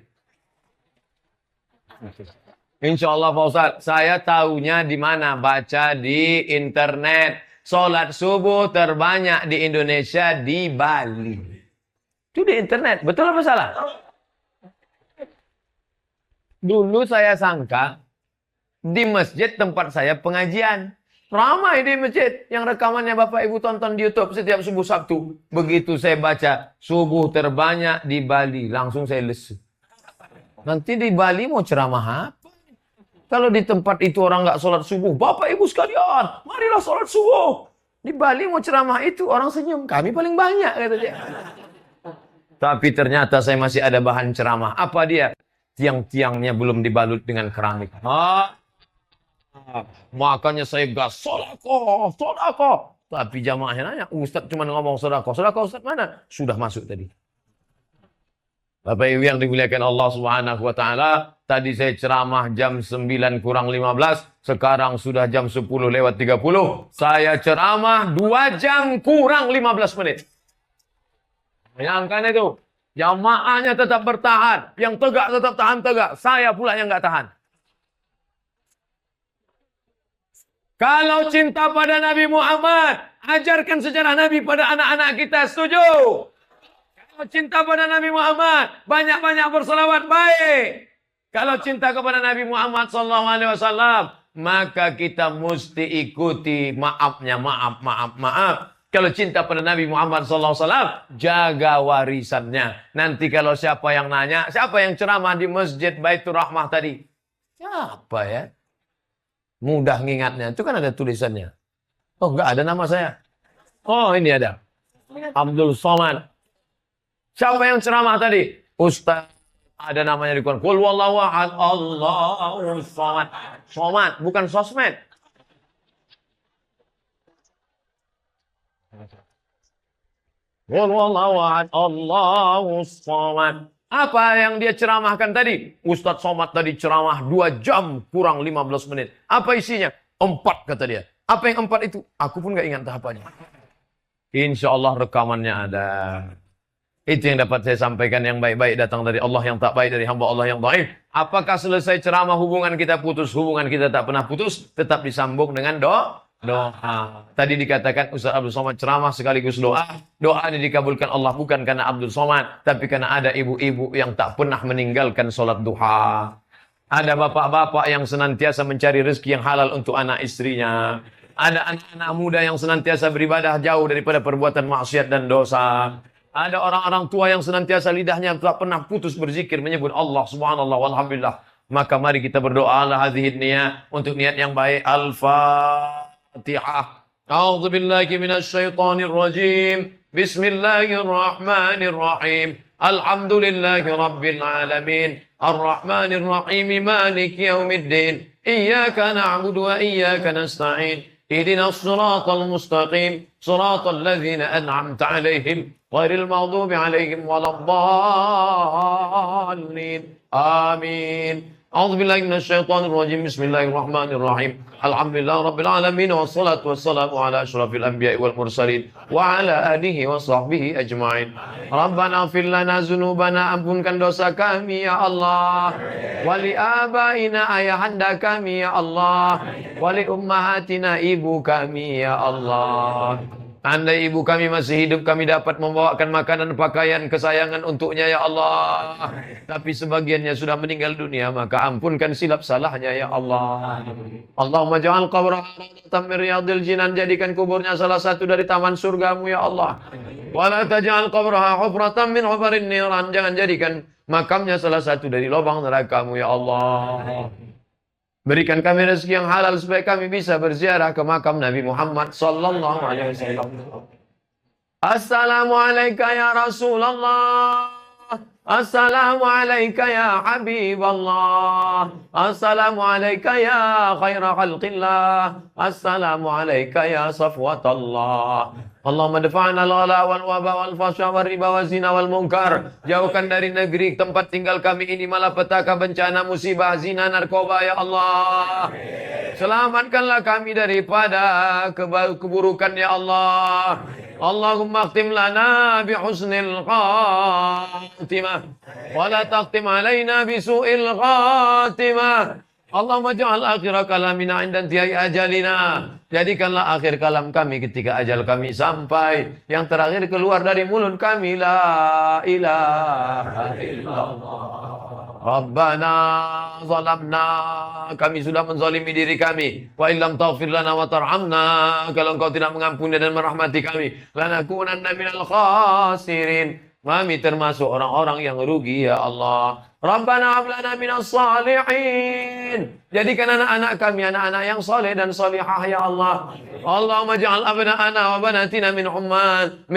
Insya Allah Pak Ustaz, saya tahunya di mana? Baca di internet. Sholat subuh terbanyak di Indonesia di Bali. Itu di internet, betul apa salah? Dulu saya sangka di masjid tempat saya pengajian. Ramai di masjid yang rekamannya Bapak Ibu tonton di YouTube setiap subuh Sabtu. Begitu saya baca subuh terbanyak di Bali, langsung saya lesu. Nanti di Bali mau ceramah apa? Kalau di tempat itu orang nggak sholat subuh, Bapak Ibu sekalian, marilah sholat subuh. Di Bali mau ceramah itu orang senyum, kami paling banyak kata dia. Tapi ternyata saya masih ada bahan ceramah. Apa dia? Tiang-tiangnya belum dibalut dengan keramik. Makanya saya gas, sodako. Tapi jamaahnya nanya, Ustaz cuma ngomong sodako Ustaz mana? Sudah masuk tadi. Bapak Ibu yang dimuliakan Allah Subhanahu wa taala, tadi saya ceramah jam 9 kurang 15, sekarang sudah jam 10 lewat 30. Saya ceramah 2 jam kurang 15 menit. Bayangkan itu, jamaahnya tetap bertahan, yang tegak tetap tahan tegak, saya pula yang nggak tahan. Kalau cinta pada Nabi Muhammad, ajarkan sejarah Nabi pada anak-anak kita, setuju? Kalau cinta pada Nabi Muhammad, banyak-banyak berselawat baik. Kalau cinta kepada Nabi Muhammad SAW, maka kita mesti ikuti maafnya, maaf. Kalau cinta pada Nabi Muhammad SAW, jaga warisannya. Nanti kalau siapa yang nanya, siapa yang ceramah di Masjid Baitur Rahmah tadi? Siapa ya? Mudah ngingatnya. Itu kan ada tulisannya. Oh, enggak ada nama saya. Oh, ini ada. Abdul Somad. Siapa yang ceramah tadi? Ustaz. Ada namanya di Quran. Qul wallahu ahad, Allahus Somad. Somad, bukan sosmed. Qul wallahu ahad, Allahus Somad. Apa yang dia ceramahkan tadi? Ustadz Somad tadi ceramah 2 jam kurang 15 menit. Apa isinya? 4 kata dia. Apa yang 4 itu? Aku pun gak ingat tahapannya. Insya Allah rekamannya ada. Itu yang dapat saya sampaikan, yang baik-baik datang dari Allah, yang tak baik dari hamba Allah yang baik. Apakah selesai ceramah hubungan kita putus? Hubungan kita tak pernah putus. Tetap disambung dengan doa. Tadi dikatakan Ustaz Abdul Somad ceramah sekaligus doa. Doa ini dikabulkan Allah bukan karena Abdul Somad, tapi karena ada ibu-ibu yang tak pernah meninggalkan sholat duha. Ada bapak-bapak yang senantiasa mencari rezeki yang halal untuk anak istrinya. Ada anak-anak muda yang senantiasa beribadah jauh daripada perbuatan maksiat dan dosa. Ada orang-orang tua yang senantiasa lidahnya tak pernah putus berzikir menyebut Allah subhanallah walhamdulillah. Maka mari kita berdoa ala hadhihi niyah, untuk niat yang baik. Al-Fatihah. A'udzu billahi minasy syaithanir rajim. Bismillahirrahmanirrahim. Alhamdulillahi rabbil alamin. Ar-Rahmanir Rahim. Maliki yaumiddin. Iyyaka na'budu wa iyyaka nasta'in. Ihdinas siratal mustaqim. Siratal ladzina an'amta 'alaihim ghairil maghdubi 'alaihim waladdallin. Amin. A'udzu billahi minasy syaithanir rajim. Bismillahirrahmanirrahim. Alhamdulillah rabbil alamin wassalatu wassalamu ala asyrafil anbiya'i wal mursalin wa ala alihi wa sahbihi ajma'in. Rabbana ighfir lana dzunubana, ampunkan dosa kami ya Allah. Wa li abaina, ayahanda kami ya Allah. Wa li ummahatina, ibu kami ya Allah. Andai ibu kami masih hidup, kami dapat membawakan makanan pakaian kesayangan untuknya ya Allah. Tapi sebagiannya sudah meninggal dunia, maka ampunkan silap salahnya ya Allah. Allahumma ja'al qabraha rawdatan min riyadil jinan, jadikan kuburnya salah satu dari taman surgamu ya Allah. Wa la taj'al qabraha hufratan min hufarin niran, jangan jadikan makamnya salah satu dari lubang nerakamu ya Allah. Berikan kami rezeki yang halal supaya kami bisa berziarah ke makam Nabi Muhammad sallallahu alaihi wasallam. Assalamualaikum ya Rasulullah. Assalamualaikum ya Habiballah. Assalamualaikum ya khaira khalqillah. Assalamualaikum ya safwatallah. Allahumma dafa'na al-ghala wal waba wal fasha wal riba wal zina wal munkar. Jauhkan dari negeri tempat tinggal kami ini malapetaka, bencana, musibah, zina, narkoba ya Allah. Selamatkanlah kami daripada keburukan ya Allah. Allahumma akhtim lana bi husnil khatimah wa la taqtim alaina bi su'il khatimah. Allahumma ja'al akhir kalamina inda intihai ajalina. Jadikanlah akhir kalam kami ketika ajal kami sampai. Yang terakhir keluar dari mulut kami, la ilaha illallah. Rabbana zalamna, kami sudah menzalimi diri kami. Wa illam taghfir lana wa tarhamna, kalau engkau tidak mengampuni dan merahmati kami, lanakunanna minal khasirin. Kami termasuk orang-orang yang rugi ya Allah. Rabbana hab lana minas salihin. Jadikan anak-anak kami anak-anak yang saleh dan salihah ya Allah. Allahumma ja'al abna'ana wa banatina min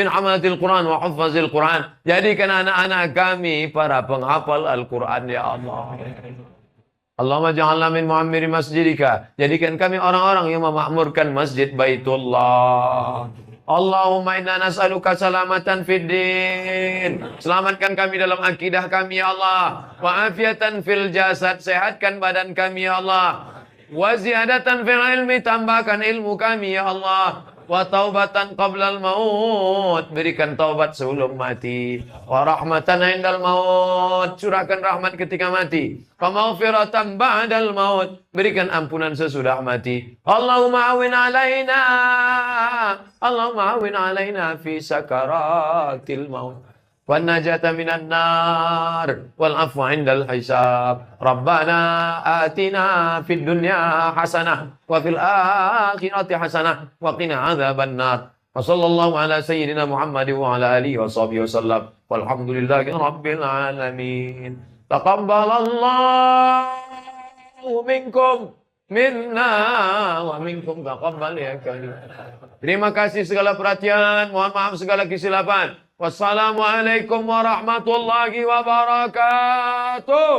hamalatil Quran wa huffazil Quran. Jadikan anak-anak kami para penghafal Al-Quran ya Allah. Allahumma ja'alna min mu'ammiri masjidika. Jadikan kami orang-orang yang memakmurkan masjid Baitullah. Allahumma inna nas'aluka salamatan fid din. Selamatkan kami dalam akidah kami ya Allah. Wa afiatan fil jasad, sehatkan badan kami ya Allah. Wa ziyadatan fil ilmi, tambahkan ilmu kami ya Allah. Wa taubatan qablal maut, berikan taubat sebelum mati. Wa rahmatan indal maut, curahkan rahmat ketika mati. Wa maghfiratan ba'dal maut, berikan ampunan sesudah mati. Allahumma awin alaina, Allahumma awin alaina fi sakaratil maut. Wan najata minan nar wal afwa indal hisab. Rabbana atina fid dunya hasanah wa fil akhirati hasanah wa qina adzaban nar. Wa sallallahu ala sayyidina Muhammad wa ala alihi wa sahbihi wasallam. Walhamdulillahi rabbil alamin. Taqabbalallahu minkum minna wa minkum taqabbal ya karim. Terima kasih segala perhatian, mohon maaf segala kesilapan. Wassalamualaikum warahmatullahi wabarakatuh.